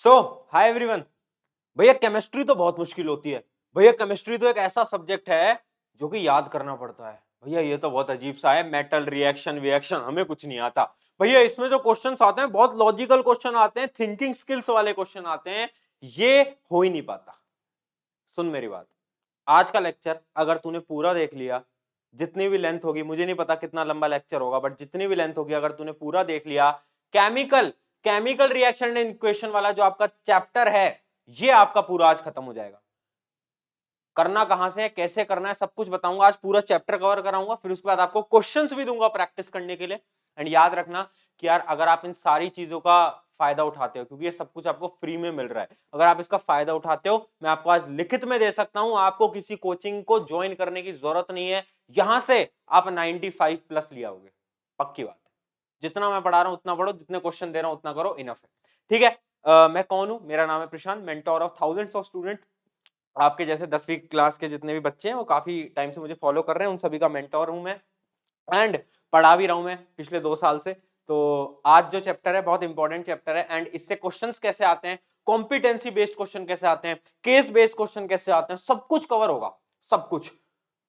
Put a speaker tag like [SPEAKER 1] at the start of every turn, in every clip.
[SPEAKER 1] सो hi everyone. भैया chemistry तो बहुत मुश्किल होती है। भैया केमिस्ट्री तो एक ऐसा सब्जेक्ट है जो कि याद करना पड़ता है। भैया ये तो बहुत अजीब सा है, मेटल रिएक्शन विएक्शन हमें कुछ नहीं आता। भैया इसमें जो क्वेश्चंस आते हैं बहुत लॉजिकल क्वेश्चन आते हैं, थिंकिंग स्किल्स वाले क्वेश्चन आते हैं। ये हो ही नहीं पाता। सुन मेरी बात, आज का लेक्चर अगर तूने पूरा देख लिया, जितनी भी लेंथ होगी, मुझे नहीं पता कितना लंबा लेक्चर होगा, बट जितनी भी लेंथ होगी अगर तूने पूरा देख लिया, chemical chemical reaction and equation वाला जो आपका चैप्टर है, ये आपका पूरा आज खत्म हो जाएगा। करना कहां से है, कैसे करना है, सब कुछ बताऊंगा। आज पूरा चैप्टर कवर कराऊंगा, फिर उसके बाद आपको क्वेश्चंस भी दूंगा प्रैक्टिस करने के लिए। एंड याद रखना कि यार अगर आप इन सारी चीजों का फायदा उठाते हो, क्योंकि ये सब कुछ आपको फ्री में मिल रहा है, अगर आप इसका फायदा उठाते हो, मैं आपको आज लिखित में दे सकता हूं, आपको किसी कोचिंग को ज्वाइन करने की जरूरत नहीं है। यहां से आप 95 प्लस लिया होगे, पक्की बात है। जितना मैं पढ़ा रहा हूं उतना पढ़ो, जितने क्वेश्चन दे रहा हूं उतना करो, इनफ है। ठीक है। मैं कौन हूं? मेरा नाम है Prashant, mentor of thousands of student. आपके जैसे 10वीं क्लास के जितने भी बच्चे हैं वो काफी टाइम से मुझे फॉलो कर रहे हैं, उन सभी का मेंटोर हूं मैं। एंड पढ़ा भी रहा हूं मैं पिछले 2 साल से। तो आज जो चैप्टर है बहुत इंपॉर्टेंट चैप्टर है। एंड इससे क्वेश्चंस कैसे आते हैं, कॉम्पिटेंसी बेस्ड क्वेश्चन कैसे आते हैं, केस बेस्ड क्वेश्चन कैसे आते हैं, सब कुछ कवर होगा, सब कुछ।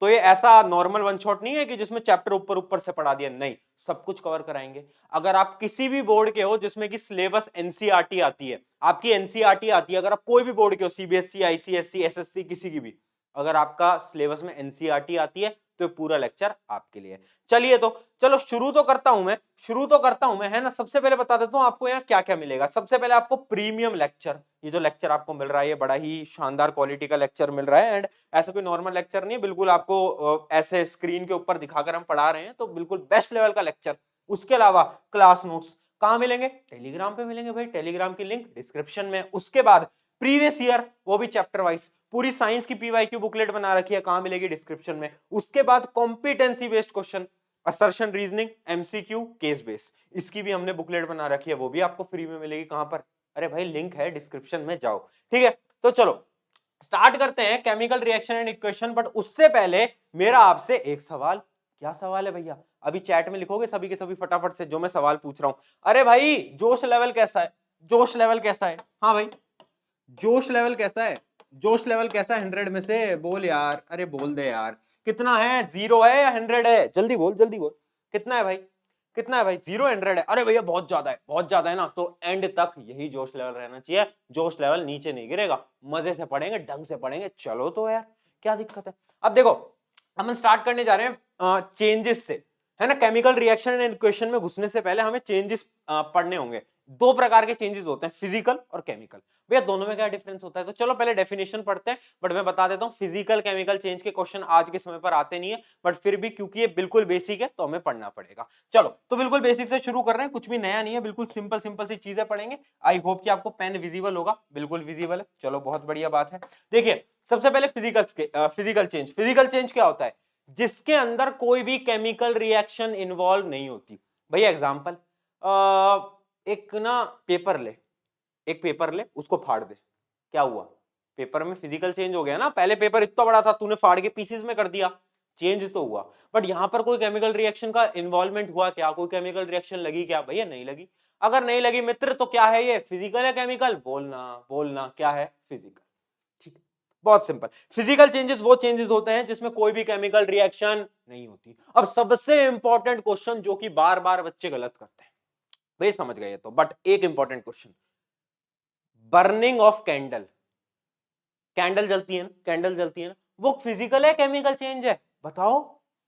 [SPEAKER 1] तो ये ऐसा नॉर्मल वन शॉट नहीं है कि जिसमें चैप्टर ऊपर ऊपर से पढ़ा दिया, नहीं, सब कुछ कवर कराएंगे। अगर आप किसी भी बोर्ड के हो जिसमें कि सिलेबस एनसीईआरटी आती है, आपकी एनसीईआरटी आती है, अगर आप कोई भी बोर्ड के हो, सीबीएसई, आईसीएसई, एसएससी, किसी की भी, अगर आपका सिलेबस में एनसीईआरटी आती है तो पूरा लेक्चर आपके लिए। चलिए तो चलो शुरू तो करता हूं मैं, है ना। सबसे पहले बता देता हूं आपको यहाँ क्या क्या मिलेगा। सबसे पहले आपको प्रीमियम लेक्चर, ये जो लेक्चर आपको मिल रहा है ये बड़ा ही शानदार क्वालिटी का लेक्चर मिल रहा है। एंड ऐसा कोई नॉर्मल लेक्चर नहीं है, बिल्कुल आपको ऐसे स्क्रीन के ऊपर दिखाकर हम पढ़ा रहे हैं, तो बिल्कुल बेस्ट लेवल का लेक्चर। उसके अलावा क्लास नोट्स कहां मिलेंगे? टेलीग्राम पे मिलेंगे भाई, टेलीग्राम की लिंक डिस्क्रिप्शन में। उसके बाद प्रीवियस ईयर, वो भी चैप्टर वाइज, पूरी साइंस की पीवाईक्यू बुकलेट बना रखी है, कहां मिलेगी? डिस्क्रिप्शन में। उसके बाद competency based question, assertion, reasoning, MCQ, case base, इसकी भी हमने बुकलेट बना रखी है, वो भी आपको फ्री में मिलेगी। कहां पर? अरे भाई लिंक है डिस्क्रिप्शन में, जाओ। ठीक है, तो चलो स्टार्ट करते हैं chemical reaction and equation. But उससे पहले मेरा आपसे एक सवाल। क्या सवाल है भैया? अभी चैट में लिखोगे सभी के सभी फटाफट से जो मैं सवाल पूछ रहा हूं। अरे भाई जोश लेवल कैसा है? जोश लेवल कैसा है? हाँ भाई, जोश लेवल कैसा है? जोश लेवल कैसा है 100 में से? बोल यार, अरे बोल दे यार। कितना है? 0 है या 100 है? जल्दी बोल, जल्दी बोल। कितना है भाई? कितना है भाई? 0, 100 है? अरे भैया बहुत ज्यादा है, बहुत ज्यादा है ना। तो एंड तक यही जोश लेवल रहना चाहिए, जोश लेवल नीचे नहीं गिरेगा। मजे से पढ़ेंगे, ढंग से पढ़ेंगे। चलो तो यार, क्या दिक्कत है? अब देखो, हम स्टार्ट करने जा रहे हैं चेंजेस से, है ना। केमिकल रिएक्शन एंड इक्वेशन में घुसने से पहले हमें चेंजेस पढ़ने होंगे। दो प्रकार के चेंजेस होते हैं, फिजिकल और केमिकल। भैया दोनों में क्या डिफरेंस होता है? तो चलो पहले डेफिनेशन पढ़ते हैं। बट मैं बता देता हूं, फिजिकल केमिकल चेंज के क्वेश्चन आज के समय पर आते नहीं है, बट फिर भी क्योंकि ये बिल्कुल बेसिक है तो हमें पढ़ना पड़ेगा। चलो तो बिल्कुल बेसिक से शुरू कर रहे हैं, कुछ भी नया नहीं है, बिल्कुल सिंपल सिंपल सी चीजें पढ़ेंगे। आई होप कि आपको पेन विजिबल होगा, बिल्कुल विजिबल है। चलो बहुत बढ़िया बात है। देखिए सबसे पहले फिजिकल चेंज। फिजिकल चेंज क्या होता है? जिसके अंदर कोई भी केमिकल रिएक्शन इन्वॉल्व नहीं होती। भैया एग्जांपल, एक ना पेपर ले, एक पेपर ले, उसको फाड़ दे, क्या हुआ? पेपर में फिजिकल चेंज हो गया ना। पहले पेपर इतना बड़ा था, तूने फाड़ के पीसेस में कर दिया, चेंज तो हुआ। बट यहां पर कोई केमिकल रिएक्शन का इन्वॉल्वमेंट हुआ क्या? कोई केमिकल रिएक्शन लगी क्या? भैया नहीं लगी। अगर नहीं लगी मित्र, तो क्या है ये? फिजिकल या केमिकल? बोलना बोलना, क्या है? फिजिकल। ठीक है, बहुत सिंपल। फिजिकल चेंजेस वो चेंजेस होते हैं जिसमें कोई भी केमिकल रिएक्शन नहीं होती। अब सबसे इंपॉर्टेंट क्वेश्चन जो कि बार बार बच्चे गलत करते हैं, भाई समझ गए तो, बट एक important question, burning of candle. Candle जलती है ना, कैंडल जलती है ना, वो फिजिकल है केमिकल चेंज है? बताओ,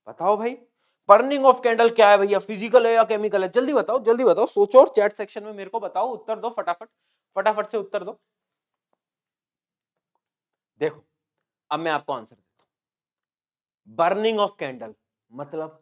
[SPEAKER 1] बताओ भाई। बर्निंग ऑफ कैंडल क्या है भैया? फिजिकल है या केमिकल है? जल्दी बताओ, जल्दी बताओ, सोचो और चैट सेक्शन में मेरे को बताओ, उत्तर दो फटाफट, फटाफट से उत्तर दो। देखो अब मैं आपको आंसर देता हूं। बर्निंग ऑफ कैंडल मतलब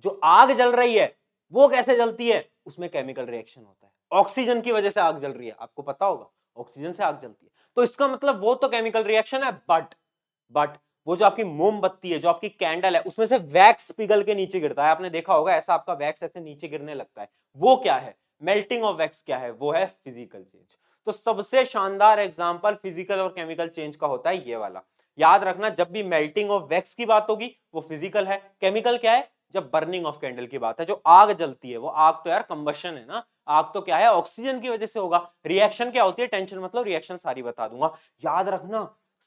[SPEAKER 1] जो आग जल रही है वो कैसे जलती है? उसमें केमिकल रिएक्शन होता है। ऑक्सीजन की वजह से आग जल रही है, आपको पता होगा, ऑक्सीजन से आग जलती है। तो इसका मतलब वो तो केमिकल रिएक्शन है। बट वो जो आपकी मोमबत्ती है, जो आपकी कैंडल है, उसमें से वैक्स पिघल के नीचे गिरता है। आपने देखा होगा ऐसा, आपका वैक्स ऐसे नीचे गिरने लगता है, वो क्या है? Melting of wax. क्या है? वो है फिजिकल चेंज। तो सबसे शानदार एग्जांपल फिजिकल और केमिकल चेंज का होता है ये वाला। याद रखना, जब भी मेल्टिंग ऑफ वैक्स की बात होगी वो फिजिकल है। केमिकल क्या है? जब बर्निंग ऑफ कैंडल की बात है, जो आग जलती है, वो आग तो यार कंबशन है ना, आग तो क्या है, ऑक्सीजन की वजह से होगा। रिएक्शन क्या होती है, टेंशन मतलब रिएक्शन सारी बता दूंगा, याद रखना,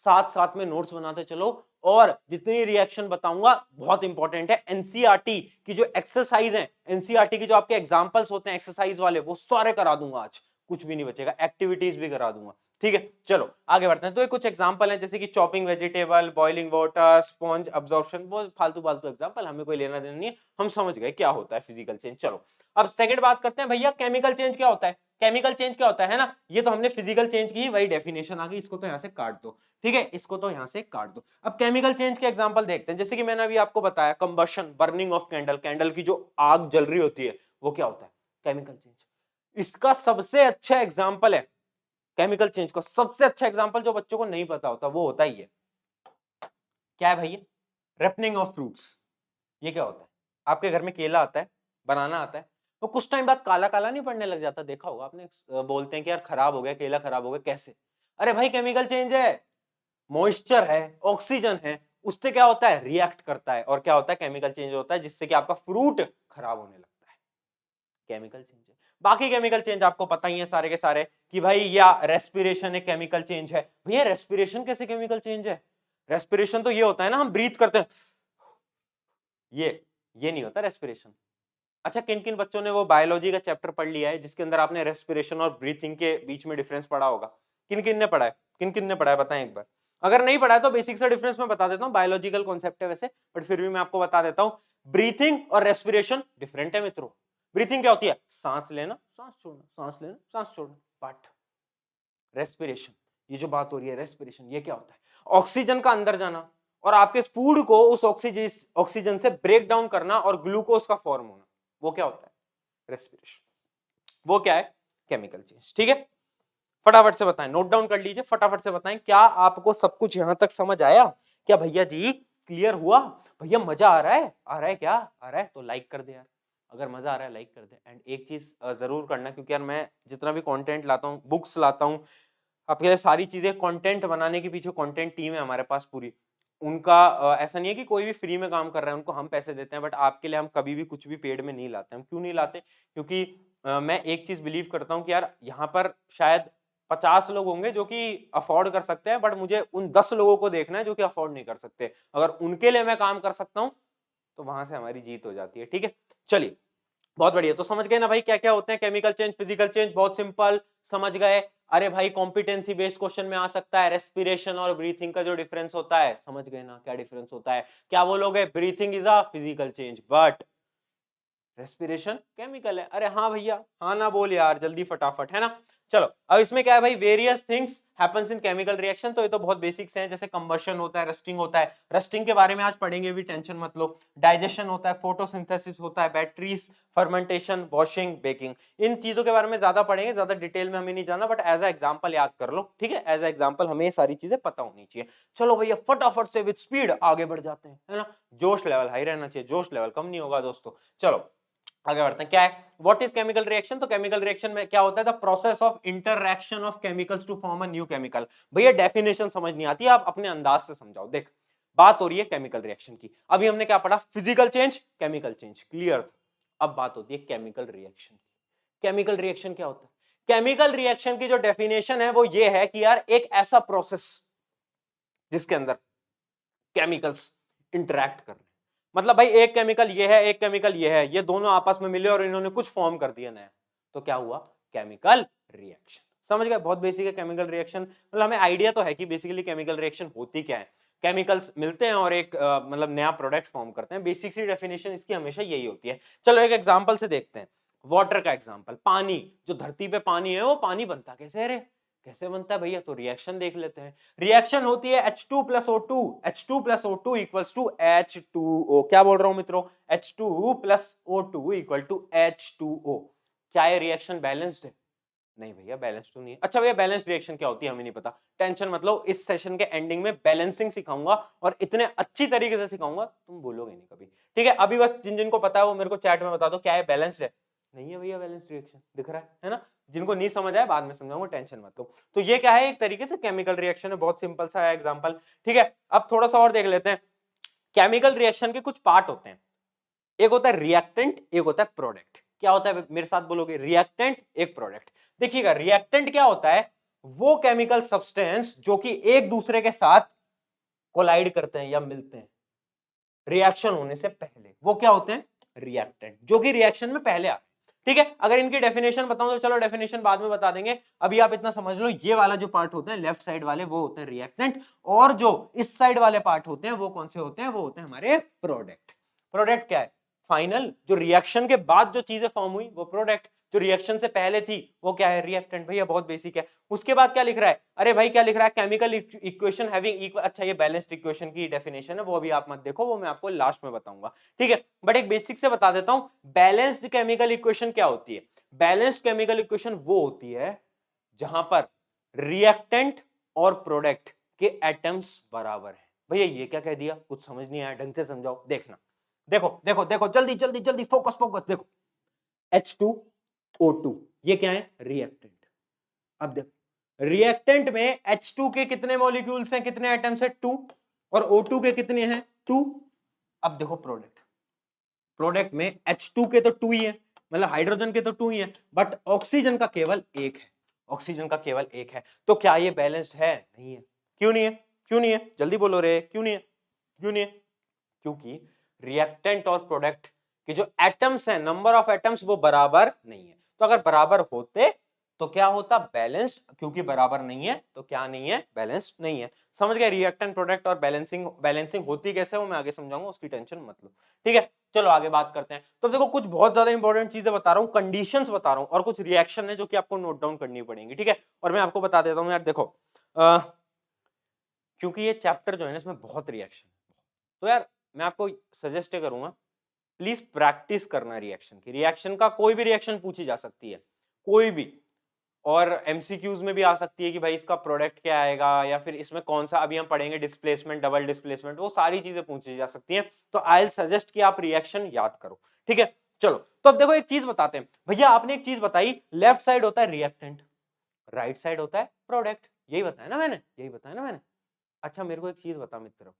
[SPEAKER 1] साथ साथ में नोट्स बनाते चलो। और जितनी रिएक्शन बताऊंगा बहुत इंपॉर्टेंट है, एनसीईआरटी की जो एक्सरसाइज है, एनसीईआरटी की जो आपके एग्जांपल्स होते हैं एक्सरसाइज वाले, वो सारे करा दूंगा आज, कुछ भी नहीं बचेगा, एक्टिविटीज भी करा दूंगा, ठीक है। चलो आगे बढ़ते हैं। तो ये कुछ एग्जांपल हैं, जैसे कि chopping vegetable, boiling water, sponge absorption, वो फालतू फालतू एग्जांपल, हमें कोई लेना देना नहीं है, हम समझ गए क्या होता है फिजिकल चेंज। चलो अब सेकंड बात करते हैं, भैया केमिकल चेंज क्या होता है। केमिकल चेंज क्या होता है ना, ये तो हमने फिजिकल चेंज की वही डेफिनेशन आ गई, इसको तो यहाँ से काट दो, ठीक है, इसको तो यहाँ से काट दो। अब केमिकल चेंज के एग्जांपल देखते हैं, जैसे कि मैंने अभी आपको बताया combustion, burning of candle, candle की जो आग जल रही होती है, वो क्या होता है, केमिकल चेंज। इसका सबसे अच्छा एग्जाम्पल है, केमिकल चेंज का सबसे अच्छा एग्जाम्पल जो बच्चों को नहीं पता होता, वो होता ही है, क्या है भैया, रिपनिंग ऑफ फ्रूट्स। ये क्या होता है, आपके घर में केला आता है, बनाना आता है, तो कुछ टाइम बाद काला काला नहीं पड़ने लग जाता, देखा होगा आपने, बोलते हैं कि यार खराब हो गया केला, खराब हो गया, कैसे, अरे भाई केमिकल चेंज है, मॉइस्चर है, ऑक्सीजन है, उससे क्या होता है, रिएक्ट करता है, और क्या होता है, केमिकल चेंज होता है, जिससे कि आपका फ्रूट खराब होने लगता है, केमिकल चेंज है। बाकी केमिकल चेंज आपको पता ही है सारे के सारे, कि भाई या रेस्पिरेशन एक केमिकल चेंज है। भैया रेस्पिरेशन कैसे केमिकल चेंज है, रेस्पिरेशन तो ये होता है ना, हम ब्रीथ करते हैं, ये नहीं होता रेस्पिरेशन। अच्छा, किन किन बच्चों ने वो बायोलॉजी का चैप्टर पढ़ लिया है जिसके अंदर आपने रेस्पिरेशन और ब्रीथिंग के बीच में डिफरेंस पढ़ा होगा, किन किन ने पढ़ा है, किन किन ने पढ़ा है, बताएं एक बार। अगर नहीं पढ़ा है तो बेसिक सा डिफरेंस मैं बता देता हूँ, बायोलॉजिकल कॉन्सेप्ट है वैसे, बट फिर भी मैं आपको बता देता हूँ। ब्रीथिंग और रेस्पिरेशन डिफरेंट है मित्रों। ब्रीथिंग क्या होती है, सांस लेना सांस छोड़ना, सांस लेना सांस छोड़ना, बट रेस्पिरेशन, ये जो बात हो रही है रेस्पिरेशन, ये क्या होता है, ऑक्सीजन का अंदर जाना और आपके फूड को उस ऑक्सीजन से ब्रेक डाउन करना और ग्लूकोज का फॉर्म होना, वो क्या होता है, रेस्पिरेशन। वो क्या है, केमिकल चेंज, ठीक है। फटाफट से बताएं, नोट डाउन कर लीजिए, फटाफट से बताएं, क्या आपको सब कुछ यहां तक समझ आया, क्या भैया जी क्लियर हुआ, भैया मजा आ रहा है, आ रहा है, क्या आ रहा है, तो लाइक कर दे यार, अगर मजा आ रहा है लाइक कर दे। एंड एक चीज जरूर करना, क्योंकि यार मैं जितना भी कंटेंट लाता हूँ, बुक्स लाता हूँ आपके लिए, सारी चीजें कंटेंट बनाने के पीछे कंटेंट टीम है हमारे पास पूरी, उनका ऐसा नहीं है कि कोई भी फ्री में काम कर रहा है, उनको हम पैसे देते हैं, बट आपके लिए हम कभी भी कुछ भी पेड में नहीं लाते। हम क्यों नहीं लाते, क्योंकि मैं एक चीज बिलीव करता हूँ कि यार यहाँ पर शायद 50 लोग होंगे जो कि अफोर्ड कर सकते हैं, बट मुझे उन 10 लोगों को देखना है जो कि अफोर्ड नहीं कर सकते, अगर उनके लिए मैं काम कर सकता हूँ तो वहां से हमारी जीत हो जाती है, ठीक है। चलिए बहुत बढ़िया, तो समझ गए ना भाई क्या क्या होते हैं केमिकल चेंज, फिजिकल चेंज, बहुत सिंपल समझ गए। अरे भाई कॉम्पिटेंसी बेस्ड क्वेश्चन में आ सकता है, रेस्पिरेशन और ब्रीथिंग का जो डिफरेंस होता है, समझ गए ना क्या डिफरेंस होता है, क्या बोलोगे, breathing is a physical change but respiration chemical है। अरे हाँ भैया, हाँ ना बोल यार जल्दी फटाफट, है ना। चलो अब इसमें क्या है भाई, various things happens in chemical reaction, तो ये तो बहुत बेसिक्स हैं, जैसे कंबशन होता है, रस्टिंग होता है, रस्टिंग के बारे में आज पढ़ेंगे भी, टेंशन मत लो, डाइजेशन होता है, फोटोसिंथेसिस होता है, बैटरीज, फर्मेंटेशन, वॉशिंग, बेकिंग, इन चीजों के बारे में ज्यादा पढ़ेंगे, ज्यादा डिटेल में हमें नहीं जाना, बट एज अ एग्जांपल याद कर लो, ठीक है, एज अ एग्जांपल हमें ये सारी चीजें पता होनी चाहिए। चलो भैया फटाफट से विद स्पीड आगे बढ़ जाते हैं, है ना, जोश लेवल हाई रहना चाहिए, जोश लेवल कम नहीं होगा दोस्तों। चलो आगे बढ़ते हैं, क्या है, व्हाट इज केमिकल रिएक्शन, तो केमिकल रिएक्शन में क्या होता है, the process of interaction of chemicals to form a new chemical. भैया डेफिनेशन समझ नहीं आती, आप अपने अंदाज से समझाओ। देख बात हो रही है केमिकल रिएक्शन की, अभी हमने क्या पढ़ा, physical change, chemical change, clear. अब बात होती है केमिकल रिएक्शन की। केमिकल रिएक्शन क्या होता है, केमिकल रिएक्शन की जो डेफिनेशन है वो ये है कि यार एक ऐसा प्रोसेस जिसके अंदर केमिकल्स इंटरैक्ट कर रहे हैं, मतलब भाई एक केमिकल ये है, एक केमिकल ये है, ये दोनों आपस में मिले और इन्होंने कुछ फॉर्म कर दिया नया, तो क्या हुआ, केमिकल रिएक्शन। समझ गए, बहुत बेसिक है केमिकल रिएक्शन, मतलब हमें आइडिया तो है कि बेसिकली केमिकल रिएक्शन होती क्या है, केमिकल्स मिलते हैं और एक मतलब नया प्रोडक्ट फॉर्म करते हैं, बेसिक सी डेफिनेशन इसकी हमेशा यही होती है। चलो एक एग्जांपल से देखते हैं, वाटर का एग्जांपल, पानी, जो धरती पे पानी है वो पानी बनता कैसे है रे, कैसे बनता है भैया, तो रिएक्शन देख लेते हैं। रिएक्शन होती है H2 plus O2, H2 plus O2 equals to H2O, क्या बोल रहा हूं मित्रों, H2 plus O2 equal to H2O। क्या ये रिएक्शन बैलेंस्ड है, नहीं भैया बैलेंस तो नहीं है। अच्छा भैया बैलेंस रिएक्शन क्या होती है हमें नहीं पता, टेंशन मतलब इस सेशन के एंडिंग में बैलेंसिंग सिखाऊंगा और इतने अच्छी तरीके से सिखाऊंगा तुम बोलोगे नहीं कभी, ठीक है। अभी बस जिन जिनको पता है वो मेरे को चैट में बता दो क्या है बैलेंस्ड है, नहीं है भैया बैलेंस रिएक्शन, दिख रहा है ना, जिनको नहीं समझ आया बाद में समझाऊंगा, टेंशन मत लो। तो ये क्या है, एक तरीके से केमिकल रिएक्शन है, बहुत सिंपल सा है एग्जांपल, ठीक है। अब थोड़ा सा और देख लेते हैं, केमिकल रिएक्शन के कुछ पार्ट होते हैं, एक होता है रिएक्टेंट, एक होता है प्रोडक्ट। क्या होता है मेरे साथ बोलोगे? रिएक्टेंट, एक प्रोडक्ट। देखिएगा रिएक्टेंट क्या होता है? वो केमिकल सब्सटेंस जो कि एक दूसरे के साथ कोलाइड करते हैं या मिलते हैं रिएक्शन होने से पहले, वो क्या होते हैं? रिएक्टेंट, जो कि रिएक्शन में पहले आते हैं। ठीक है, अगर इनकी डेफिनेशन बताऊं तो चलो डेफिनेशन बाद में बता देंगे, अभी आप इतना समझ लो, ये वाला जो पार्ट होता है लेफ्ट साइड वाले वो होते हैं रिएक्टेंट, और जो इस साइड वाले पार्ट होते हैं वो कौन से होते हैं? वो होते हैं हमारे प्रोडक्ट। प्रोडक्ट क्या है? फाइनल, जो रिएक्शन के बाद जो चीजें फॉर्म हुई वो प्रोडक्ट, जो रिएक्शन से पहले थी वो क्या है? रिएक्टेंट। भैया बहुत बेसिक है। उसके बाद क्या लिख रहा है? अरे भाई क्या लिख रहा है? केमिकल इक्वेशन हैविंग इक्वल, अच्छा ये बैलेंस्ड इक्वेशन की डेफिनेशन है, वो अभी आप मत देखो, वो मैं आपको लास्ट में बताऊंगा। ठीक है, बट एक बेसिक से बता देता हूं, बैलेंस्ड केमिकल इक्वेशन क्या होती है? बैलेंस्ड केमिकल इक्वेशन वो होती है जहां पर रिएक्टेंट और प्रोडक्ट के एटम्स बराबर है। भैया ये क्या कह दिया? कुछ समझ नहीं आया, ढंग से समझाओ। देखना, देखो देखो देखो, जल्दी जल्दी जल्दी, फोकस फोकस, देखो H2O2 ये क्या है? रिएक्टेंट। अब देखो रिएक्टेंट में H2 के कितने मॉलिक्यूल्स हैं, कितने एटम्स है? 2, और O2 के कितने हैं? 2। अब देखो प्रोडक्ट, प्रोडक्ट में H2 के तो 2 ही है, मतलब हाइड्रोजन के तो 2 ही है, बट ऑक्सीजन का केवल 1 है, ऑक्सीजन का केवल 1 है। तो क्या ये बैलेंस्ड है? नहीं है। क्यों नहीं है? क्यों नहीं है? जल्दी बोलो रे, क्यों नहीं है? क्यों नहीं है? क्योंकि रिएक्टेंट और प्रोडक्ट के जो एटम्स हैं, नंबर ऑफ एटम्स, वो बराबर नहीं है। तो अगर बराबर होते तो क्या होता? बैलेंस्ड। क्योंकि बराबर नहीं है तो क्या नहीं है? बैलेंस्ड नहीं है। समझ गए? रिएक्टेंट प्रोडक्ट और बैलेंसिंग, बैलेंसिंग होती कैसे वो मैं आगे समझाऊंगा, उसकी टेंशन मत लो। ठीक है, चलो आगे बात करते हैं। तो देखो कुछ बहुत ज्यादा इंपॉर्टेंट चीजें बता रहा हूँ, कंडीशंस बता रहा हूँ, और कुछ रिएक्शन है जो कि आपको नोट डाउन करनी पड़ेंगी। ठीक है, और मैं आपको बता देता हूँ यार, देखो क्योंकि ये चैप्टर जो है ना इसमें बहुत रिएक्शन, तो यार मैं आपको सजेस्ट करूंगा प्लीज प्रैक्टिस करना रिएक्शन की। रिएक्शन का कोई भी रिएक्शन पूछी जा सकती है, कोई भी, और एमसीक्यूज में भी आ सकती है कि भाई इसका प्रोडक्ट क्या आएगा, या फिर इसमें कौन सा, अभी हम पढ़ेंगे डिस्प्लेसमेंट, डबल डिस्प्लेसमेंट, वो सारी चीजें पूछी जा सकती हैं। तो आई विल सजेस्ट कि आप रिएक्शन याद करो। ठीक है, चलो तो अब देखो एक चीज बताते हैं। भैया आपने एक चीज बताई, लेफ्ट साइड होता है रिएक्टेंट, राइट साइड होता है प्रोडक्ट, यही बताया ना मैंने, यही बताया ना मैंने। अच्छा मेरे को एक चीज बता मित्र,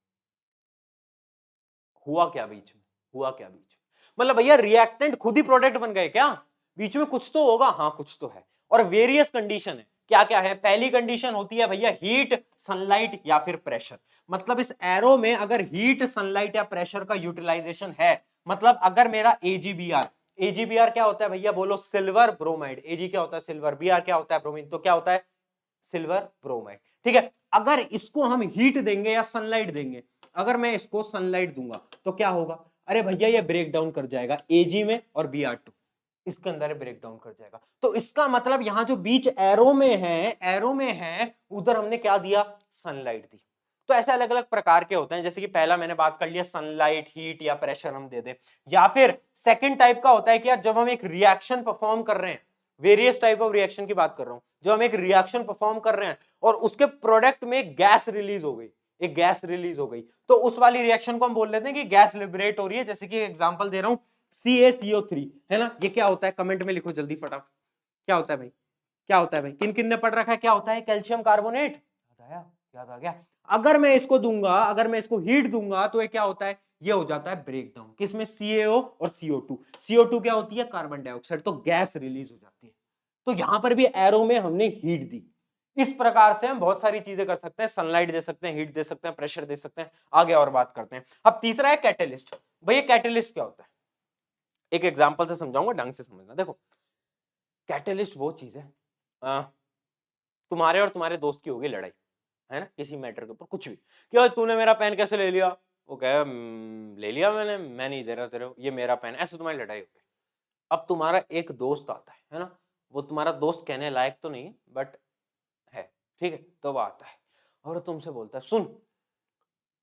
[SPEAKER 1] हुआ क्या बीच में? हुआ क्या बीच में? मतलब भैया रिएक्टेंट खुद ही प्रोडक्ट बन गए क्या? बीच में कुछ तो होगा। हाँ कुछ तो है, और वेरियस कंडीशन है। क्या क्या है? पहली कंडीशन होती है भैया हीट, सनलाइट या फिर प्रेशर। मतलब इस एरो में अगर हीट, सनलाइट या प्रेशर का यूटिलाइजेशन है, मतलब अगर मेरा AgBr, AgBr क्या होता है भैया? बोलो सिल्वर ब्रोमाइड। Ag क्या होता है? सिल्वर। Br क्या होता है? ब्रोमीन। तो क्या होता है? Silver bromide. ठीक है, अगर इसको हम हीट देंगे या सनलाइट देंगे, अगर मैं इसको सनलाइट दूंगा तो क्या होगा? अरे भैया ये ब्रेक डाउन कर जाएगा Ag में, और Br2 इसके अंदर ब्रेक डाउन कर जाएगा। तो इसका मतलब यहां जो बीच एरो में है, एरो में है, उधर हमने क्या दिया? सनलाइट दी। तो ऐसे अलग अलग प्रकार के होते हैं, जैसे कि पहला मैंने बात कर लिया सनलाइट, हीट या प्रेशर हम दे दें, या फिर सेकंड टाइप का होता है कि यार जब हम एक रिएक्शन परफॉर्म कर रहे हैं, वेरियस टाइप ऑफ रिएक्शन की बात कर रहा हूं, जब हम एक रिएक्शन परफॉर्म कर रहे हैं और उसके प्रोडक्ट में गैस रिलीज हो गई, एक गैस रिलीज हो गई, तो उस वाली रिएक्शन को हम बोल लेते हैं कि गैस लिबरेट हो रही है। जैसे कि एग्जांपल दे रहा हूं, CaCO3 है ना, ये क्या होता है? कमेंट में लिखो जल्दी फटाफट, क्या होता है भाई? क्या होता है भाई? किन किन ने पढ़ रखा है? क्या होता है? Calcium carbonate. याद आया? याद आ गया? अगर मैं इसको दूंगा, अगर मैं इसको हीट दूंगा तो ये क्या होता है? ये हो जाता है ब्रेक डाउन, किसमें? CaO और CO2। CO2 क्या होती है? Carbon dioxide. तो गैस रिलीज हो जाती है। तो यहां पर भी एरो में हमने हीट दी। इस प्रकार से हम बहुत सारी चीजें कर सकते हैं, सनलाइट दे सकते हैं, हीट दे सकते हैं, प्रेशर दे सकते हैं। आगे और बात करते हैं। अब तीसरा है कैटलिस्ट। भैया कैटलिस्ट क्या होता है? एक एग्जांपल से समझाऊंगा, ढंग से समझना। देखो कैटलिस्ट वो चीज है, तुम्हारे और तुम्हारे दोस्त की होगी लड़ाई, है ना, किसी मैटर के ऊपर, कुछ भी, कि तूने मेरा पेन कैसे ले लिया? वो कहे ले लिया मैंने, मैं नहीं दे रहा तेरे को, ये मेरा पेन। ऐसे तुम्हारी लड़ाई हो गई। अब तुम्हारा एक दोस्त आता है ना, वो तुम्हारा दोस्त कहने लायक तो नहीं है बट है, ठीक है, तो वो आता है और तुमसे बोलता है, सुन,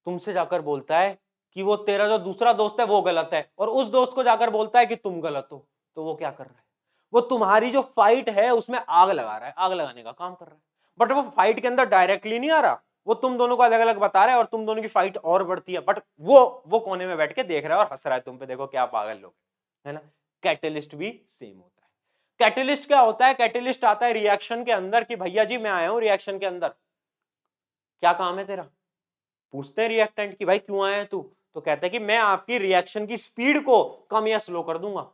[SPEAKER 1] तुमसे जाकर बोलता है कि वो तेरा जो दूसरा दोस्त है वो गलत है, और उस दोस्त को जाकर बोलता है कि तुम गलत हो। तो वो क्या कर रहा है? वो तुम्हारी जो फाइट है उसमें आग लगा रहा है, आग लगाने का काम कर रहा है। बट वो फाइट के अंदर डायरेक्टली नहीं आ रहा, वो तुम दोनों को अलग अलग बता रहा है, और तुम दोनों की फाइट और बढ़ती है, बट वो कोने में बैठ के देख रहा है और हंस रहा है तुम पे, देखो क्या पागल लोग, है ना। कैटलिस्ट भी सेम होता है। कैटलिस्ट क्या होता है? कैटलिस्ट आता है रिएक्शन के अंदर कि भैया जी मैं आया हूं रिएक्शन के अंदर, क्या काम है तेरा? पूछते हैं रिएक्टेंट कि भाई क्यों आया है तू? तो कहता है कि मैं आपकी रिएक्शन की स्पीड को कम या स्लो कर दूंगा,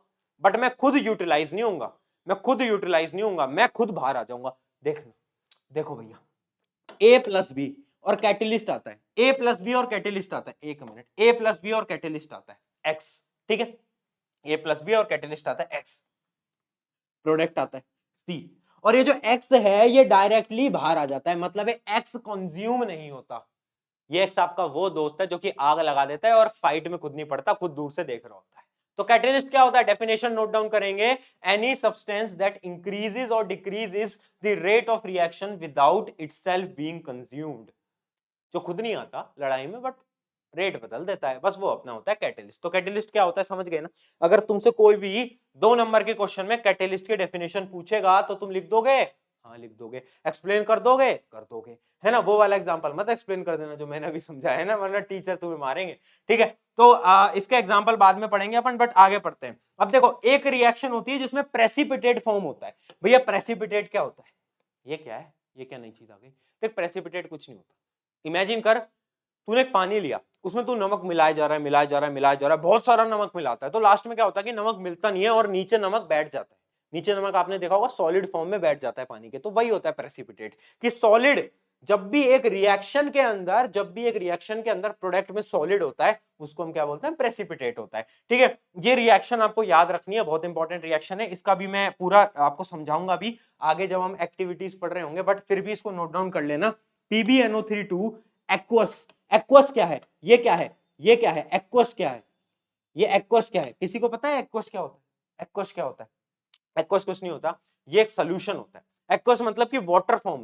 [SPEAKER 1] बट मैं खुद यूटिलाइज नहीं होऊंगा, मैं खुद बाहर आ जाऊंगा। देखना, देखो भैया, ए प्लस बी और कैटेलिस्ट आता है, ए प्लस बी और कैटेलिस्ट आता है, एक मिनट, ए प्लस बी और कैटेलिस्ट आता है एक्स, ठीक है, ए प्लस बी और कैटेलिस्ट आता है एक्स, प्रोडक्ट आता है सी, और ये जो एक्स है ये डायरेक्टली बाहर आ जाता है, मतलब एक्स कंज्यूम नहीं होता। ये एक्स आपका वो दोस्त है जो कि आग लगा देता है और फाइट में खुद नहीं पड़ता, खुद दूर से देख रहा होता है। तो कैटेलिस्ट क्या होता है, डेफिनेशन नोट डाउन करेंगे, एनी सब्सटेंस दैट इंक्रीजेस और decreases the rate of reaction without itself being consumed, जो खुद नहीं आता लड़ाई में बट रेट बदल देता है, बस वो अपना होता है कैटेलिस्ट। तो कैटेलिस्ट क्या होता है समझ गए ना। अगर तुमसे कोई भी 2 नंबर के क्वेश्चन में कैटेलिस्ट की डेफिनेशन पूछेगा तो तुम लिख दोगे, हाँ लिख दोगे, एक्सप्लेन कर दोगे, कर दोगे, है ना। वो वाला एग्जांपल मत एक्सप्लेन कर देना जो मैंने अभी समझाया है ना, वरना टीचर तुम्हें मारेंगे, ठीक है। तो इसके एग्जांपल बाद में पढ़ेंगे अपन, बट आगे पढ़ते हैं। अब देखो, एक रिएक्शन होती है जिसमें प्रेसिपिटेट फॉर्म होता है। भैया प्रेसिपिटेट क्या होता है, ये क्या है, ये क्या नई चीज आ गई। देख प्रेसिपिटेट कुछ नहीं होता, इमेजिन कर तूने एक पानी लिया, उसमें तू नमक मिलाया जा रहा है, मिलाया जा रहा है, मिलाया जा रहा है, बहुत सारा नमक मिलाता है, तो लास्ट में क्या होता है कि नमक मिलता नहीं है और नीचे नमक बैठ जाता है। नीचे नमक आपने देखा होगा सॉलिड फॉर्म में बैठ जाता है पानी के, तो वही होता है प्रेसिपिटेट, कि सॉलिड जब भी एक रिएक्शन के अंदर प्रोडक्ट में सॉलिड होता है उसको हम क्या बोलते हैं, प्रेसिपिटेट होता है, ठीक है। ये रिएक्शन आपको याद रखनी है, बहुत इंपॉर्टेंट रिएक्शन है, इसका भी मैं पूरा आपको समझाऊंगा भी आगे जब हम एक्टिविटीज पढ़ रहे होंगे, बट फिर भी इसको नोट डाउन कर लेना। PbNO3 एक्वस, एक्वस क्या है, ये क्या है, ये क्या है, एक्वस क्या है, ये एक्वस क्या है, किसी को पता है एक्वस क्या होता है, एक्वस क्या होता है। एक्वस कुछ नहीं होता, ये एक सोल्यूशन होता है। एक्वस मतलब कि वाटर फॉर्म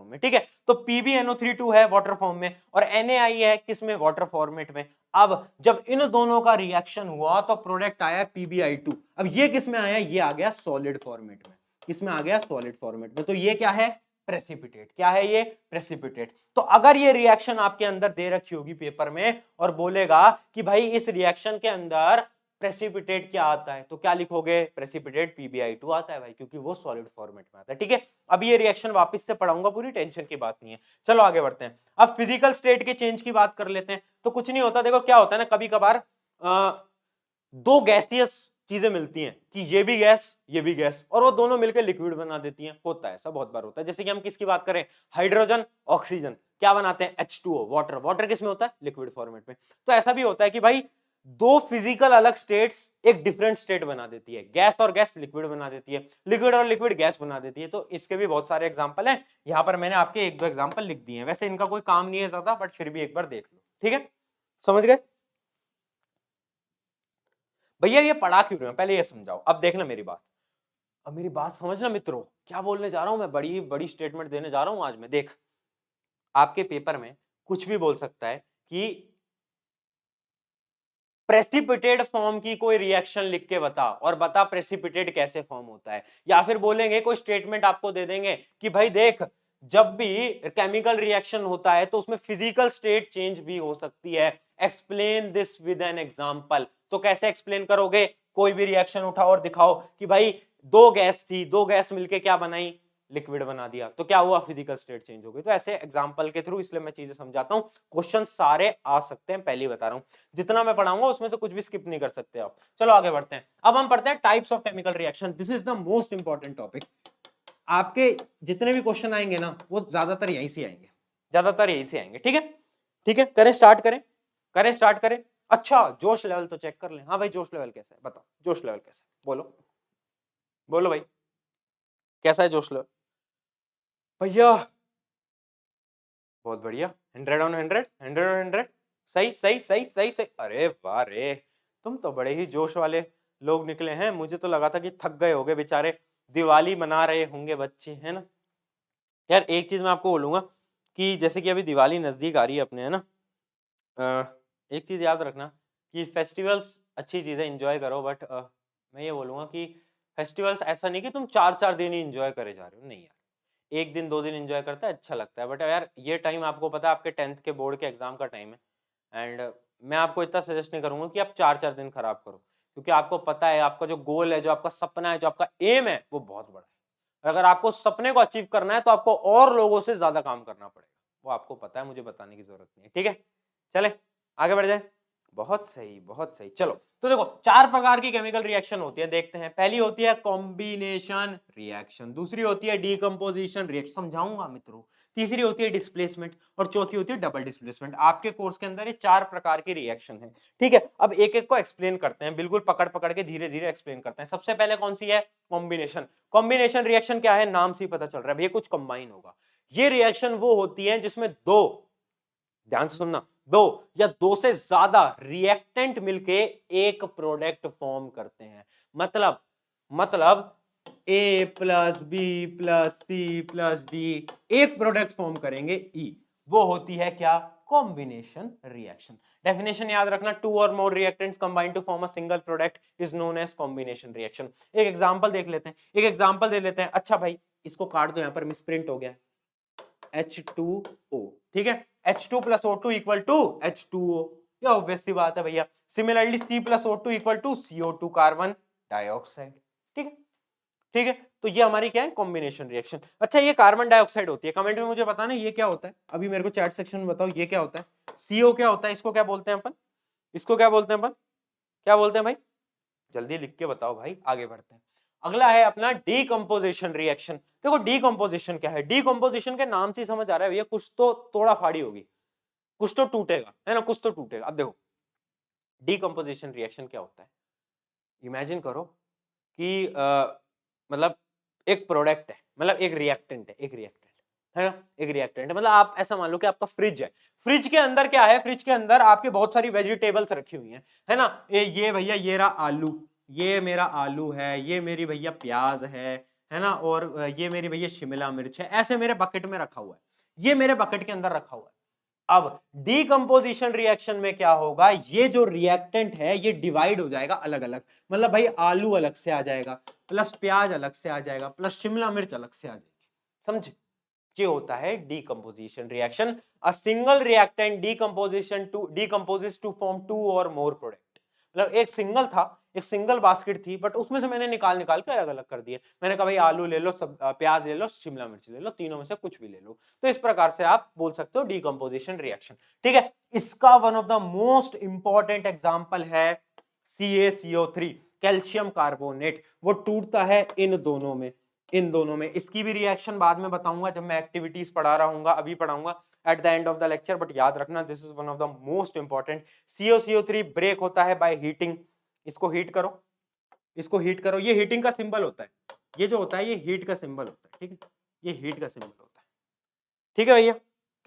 [SPEAKER 1] में, ठीक है। तो PbNO3 है वाटर फॉर्म में और NaI है किसमें, वाटर फॉर्मेट में। अब जब इन दोनों का रिएक्शन हुआ तो प्रोडक्ट आया PbI2। अब ये किसमें आया, ये आ गया सॉलिड फॉर्मेट में, किसमें आ गया, सॉलिड फॉर्मेट में। तो ये क्या है, प्रेसिपिटेट, क्या है ये, प्रेसिपिटेट। तो अगर ये रिएक्शन आपके अंदर दे रखी होगी पेपर में और बोलेगा कि भाई इस रिएक्शन के अंदर प्रेसिपिटेट क्या आता है, तो क्या लिखोगे, प्रेसिपिटेट PbI2 आता है भाई, क्योंकि वो सॉलिड फॉर्मेट में आता है, ठीक है। अब ये रिएक्शन वापस से पढ़ाऊंगा, पूरी टेंशन की बात नहीं है। चलो आगे बढ़ते हैं। अब फिजिकल स्टेट के चेंज की बात कर लेते हैं। तो कुछ नहीं होता, देखो क्या होता है ना, कभी कभार दो गैसियस चीजें मिलती हैं कि ये भी गैस और वो दोनों मिलकर लिक्विड बना देती हैं, होता है ऐसा, बहुत बार होता है। जैसे कि हम किसकी बात करें, हाइड्रोजन ऑक्सीजन क्या बनाते हैं, H2O, वाटर। वाटर किसमें होता है, लिक्विड फॉर्मेट में। तो ऐसा भी होता है कि भाई दो फिजिकल अलग स्टेट्स एक डिफरेंट स्टेट बना देती है, गैस और गैस लिक्विड बना देती है, लिक्विड और लिक्विड गैस बना देती है। तो इसके भी बहुत सारे एग्जांपल हैं, यहाँ पर मैंने आपके 1-2 एग्जांपल लिख दिए हैं, वैसे इनका कोई काम नहीं है ज्यादा, बट फिर भी एक बार देख लो, ठीक है, समझ गए भैया। ये पढ़ा क्यों रहे हो, पहले ये समझाओ। अब देखना मेरी बात, अब मेरी बात समझना मित्रों, क्या बोलने जा रहा हूं मैं, बड़ी बड़ी स्टेटमेंट देने जा रहा हूं आज मैं। देख, आपके पेपर में कुछ भी बोल सकता है कि प्रेसिपिटेट फॉर्म की कोई रिएक्शन लिख के बता और बता प्रेसिपिटेट कैसे फॉर्म होता है, या फिर बोलेंगे कोई स्टेटमेंट आपको दे देंगे कि भाई देख जब भी केमिकल रिएक्शन होता है तो उसमें फिजिकल स्टेट चेंज भी हो सकती है, explain this with an example. तो कैसे एक्सप्लेन करोगे, कोई भी रिएक्शन उठाओ और दिखाओ कि भाई दो गैस थी, दो गैस मिलके क्या बनाई, लिक्विड बना दिया, तो क्या हुआ, फिजिकल स्टेट चेंज हो गई। तो ऐसे एग्जांपल के थ्रू, इसलिए मैं चीजें समझाता हूं, क्वेश्चन सारे आ सकते हैं, पहले ही बता रहा हूं। जितना मैं पढ़ाऊंगा उसमें से कुछ भी स्किप नहीं कर सकते आप। चलो आगे बढ़ते हैं। अब हम पढ़ते हैं types of chemical reaction. This is the most important topic. आपके जितने भी क्वेश्चन आएंगे ना वो ज्यादातर यहीं से आएंगे, ज्यादातर यहीं से आएंगे, ठीक है। ठीक है, करें स्टार्ट, करें। अच्छा जोश लेवल तो चेक कर लें। हाँ भाई जोश लेवल कैसा है, बताओ जोश लेवल कैसा है, बोलो बोलो भाई, कैसा है जोश लेवल भैया। बहुत बढ़िया, 100 on 100, 100 on 100, सही। अरे वाह रे, तुम तो बड़े ही जोश वाले लोग निकले हैं। मुझे तो लगा था कि थक गए होगे बेचारे, दिवाली मना रहे होंगे बच्चे, है ना। यार एक चीज मैं आपको बोलूंगा कि जैसे कि अभी दिवाली नजदीक आ रही है अपने, है ना। एक चीज याद रखना कि फेस्टिवल्स अच्छी चीज है, एंजॉय करो, बट मैं ये बोलूंगा कि फेस्टिवल्स ऐसा नहीं कि तुम 4-4 दिन ही एंजॉय करे जा रहे हो, नहीं यार, 1 दिन 2 दिन एंजॉय करता है अच्छा लगता है, बट यार ये टाइम आपको पता है आपके 10th के बोर्ड के एग्जाम का टाइम है, एंड मैं आपको इतना सजेस्ट नहीं करूंगा कि आप 4-4 दिन खराब करो, क्योंकि आपको पता है आपका जो गोल है, जो आपका सपना है, जो आपका एम है, वो बहुत बड़ा है। अगर आपको सपने को अचीव करना है तो आपको और लोगों से ज्यादा काम करना पड़ेगा, वो आपको पता है, मुझे बताने की जरूरत नहीं है, ठीक है। चले आगे बढ़ जाए। बहुत सही, बहुत सही। चलो तो देखो 4 प्रकार की केमिकल रिएक्शन होती है, देखते हैं। पहली होती है कॉम्बिनेशन रिएक्शन, दूसरी होती है डीकंपोजिशन रिएक्शन, समझाऊंगा मित्रों, तीसरी होती है डिस्प्लेसमेंट और चौथी होती है डबल डिस्प्लेसमेंट। आपके कोर्स के अंदर ये 4 प्रकार की रिएक्शन है, ठीक है। अब एक एक को एक्सप्लेन करते हैं, बिल्कुल पकड़ पकड़ के धीरे धीरे एक्सप्लेन करते हैं। सबसे पहले कौन सी है? कॉम्बिनेशन। कॉम्बिनेशन रिएक्शन क्या है? नाम से ही पता चल रहा है भैया कुछ कंबाइन होगा। ये रिएक्शन वो होती है जिसमें दो, ध्यान से सुनना, दो या दो से ज्यादा रिएक्टेंट मिलके एक प्रोडक्ट फॉर्म करते हैं। मतलब A plus B plus C plus D एक प्रोडक्ट फॉर्म करेंगे ई, वो होती है क्या? Combination reaction. डेफिनेशन याद रखना, टू और more reactants combine to form a single product is known as combination reaction. एक एग्जांपल देख लेते हैं, एक एग्जांपल दे लेते हैं। अच्छा भाई इसको काट दो, यहां पर मिसप्रिंट हो गया, H2O, ठीक है। H2 plus O2 equal to H2O, ये ऑब्वियस सी बात है भैया। Similarly C plus O2 equal to CO2 carbon dioxide, ठीक है, ठीक है। तो ये हमारी क्या है? Combination reaction. अच्छा ये कार्बन डाइऑक्साइड होती है, कमेंट में मुझे बताना ये क्या होता है, अभी मेरे को चैट सेक्शन में बताओ ये क्या होता है। CO क्या होता है, इसको क्या बोलते हैं अपन, इसको क्या बोलते हैं अपन, क्या बोलते हैं भाई? जल्दी लिख के बताओ भाई, आगे बढ़ते हैं। अगला है अपना डीकंपोजिशन रिएक्शन। देखो डीकंपोजिशन क्या है? डीकंपोजिशन के नाम से ही समझ आ रहा है भैया कुछ तो तोड़ा फाड़ी होगी, कुछ तो टूटेगा, है ना, कुछ तो टूटेगा। अब देखो डीकंपोजिशन रिएक्शन क्या होता है, इमेजिन करो कि मतलब एक प्रोडक्ट है, मतलब एक रिएक्टेंट है, एक रिएक्टेंट है ना, एक रिएक्टेंट है। मतलब आप ऐसा मान लो कि आपका फ्रिज है, फ्रिज के अंदर क्या है? फ्रिज के अंदर आपके बहुत सारी वेजिटेबल्स रखी हुई हैं, है ना। ये भैया ये रहा आलू, ये मेरा आलू है, ये मेरी भैया प्याज है ना, और ये मेरी भैया शिमला मिर्च है, ऐसे मेरे बकेट में रखा हुआ है, ये मेरे बकेट के अंदर रखा हुआ है। अब डीकंपोजिशन रिएक्शन में क्या होगा? ये जो रिएक्टेंट है ये डिवाइड हो जाएगा अलग अलग, मतलब भाई आलू अलग से आ जाएगा, प्लस प्याज अलग से आ जाएगा, प्लस शिमला मिर्च अलग से आ जाएगी, समझे? ये होता है decomposition reaction. A single reactant decomposes to form two और मोर प्रोडक्ट। मतलब एक सिंगल था, एक सिंगल बास्केट थी, बट उसमें से मैंने निकाल निकाल के अलग अलग कर दिए। मैंने कहा भाई आलू ले लो, सब प्याज ले लो, शिमला मिर्च ले लो, तीनों में से कुछ भी ले लो। तो इस प्रकार से आप बोल सकते हो डीकंपोजिशन रिएक्शन, ठीक है। इसका one of the most important example है CaCO3, कैल्शियम कार्बोनेट। वो टूटता है इन दोनों में, इन दोनों में। इसकी भी रिएक्शन बाद में बताऊंगा जब मैं एक्टिविटीज पढ़ा रहा हूँ, अभी पढ़ाऊंगा at the end of the lecture, but याद रखना this is one of the most important. CaCO3 break होता है बाय हीटिंग। इसको हीट करो, इसको हीट करो, ये हीटिंग का सिंबल होता है, ये जो होता है ये हीट का सिंबल होता है, ठीक है, ये हीट का सिंबल होता है, ठीक है भैया,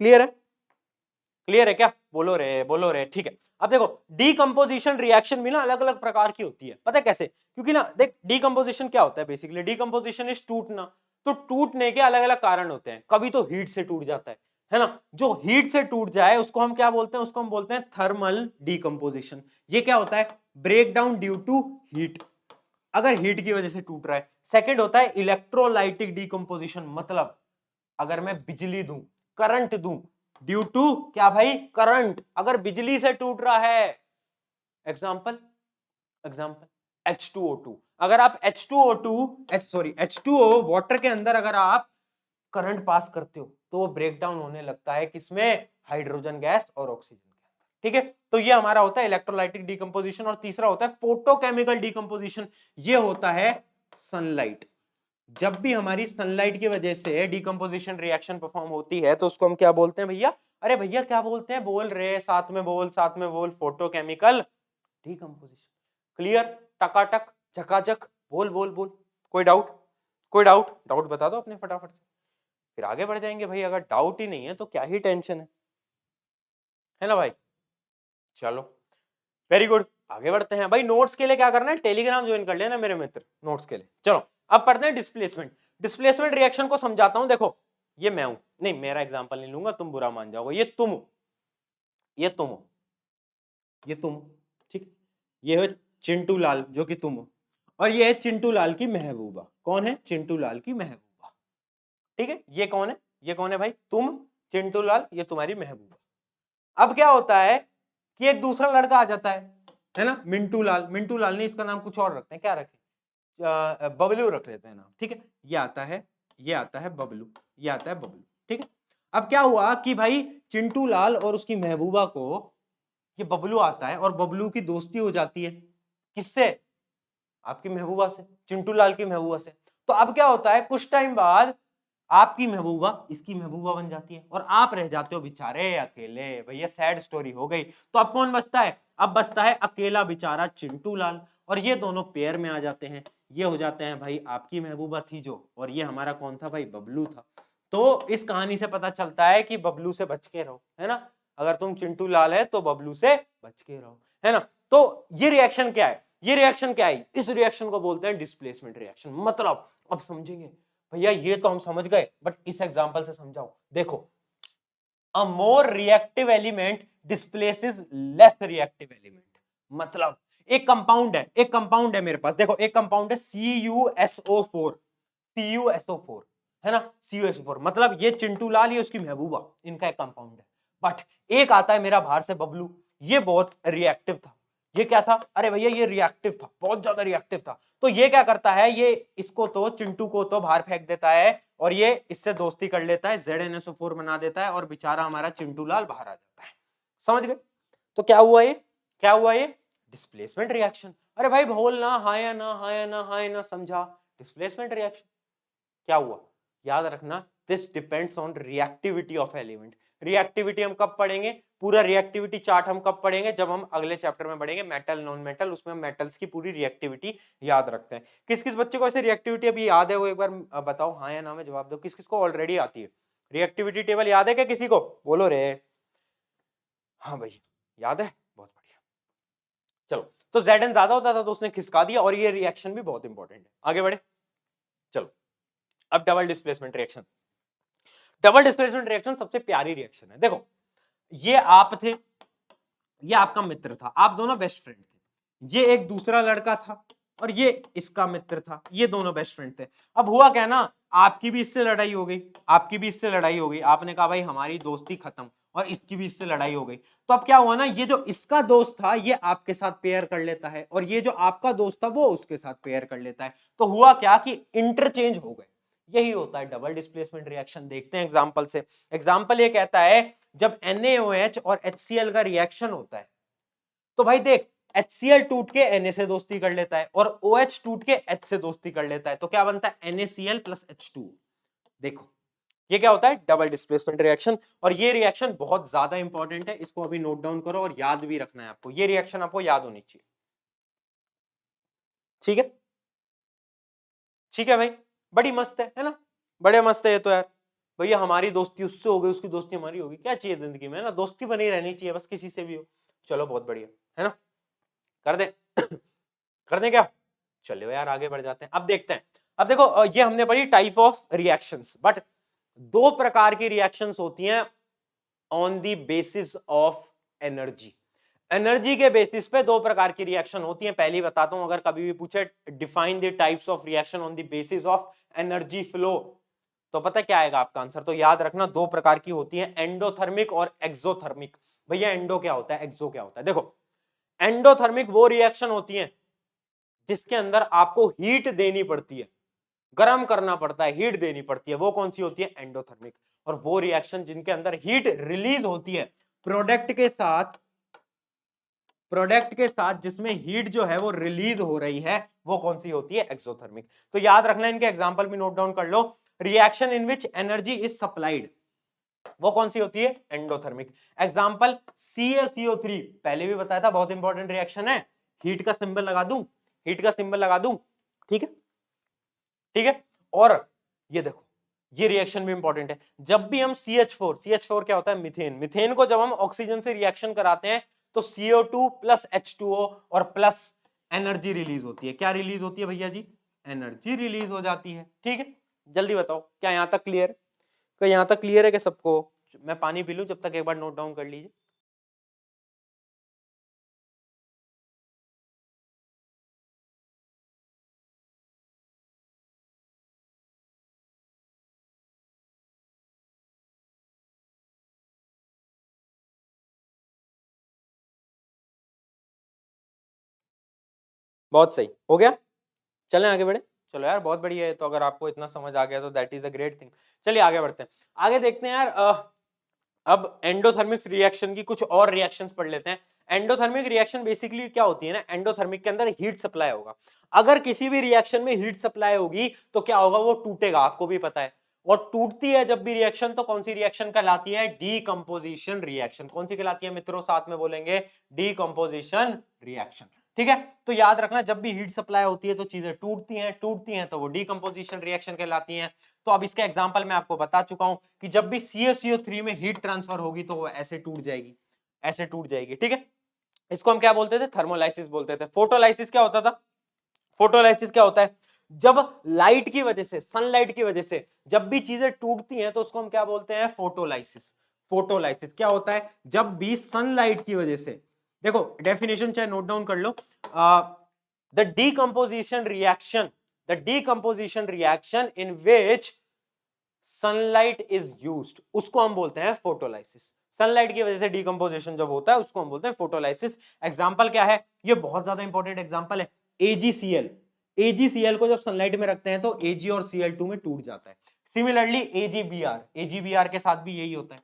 [SPEAKER 1] क्लियर है? क्लियर है क्या? बोलो रे, बोलो रे, ठीक है। अब देखो डीकंपोजिशन रिएक्शन भी ना अलग अलग प्रकार की होती है, पता है कैसे? क्योंकि ना देख डीकंपोजिशन क्या होता है, बेसिकली डीकंपोजिशन इज टूटना। तो टूटने के अलग अलग कारण होते हैं, कभी तो हीट से टूट जाता है ना। जो हीट से टूट जाए उसको हम क्या बोलते हैं? उसको हम बोलते हैं थर्मल डीकंपोजिशन। ये क्या होता है? Break down due to heat, अगर हीट की वजह से टूट रहा है। सेकेंड होता है इलेक्ट्रोलाइटिक डीकंपोजिशन, मतलब अगर मैं बिजली दूं, करंट दूं, ड्यू टू क्या भाई? करंट, अगर बिजली से टूट रहा है। एग्जांपल, एग्जांपल H2O2, अगर आप H2O वाटर के अंदर अगर आप करंट पास करते हो तो वो ब्रेक डाउन होने लगता है किसमें? हाइड्रोजन गैस और ऑक्सीजन के अंदर, ठीक है। तो ये हमारा होता है इलेक्ट्रोलाइटिक डीकंपोजिशन। और तीसरा होता है फोटोकेमिकल डीकंपोजिशन, ये होता है सनलाइट। जब भी हमारी सनलाइट की वजह से डीकंपोजिशन रिएक्शन परफॉर्म होती है तो उसको हम क्या बोलते हैं भैया? अरे भैया क्या बोलते हैं? बोल रहे, साथ में बोल, साथ में बोल, फोटोकेमिकल डीकंपोजिशन। क्लियर? टकाटक, झकाझक, बोल बोल बोल। कोई डाउट? कोई डाउट? डाउट बता दो अपने फटाफट से, फिर आगे बढ़ जाएंगे भाई। अगर डाउट ही नहीं है तो क्या ही टेंशन है ना भाई? चलो वेरी गुड, आगे बढ़ते हैं भाई। नोट्स के लिए क्या करना है? टेलीग्राम ज्वाइन कर लेना मेरे मित्र, नोट्स के लिए। चलो अब पढ़ते हैं डिस्प्लेसमेंट। डिस्प्लेसमेंट रिएक्शन को समझाता हूं। देखो ये मैं हूं, नहीं मेरा एग्जांपल नहीं लूंगा, तुम बुरा मान जाओगे। ये तुम हो, ये तुम हो, ये तुम हो, ठीक। ये है चिंटू लाल जो कि तुम हो, और ये है चिंटू लाल की महबूबा। कौन है? चिंटू लाल की महबूबा, ठीक है। ये कौन है? ये कौन है भाई? तुम, चिंटू लाल, ये तुम्हारी महबूबा। अब क्या होता है कि एक दूसरा लड़का आ जाता है ना, मिंटू लाल। मिंटू लाल नहीं, इसका नाम कुछ और रखते हैं, क्या रखें? बबलू रख लेते हैं नाम, ठीक है। ये आता है, ये आता है बबलू, ये आता है बबलू, ठीक है। अब क्या हुआ कि भाई चिंटू लाल और उसकी महबूबा को ये बबलू आता है और बबलू की दोस्ती हो जाती है किससे, आपकी महबूबा से, चिंटू लाल की महबूबा से। तो अब क्या होता है, कुछ टाइम बाद आपकी महबूबा इसकी महबूबा बन जाती है और आप रह जाते हो बेचारे अकेले। भैया सैड स्टोरी हो गई। तो अब कौन बचता है, अब बचता है अकेला बेचारा चिंटू लाल, और ये दोनों पेयर में आ जाते हैं। ये हो जाते हैं भाई आपकी महबूबा थी जो, और ये हमारा कौन था भाई, बबलू था। तो इस कहानी से पता चलता है कि बबलू से बच के रहो, है ना। अगर तुम चिंटू लाल है तो बबलू से बच के रहो, है ना। तो ये रिएक्शन क्या है, ये रिएक्शन क्या है, इस रिएक्शन को बोलते हैं डिस्प्लेसमेंट रिएक्शन। मतलब अब समझेंगे भैया, ये तो हम समझ गए, बट इस एग्जांपल से समझाओ। देखो, a more reactive element displaces less reactive element. मतलब एक कंपाउंड है, एक कंपाउंड है मेरे पास, देखो एक कंपाउंड है CuSO4, CuSO4, है ना, CuSO4। मतलब ये चिंटू लाल, ये उसकी महबूबा, इनका एक कंपाउंड है। बट एक आता है मेरा बाहर से बबलू, ये बहुत रिएक्टिव था। ये क्या था, अरे भैया ये रिएक्टिव था, बहुत ज्यादा रिएक्टिव था। तो ये क्या करता है, ये इसको तो, चिंटू को तो बाहर फेंक देता है और ये इससे दोस्ती कर लेता है, ZnSO4 बना देता है, और बेचारा हमारा चिंटू लाल बाहर आ जाता है। समझ गए। तो क्या हुआ ये, क्या हुआ ये, डिस्प्लेसमेंट रिएक्शन। अरे भाई बोलना हाँ या ना, हाँ या ना, हाँ या ना, समझा, डिस्प्लेसमेंट रिएक्शन। क्या हुआ, याद रखना, this depends on reactivity of element. Reactivity हम कब पढ़ेंगे, पूरा रिएक्टिविटी चार्ट हम कब पढ़ेंगे, जब हम अगले चैप्टर में पढ़ेंगे मेटल नॉन मेटल, उसमें मेटल्स की पूरी रिएक्टिविटी याद रखते हैं। किस किस बच्चे को ऐसे रिएक्टिविटी अभी याद है, वो एक बार बताओ, हाँ या ना में जवाब दो। किस किस को ऑलरेडी आती है रिएक्टिविटी टेबल, याद है क्या किसी को, बोलो रे। हाँ भैया याद है, बहुत बढ़िया। चलो, तो Zn ज्यादा होता था तो उसने खिसका दिया, और ये रिएक्शन भी बहुत इंपॉर्टेंट है। आगे बढ़े, चलो अब double displacement reaction. Double displacement reaction सबसे प्यारी रिएक्शन है। देखो, ये आप थे, ये आपका मित्र था, आप दोनों बेस्ट फ्रेंड थे। ये एक दूसरा लड़का था और ये इसका मित्र था, ये दोनों बेस्ट फ्रेंड थे। अब हुआ क्या ना, आपकी भी इससे लड़ाई हो गई, आपकी भी इससे लड़ाई हो गई, आपने कहा भाई हमारी दोस्ती खत्म, और इसकी भी इससे लड़ाई हो गई। तो अब क्या हुआ ना, ये जो इसका दोस्त था ये आपके साथ पेयर कर लेता है, और ये जो आपका दोस्त था वो उसके साथ पेयर कर लेता है। तो हुआ क्या कि इंटरचेंज हो गए। यही होता है डबल डिस्प्लेसमेंट रिएक्शन। देखते हैं एग्जांपल से। एग्जांपल ये कहता है, जब NaOH और HCl का रिएक्शन होता है, तो भाई देख, HCl टूट के Na से दोस्ती कर लेता है और OH टूट के H से दोस्ती कर लेता है, तो क्या बनता है, NaCl प्लस H2। देखो ये क्या होता है, डबल डिस्प्लेसमेंट रिएक्शन। और ये रिएक्शन बहुत ज्यादा इंपॉर्टेंट है, इसको अभी नोट डाउन करो और याद भी रखना है आपको, ये रिएक्शन आपको याद होनी चाहिए। ठीक है, ठीक है भाई, बड़ी मस्त है ना, बड़े मस्त है ये तो यार। भैया हमारी दोस्ती उससे हो गई, उसकी दोस्ती हमारी होगी, क्या चाहिए जिंदगी में, है ना, दोस्ती बनी रहनी चाहिए बस, किसी से भी हो। चलो बहुत बढ़िया, है ना, कर दे कर दें क्या, चलो यार आगे बढ़ जाते हैं। अब देखते हैं, अब देखो ये हमने पढ़ी टाइप ऑफ रिएक्शंस, बट दो प्रकार की रिएक्शंस होती हैं on the basis of energy. Energy के बेसिस पे दो प्रकार की रिएक्शन होती हैं। पहली बताता हूं, अगर कभी भी पूछे define the types of reaction on the basis of energy flow, तो पता क्या आएगा आपका आंसर। तो याद रखना, दो प्रकार की होती है, एंडोथर्मिक और एक्सोथर्मिक। भैया एंडो क्या होता है, एक्सो क्या होता है। देखो, एंडोथर्मिक वो रिएक्शन होती है जिसके अंदर आपको हीट देनी पड़ती है, गर्म करना पड़ता है, हीट देनी पड़ती है, वो कौन सी होती है, एंडोथर्मिक। और वो रिएक्शन जिनके अंदर हीट रिलीज होती है प्रोडक्ट के साथ, प्रोडक्ट के साथ जिसमें हीट जो है वो रिलीज हो रही है, वो कौन सी होती है, एक्सोथर्मिक। तो याद रखना, इनके एग्जांपल भी नोट डाउन कर लो। Reaction in which energy is supplied, वो कौन सी होती है, एंडोथर्मिक। एग्जांपल CaCO3, पहले भी बताया था, बहुत इंपॉर्टेंट रिएक्शन है। हीट का सिंबल लगा दूं, हीट का सिंबल लगा दूं, ठीक है, ठीक है। और ये देखो, ये रिएक्शन भी इंपॉर्टेंट है। जब भी हम CH4 क्या होता है, मीथेन, मीथेन को जब हम ऑक्सीजन से रिएक्शन कराते हैं तो CO2 प्लस H2O और प्लस एनर्जी रिलीज होती है। क्या रिलीज होती है भैया जी, एनर्जी रिलीज हो जाती है। ठीक है, जल्दी बताओ, क्या यहां तक क्लियर, क्या यहां तक क्लियर है कि सबको। मैं पानी पी लूं जब तक, एक बार नोट डाउन कर लीजिए। बहुत सही हो गया, चलें आगे बढ़े। चलो यार बहुत बढ़िया है, तो अगर आपको इतना समझ आ गया तो that is a great thing. चलिए आगे बढ़ते हैं, आगे देखते हैं यार। अब एंडोथर्मिक रिएक्शन की कुछ और रिएक्शंस पढ़ लेते हैं। एंडोथर्मिक रिएक्शन बेसिकली क्या होती है ना, एंडोथर्मिक के अंदर हीट सप्लाई होगा। अगर किसी भी रिएक्शन में हीट सप्लाई होगी तो क्या होगा, वो टूटेगा, आपको भी पता है। और टूटती है जब भी रिएक्शन तो कौन सी रिएक्शन कहलाती है, डीकंपोजिशन रिएक्शन। कौन सी कहलाती है मित्रों, साथ में बोलेंगे, डीकंपोजिशन रिएक्शन। ठीक है, तो याद रखना जब भी हीट सप्लाई होती है तो चीजें टूटती हैं तो वो डीकंपोजिशन रिएक्शन कहलाती हैं। तो अब इसका एग्जांपल मैं आपको बता चुका हूं कि जब भी CaCO3 में हीट ट्रांसफर होगी तो वो ऐसे टूट जाएगी, ऐसे टूट जाएगी। ठीक है, इसको हम क्या बोलते थे, थर्मोलाइसिस बोलते थे। फोटोलाइसिस क्या होता था, फोटोलाइसिस क्या होता है, जब लाइट की वजह से, सनलाइट की वजह से जब भी चीजें टूटती हैं तो उसको हम क्या बोलते हैं, फोटोलाइसिस। फोटोलाइसिस क्या होता है, जब भी सनलाइट की वजह से, देखो डेफिनेशन चाहे नोट डाउन कर लो, the decomposition reaction, the decomposition reaction in which sunlight is used, उसको हम बोलते हैं फोटोलाइसिस। सनलाइट की वजह से डीकंपोजिशन जब होता है उसको हम बोलते हैं फोटोलाइसिस। एग्जांपल क्या है, ये बहुत ज्यादा इंपॉर्टेंट एग्जांपल है, AgCl। AgCl को जब सनलाइट में रखते हैं तो Ag और Cl2 में टूट जाता है। सिमिलरली AgBr, AgBr के साथ भी यही होता है,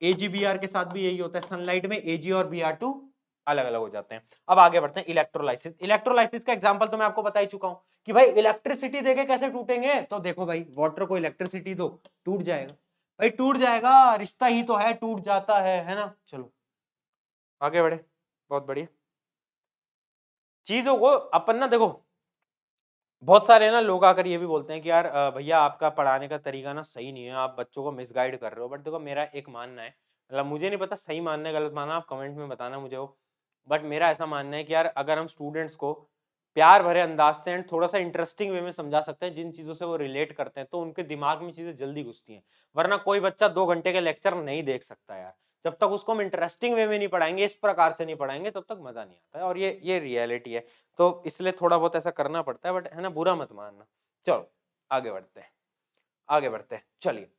[SPEAKER 1] AgBr के साथ भी यही होता है, सनलाइट में Ag और Br2 अलग अलग हो जाते हैं। अब आगे बढ़ते हैं, इलेक्ट्रोलाइसिस। इलेक्ट्रोलाइसिस का एग्जांपल तो मैं आपको बता ही चुका हूं कि भाई इलेक्ट्रिसिटी देके कैसे टूटेंगे, तो देखो भाई वाटर को इलेक्ट्रिसिटी दो, टूट जाएगा भाई, टूट जाएगा, रिश्ता ही तो है, टूट जाता है ना। चलो आगे बढ़े, बहुत बढ़िया। चीजों को अपन ना देखो, बहुत सारे ना लोग आकर ये भी बोलते हैं कि यार भैया आपका पढ़ाने का तरीका ना सही नहीं है, आप बच्चों को मिसगाइड कर रहे हो। बट देखो मेरा एक मानना है, मतलब मुझे नहीं पता सही मानना है गलत मानना, आप कमेंट में बताना मुझे वो, बट मेरा ऐसा मानना है कि यार अगर हम स्टूडेंट्स को प्यार भरे अंदाज से एंड थोड़ा सा इंटरेस्टिंग वे में समझा सकते हैं, जिन चीज़ों से वो रिलेट करते हैं, तो उनके दिमाग में चीज़ें जल्दी घुसती हैं। वरना कोई बच्चा 2 घंटे के लेक्चर नहीं देख सकता यार, जब तक उसको हम इंटरेस्टिंग वे में नहीं पढ़ाएंगे, इस प्रकार से नहीं पढ़ाएंगे, तब तक मजा नहीं आता है। और ये रियलिटी है, तो इसलिए थोड़ा बहुत ऐसा करना पड़ता है, बट है ना, बुरा मत मानना। चलो आगे बढ़ते हैं, आगे बढ़ते हैं, चलिए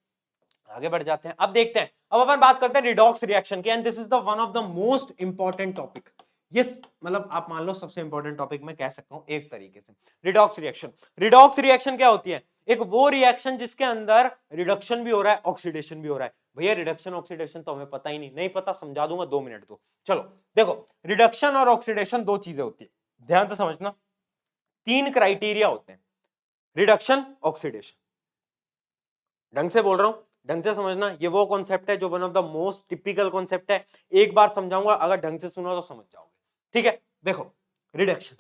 [SPEAKER 1] आगे बढ़ जाते हैं। अब देखते हैं, अब अपन बात करते हैं रिडॉक्स रिएक्शन की, and this is the one of the most important topic. ये मतलब आप मान लो सबसे इंपॉर्टेंट टॉपिक मैं कह सकता हूं एक तरीके से, रिडॉक्स रिएक्शन। रिडॉक्स रिएक्शन क्या होती है, एक वो रिएक्शन जिसके अंदर रिडक्शन भी हो रहा है, ऑक्सीडेशन भी हो रहा है। भैया रिडक्शन ऑक्सीडेशन तो हमें पता ही नहीं, नहीं पता समझा दूंगा, 2 मिनट दो। चलो देखो, रिडक्शन और ऑक्सीडेशन दो चीजें होती है, ध्यान से समझना। 3 क्राइटेरिया होते हैं, रिडक्शन ऑक्सीडेशन। ढंग से बोल रहा हूं, ढंग से समझना, ये वो कॉन्सेप्ट है जो one of the most typical concept है। एक बार समझाऊंगा, अगर ढंग से सुना तो समझ जाओगे। ठीक है, देखो रिडक्शन,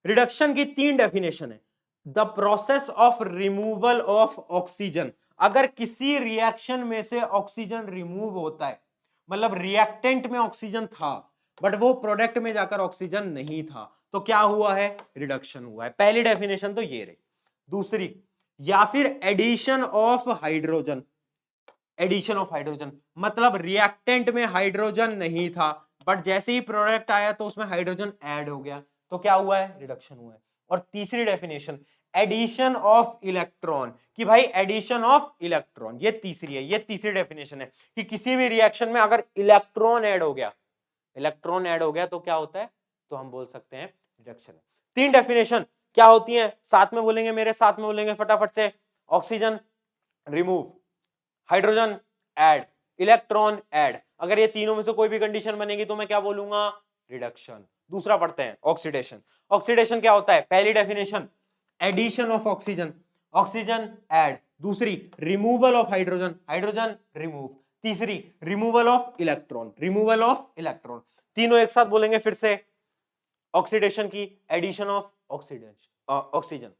[SPEAKER 1] रिडक्शन की 3 डेफिनेशन है। The process of removal of oxygen, अगर किसी रिएक्शन में से ऑक्सीजन रिमूव होता है, मतलब रिएक्टेंट में ऑक्सीजन था बट वो प्रोडक्ट में जाकर ऑक्सीजन नहीं था, तो क्या हुआ है, रिडक्शन हुआ है। पहली डेफिनेशन तो ये रही। दूसरी, या फिर addition of hydrogen, addition of hydrogen मतलब रिएक्टेंट में हाइड्रोजन नहीं था बट जैसे ही प्रोडक्ट आया तो उसमें हाइड्रोजन ऐड हो गया, तो क्या हुआ है, रिडक्शन हुआ है। और तीसरी डेफिनेशन, एडिशन ऑफ इलेक्ट्रॉन, कि भाई एडिशन ऑफ इलेक्ट्रॉन, ये तीसरी है, ये तीसरी डेफिनेशन है कि किसी भी रिएक्शन में अगर इलेक्ट्रॉन ऐड हो गया, इलेक्ट्रॉन ऐड हो गया तो क्या होता है, तो हम बोल सकते हैं रिडक्शन। 3 डेफिनेशन क्या होती है, साथ में बोलेंगे, मेरे साथ में बोलेंगे फटाफट से। Oxygen remove, hydrogen add, electron add. अगर ये तीनों में से कोई भी कंडीशन बनेगी तो मैं क्या बोलूंगा, रिडक्शन। दूसरा पढ़ते हैं, ऑक्सीडेशन। ऑक्सीडेशन क्या होता है, पहली definition addition of oxygen, oxygen add. दूसरी, removal of hydrogen, hydrogen remove. तीसरी, removal of electron, removal of electron. तीनों एक साथ बोलेंगे फिर से, ऑक्सीडेशन की addition of oxygen,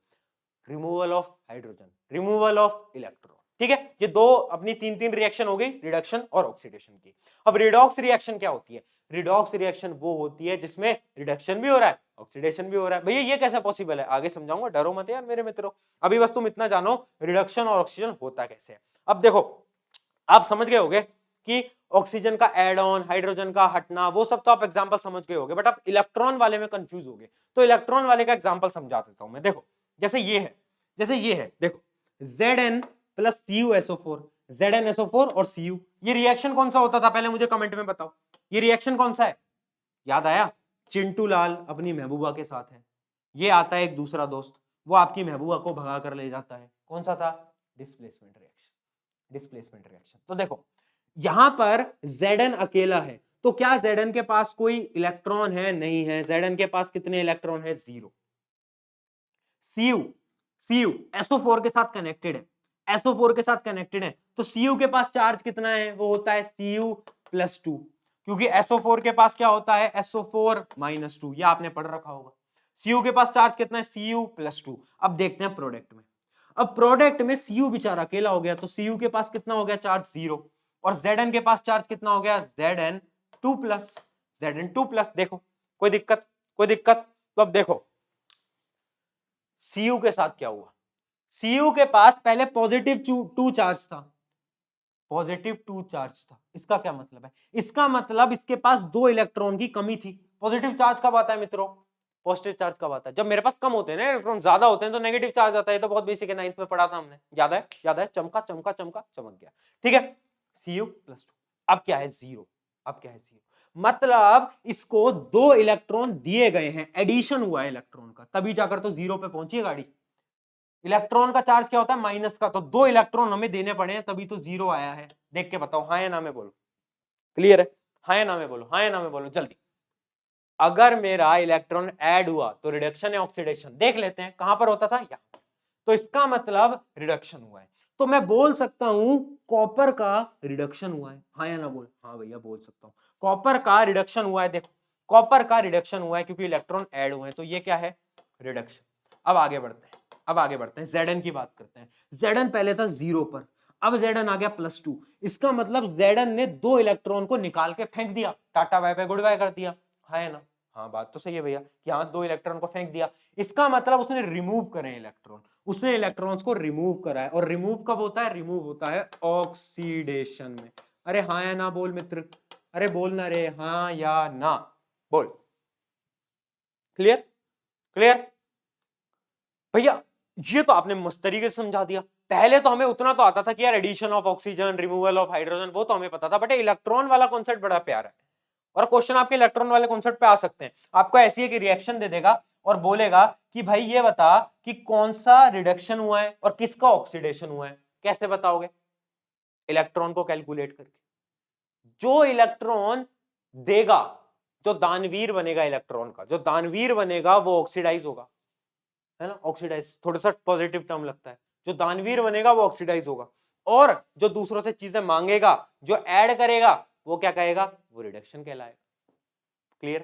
[SPEAKER 1] removal of hydrogen, removal of electron. ठीक है, ये दो अपनी 3 रिएक्शन हो गई, रिडक्शन और ऑक्सीडेशन की। अब रिडॉक्स रिएक्शन क्या होती है, रिडॉक्स रिएक्शन वो होती है जिसमें रिडक्शन भी हो रहा है, ऑक्सीडेशन भी हो रहा है। भैया ये कैसे पॉसिबल है, आगे समझाऊंगा, डरो मत यार मेरे मित्रों, अभी बस तुम इतना जानो रिडक्शन और ऑक्सीजन होता कैसे है। अब देखो, आप समझ गए होगे कि ऑक्सीजन का एड ऑन, हाइड्रोजन का हटना, वो सब तो आप एग्जांपल समझ गए होगे, बट आप इलेक्ट्रॉन वाले में कंफ्यूज हो गए, तो इलेक्ट्रॉन वाले का एग्जांपल समझा देता हूं मैं। देखो जैसे ये है, जैसे ये है, देखो Zn प्लस CuSO4, ZnSO4 और Cu, ये रिएक्शन कौन सा होता था, पहले मुझे कमेंट में बताओ, ये रिएक्शन कौन सा है, याद आया, चिंटू लाल अपनी महबूबा के साथ है, ये आता है एक दूसरा दोस्त, वो आपकी महबूबा को भगा कर ले जाता है, कौन सा था, डिस्प्लेसमेंट रिएक्शन, डिस्प्लेसमेंट रिएक्शन। तो देखो यहां पर Zn अकेला है तो क्या Zn के पास कोई इलेक्ट्रॉन है? नहीं है। Zn के पास कितने इलेक्ट्रॉन है? 0। Cu SO4 के साथ कनेक्टेड है, SO4 के साथ कनेक्टेड है, तो Cu के पास चार्ज कितना है? वो होता है Cu+2, क्योंकि SO4 के पास क्या होता है? SO4-2, ये आपने पढ़ रखा होगा। Cu के पास चार्ज कितना है? Cu+2। अब देखते हैं प्रोडक्ट में। अब प्रोडक्ट में Cu बेचारा अकेला हो गया, तो Cu के पास कितना हो गया चार्ज? 0। और Zn के पास चार्ज कितना हो गया? Zn2+। देखो कोई दिक्कत? कोई दिक्कत? तो अब देखो Cu के साथ क्या हुआ। Cu के पास पहले +2 चार्ज था, +2 चार्ज था। इसका क्या मतलब है? इसका मतलब इसके पास 2 इलेक्ट्रॉन की कमी थी। पॉजिटिव चार्ज कब आता है मित्रों? पॉजिटिव चार्ज कब आता है? जब मेरे पास कम होते हैं ना इलेक्ट्रॉन, ज्यादा होते हैं तो नेगेटिव चार्ज आता है। तो बहुत बेसिक है, 9th में पढ़ा था हमने, याद है? याद है? चमका चमका चमका चमक गया। ठीक है, Cu+2। अब क्या है? 0। अब क्या है? 0 मतलब इसको 2 इलेक्ट्रॉन दिए गए हैं, एडिशन हुआ है इलेक्ट्रॉन का, तभी जाकर तो 0 पे पहुंची है गाड़ी। इलेक्ट्रॉन का चार्ज क्या होता है? माइनस का, तो 2 इलेक्ट्रॉन हमें देने पड़े हैं, तभी तो 0 आया है। देख के बताओ, हाँ या ना में बोलो। क्लियर है? हाँ या ना में बोलो, हाँ या ना में बोलो जल्दी। अगर मेरा इलेक्ट्रॉन ऐड हुआ तो रिडक्शन या ऑक्सीडेशन? देख लेते हैं कहां पर होता था, यहां। तो इसका मतलब रिडक्शन हुआ है, तो मैं बोल सकता हूं कॉपर का रिडक्शन हुआ है। हाँ या ना बोल? हाँ भैया बोल सकता हूं, कॉपर का रिडक्शन हुआ है। देखो कॉपर का रिडक्शन हुआ है क्योंकि इलेक्ट्रॉन ऐड हुए हैं, तो ये क्या है? रिडक्शन। अब आगे बढ़ते हैं, अब आगे बढ़ते हैं, Zn की बात करते हैं। Zn पहले था 0 पर, अब Zn आ गया +2। इसका मतलब Zn ने 2 इलेक्ट्रॉन को निकाल के फेंक दिया, tata bye bye goodbye कर दिया। है ना? हाँ बात तो सही है भैया कि हाँ 2 इलेक्ट्रॉन को फेंक दिया। इसका मतलब उसने रिमूव करे इलेक्ट्रॉन, उसने इलेक्ट्रॉन्स को रिमूव करा है। और रिमूव कब होता है? रिमूव होता है ऑक्सीडेशन में। अरे हाँ या ना बोल मित्र, अरे बोल ना रे, हाँ या ना बोल। क्लियर? क्लियर भैया? ये तो आपने मस्त तरीके से समझा दिया। पहले तो हमें उतना तो आता था कि यार addition of oxygen, removal of hydrogen, वो तो हमें पता था, बट इलेक्ट्रॉन वाला कॉन्सेप्ट बड़ा प्यारा है। और क्वेश्चन आपके इलेक्ट्रॉन वाले कॉन्सेप्ट पे आ सकते हैं। आपको ऐसी एक रिएक्शन दे देगा और बोलेगा कि भाई ये बता कि कौन सा रिडक्शन हुआ है और किसका ऑक्सीडेशन हुआ है। कैसे बताओगे? इलेक्ट्रॉन को कैलकुलेट करके। जो इलेक्ट्रॉन देगा, जो दानवीर बनेगा इलेक्ट्रॉन का, जो दानवीर बनेगा वो ऑक्सीडाइज होगा, है ना? ऑक्सीडाइज थोड़ा सा पॉजिटिव टर्म लगता है। जो दानवीर बनेगा वो ऑक्सीडाइज होगा, और जो दूसरों से चीजें मांगेगा, जो ऐड करेगा, वो क्या कहेगा? वो रिडक्शन कहलाएगा। क्लियर?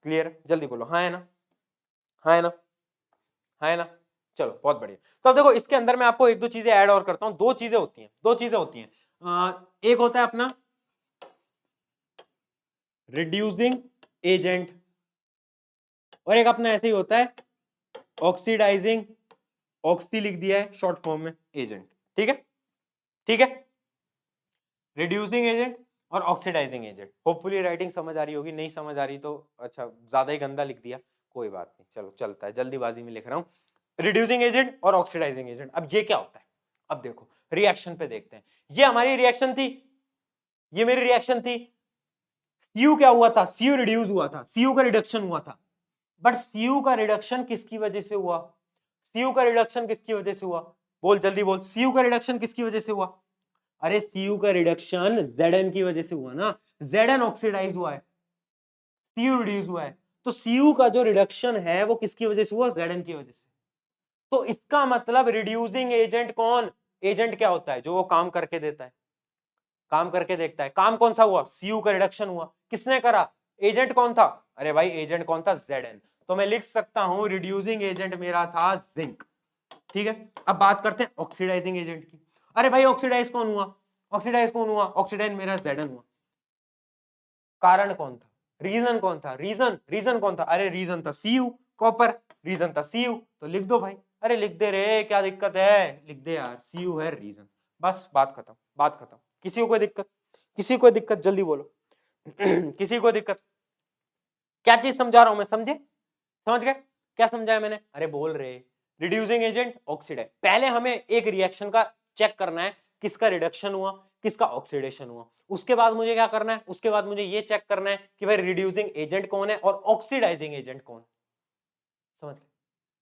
[SPEAKER 1] क्लियर? जल्दी बोलो, हाँ है ना? हाँ है ना? हाँ है ना? चलो बहुत बढ़िया। तो अब देखो इसके अंदर मैं आपको एक दो चीजें ऐड और करता हूं। दो चीजें होती हैं, दो चीजें होती हैं। एक होता है अपना रिड्यूसिंग एजेंट, और एक अपना ऐसे ही होता है ऑक्सीडाइजिंग, ऑक्सी लिख दिया है शॉर्ट फॉर्म में, एजेंट। ठीक है? ठीक है? रिड्यूसिंग एजेंट और ऑक्सीडाइजिंग एजेंट। होपफुली राइटिंग समझ आ रही होगी, नहीं समझ आ रही तो अच्छा ज्यादा ही गंदा लिख दिया, कोई बात नहीं, चलो चलता है, जल्दीबाजी में लिख रहा हूं। रिड्यूसिंग एजेंट और ऑक्सीडाइजिंग एजेंट। अब ये क्या होता है? अब देखो रिएक्शन पे देखते हैं। ये हमारी रिएक्शन थी, ये मेरी रिएक्शन थी। Cu क्या हुआ था? Cu रिड्यूस हुआ था, Cu का रिडक्शन हुआ था। बट Cu का रिडक्शन किसकी वजह से हुआ? Cu का रिडक्शन किसकी वजह से हुआ? बोल जल्दी बोल, Cu का रिडक्शन किसकी वजह से हुआ? अरे Cu का रिडक्शन Zn की वजह से हुआ ना। Zn ऑक्सीडाइज हुआ है, Cu रिड्यूस हुआ है, तो Cu का जो रिडक्शन है वो किसकी वजह से हुआ? Zn की वजह से। तो इसका मतलब रिड्यूसिंग एजेंट कौन? एजेंट क्या होता है? जो वो काम करके देता है, काम करके देखता है। काम कौन सा हुआ? Cu का रिडक्शन हुआ। किसने करा? एजेंट कौन था? अरे भाई एजेंट कौन था? Zn। तो मैं लिख सकता हूं रिड्यूसिंग एजेंट मेरा था जिंक। ठीक है, अब बात करते हैं ऑक्सीडाइजिंग एजेंट की। अरे भाई ऑक्सीडाइज कौन हुआ? ऑक्सीडाइज कौन हुआ? ऑक्सीडाइज मेरा Zn हुआ। कारण कौन था? रीजन कौन था? रीजन कौन था? अरे रीजन था Cu, कॉपर। रीजन था Cu, तो लिख दो भाई। अरे लिख दे रे, क्या दिक्कत है? लिख दे यार, Cu है रीजन। बस बात खत्म, बात खत्म। किसी को कोई दिक्कत? किसी को दिक्कत? जल्दी बोलो। किसी को दिक्कत? क्या चीज समझा रहा हूं मैं? समझे? समझ गए? क्या समझाया मैंने? अरे बोल रहे। Reducing agent, oxidise. पहले हमें एक रिएक्शन का चेक करना है, किसका रिडक्शन हुआ, किसका ऑक्सीडेशन हुआ। उसके बाद मुझे क्या करना है? उसके बाद मुझे ये चेक करना है कि भाई रिड्यूसिंग एजेंट कौन है और ऑक्सीडाइजिंग एजेंट कौन। समझ गए?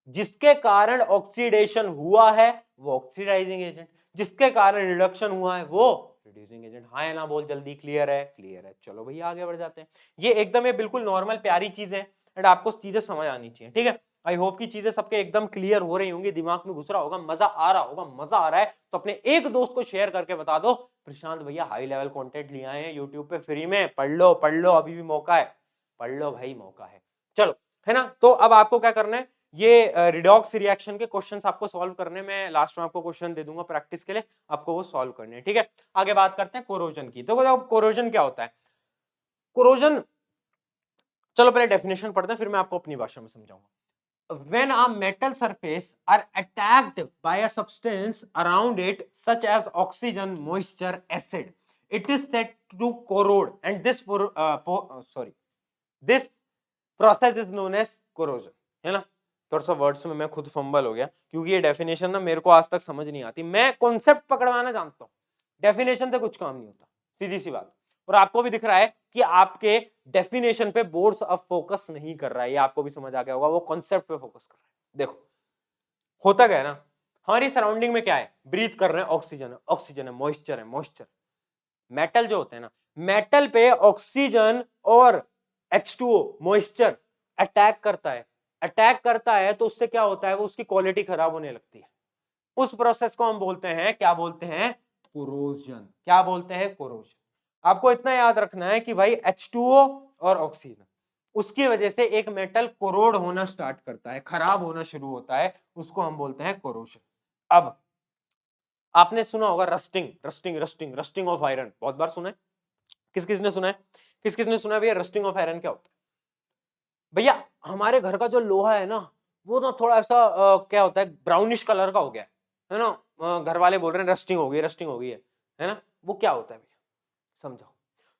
[SPEAKER 1] जिसके कारण ऑक्सीडेशन हुआ है वो ऑक्सीडाइजिंग एजेंट, जिसके कारण रिडक्शन हुआ है वो रिड्यूसिंग एजेंट, हाँ या ना बोल जल्दी, क्लियर है? क्लियर है। चलो भैया आगे बढ़ जाते हैं। ये एकदम ये बिल्कुल नॉर्मल प्यारी चीज है एंड आपको चीजें समझ आनी चाहिए, ठीक है। आई होप की चीजें सबके एकदम क्लियर हो रही होंगी, दिमाग में घुस रहा होगा, मजा आ रहा होगा। मजा आ रहा है तो अपने एक दोस्त को शेयर करके बता दो प्रशांत भैया हाई लेवल कंटेंट लिए आए हैं यूट्यूब पे फ्री में, पढ़ लो, अभी भी मौका है, पढ़ लो भाई, मौका है। चलो, है ना। तो अब आपको क्या करना है, ये रिडॉक्स रिएक्शन के क्वेश्चंस आपको सॉल्व करने में, लास्ट में आपको क्वेश्चन दे दूंगा प्रैक्टिस के लिए, आपको वो सॉल्व करने हैं, ठीक है। आगे बात करते हैं कोरोजन की। तो कोरोजन क्या होता है? कोरोजन, चलो पहले डेफिनेशन पढ़ते हैं, फिर मैं आपको अपनी भाषा में समझाऊंगा। When a metal surface are attacked by a substance around it, such as oxygen, moisture, acid, it is said to corrode, and this this process is known as corrosion, है ना। थोड़ा सा वर्ड्स में मैं खुद फंबल हो गया, क्योंकि ये डेफिनेशन ना मेरे को आज तक समझ नहीं आती। मैं कॉन्सेप्ट पकड़वाना जानता हूँ, डेफिनेशन से कुछ काम नहीं होता, सीधी सी बात। और आपको भी दिख रहा है कि आपके डेफिनेशन पे बोर्ड्स अब फोकस नहीं कर रहा है, ये आपको भी समझ आ गया होगा, वो कॉन्सेप्ट पे फोकस कर रहा है। देखो होता क्या है ना, हमारी सराउंडिंग में क्या है, ब्रीथ कर रहे हैं, ऑक्सीजन है, मॉइस्चर। मेटल जो होते हैं ना, मेटल पे ऑक्सीजन और H2O मॉइस्चर अटैक करता है तो उससे क्या होता है, वो उसकी क्वालिटी खराब होने लगती है। उस प्रोसेस को हम बोलते हैं, क्या बोलते हैं? कोरोजन। क्या बोलते हैं? कोरोजन। आपको इतना याद रखना है कि भाई H2O और ऑक्सीजन, उसकी वजह से एक मेटल कोरोड होना स्टार्ट करता है, खराब होना शुरू होता है, उसको हम बोलते हैं कोरोजन। अब आपने सुना होगा रस्टिंग ऑफ आयरन, बहुत बार सुना है। किस किसने सुना है? भैया रस्टिंग ऑफ आयरन क्या होता है? भैया हमारे घर का जो लोहा है ना, वो ना थोड़ा ऐसा क्या होता है, ब्राउनिश कलर का हो गया है ना। घर वाले बोल रहे हैं रस्टिंग हो गई है ना। वो क्या होता है भैया, समझाओ।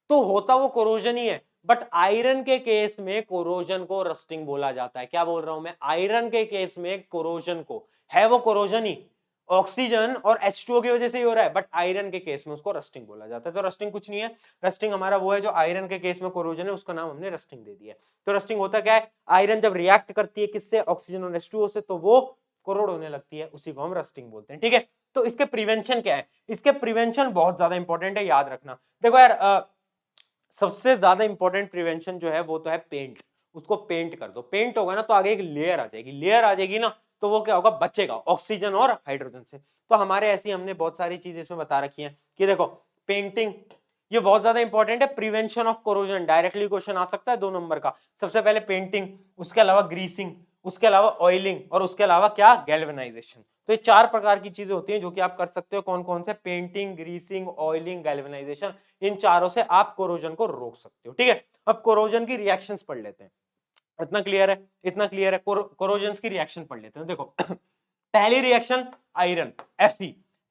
[SPEAKER 1] तो होता वो कोरोजन ही है, बट आयरन के केस में कोरोजन को रस्टिंग बोला जाता है। क्या बोल रहा हूं मैं? आयरन के केस में कोरोजन को, है वो कोरोजन ही, ऑक्सीजन और H2O की वजह से ही हो रहा है, बट आयरन के केस में उसको रस्टिंग बोला जाता है। तो रस्टिंग कुछ नहीं है, रस्टिंग हमारा वो है जो आयरन के केस में कोरोजन है, उसका नाम हमने रस्टिंग दे दिया। तो रस्टिंग होता क्या है, आयरन जब रिएक्ट करती है किससे, ऑक्सीजन और H2O से, तो वो कोरोड होने लगती है, उसी को हम रस्टिंग बोलते हैं, ठीक है। तो इसके प्रिवेंशन क्या है? इसके प्रिवेंशन बहुत ज्यादा इंपॉर्टेंट है, याद रखना। देखो यार, सबसे ज्यादा इंपॉर्टेंट प्रिवेंशन जो है वो तो है पेंट। उसको पेंट कर दो, पेंट होगा ना तो आगे एक लेयर आ जाएगी ना, तो वो क्या होगा, बचेगा ऑक्सीजन और हाइड्रोजन से। तो हमारे ऐसी हमने बहुत सारी चीजें इसमें बता रखी हैं कि देखो पेंटिंग, ये बहुत ज्यादा इंपॉर्टेंट है। Prevention of corrosion, directly question आ सकता है 2 नंबर का। सबसे पहले पेंटिंग, उसके अलावा ग्रीसिंग, उसके अलावा ऑयलिंग, और उसके अलावा क्या, गैल्वेनाइजेशन। तो ये 4 प्रकार की चीजें होती हैं जो कि आप कर सकते हो। कौन कौन से? Painting, greasing, oiling, galvanisation. इन चारों से आप कोरोजन को रोक सकते हो, ठीक है। अब कोरोजन की रिएक्शंस पढ़ लेते हैं। इतना क्लियर है, कोरोजन की रिएक्शन पढ़ लेते हैं। देखो पहली रिएक्शन आयरन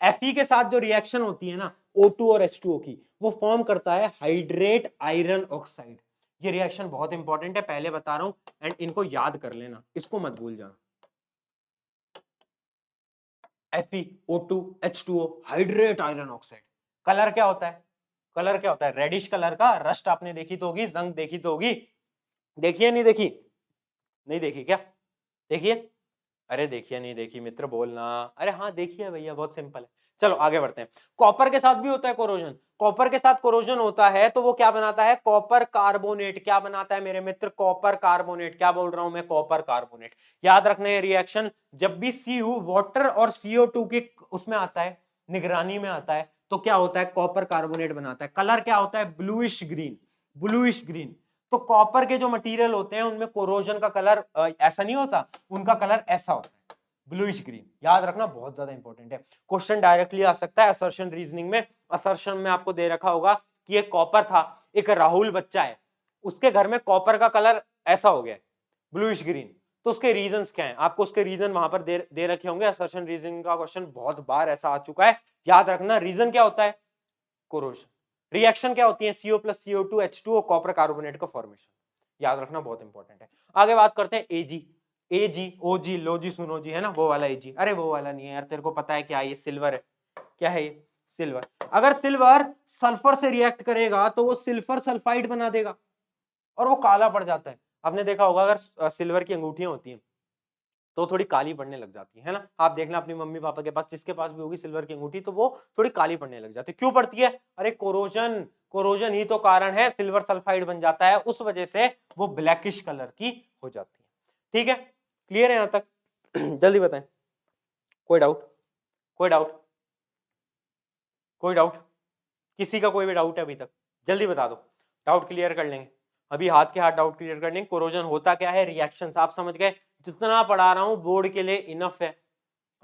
[SPEAKER 1] Fe के साथ जो रिएक्शन होती है ना O2 और H2O की, वो फॉर्म करता है हाइड्रेट आयरन ऑक्साइड। ये रिएक्शन बहुत इंपॉर्टेंट है, पहले बता रहा हूं, एंड इनको याद कर लेना, इसको मत भूल जाना। FeO2 H2O hydrate iron oxide. Colour क्या होता है? रेडिश कलर का। रस्ट आपने देखी तो होगी, जंग देखी तो होगी, देखिए नहीं देखी? नहीं देखी क्या? देखिए, अरे देखिए नहीं देखी मित्र बोलना, अरे हाँ देखिए भैया, बहुत सिंपल है। चलो आगे बढ़ते हैं। कॉपर के साथ भी होता है कोरोजन। कॉपर के साथ कोरोजन होता है तो वो क्या बनाता है, कॉपर कार्बोनेट। क्या बनाता है मेरे मित्र? Copper carbonate. क्या बोल रहा हूं मैं? Copper carbonate. याद रखना है रिएक्शन, जब भी Cu वाटर और CO2 के उसमें आता है, निगरानी में आता है, तो क्या होता है, कॉपर कार्बोनेट बनाता है। कलर क्या होता है? Bluish green. तो कॉपर के जो मटेरियल होते हैं उनमें कोरोजन का कलर ऐसा नहीं होता, उनका कलर ऐसा होता है, ब्लूइश ग्रीन। याद रखना, बहुत ज्यादा इंपॉर्टेंट है। क्वेश्चन डायरेक्टली आ सकता है असर्शन रीजनिंग में। असर्शन में आपको दे रखा होगा कि एक कॉपर था, एक राहुल बच्चा है, उसके घर में कॉपर का कलर ऐसा हो गया, ब्लूइश ग्रीन। तो उसके रीजंस क्या है, आपको उसके रीजन वहां पर दे रखे होंगे। असर्शन रीजनिंग का क्वेश्चन बहुत बार ऐसा आ चुका है। याद रखना, रीजन क्या होता है? कोरोजन। रिएक्शन क्या होती है? CO plus CO2 H2O copper carbonate का फॉर्मेशन। याद रखना, बहुत इंपॉर्टेंट है। आगे बात करते हैं एजी ओजी, लो जी सुनो जी, है ना, वो वाला एजी। अरे वो वाला नहीं है यार, तेरे को पता है क्या, ये सिल्वर है। क्या है ये? सिल्वर। अगर सिल्वर सल्फर से रिएक्ट करेगा तो वो सिल्फर सल्फाइड बना देगा और वो काला पड़ जाता है। आपने देखा होगा, अगर सिल्वर की अंगूठियां होती हैं तो थोड़ी काली पड़ने लग जाती है ना। आप देखना अपनी मम्मी पापा के पास, जिसके पास भी होगी सिल्वर की अंगूठी, तो वो थोड़ी काली पड़ने लग जाती है। क्यों पड़ती है? अरे कोरोजन, कोरोजन ही तो कारण है, सिल्वर सल्फाइड बन जाता है, उस वजह से वो ब्लैकिश कलर की हो जाती है। ठीक है, क्लियर है यहां तक? जल्दी बताएं, कोई डाउट? कोई डाउट? कोई डाउट? किसी का कोई भी डाउट है अभी तक? जल्दी बता दो, डाउट क्लियर कर लेंगे अभी, हाथ के हाथ डाउट क्लियर कर लेंगे। कोरोजन होता क्या है, रिएक्शंस, आप समझ गए। जितना पढ़ा रहा हूं बोर्ड के लिए इनफ है।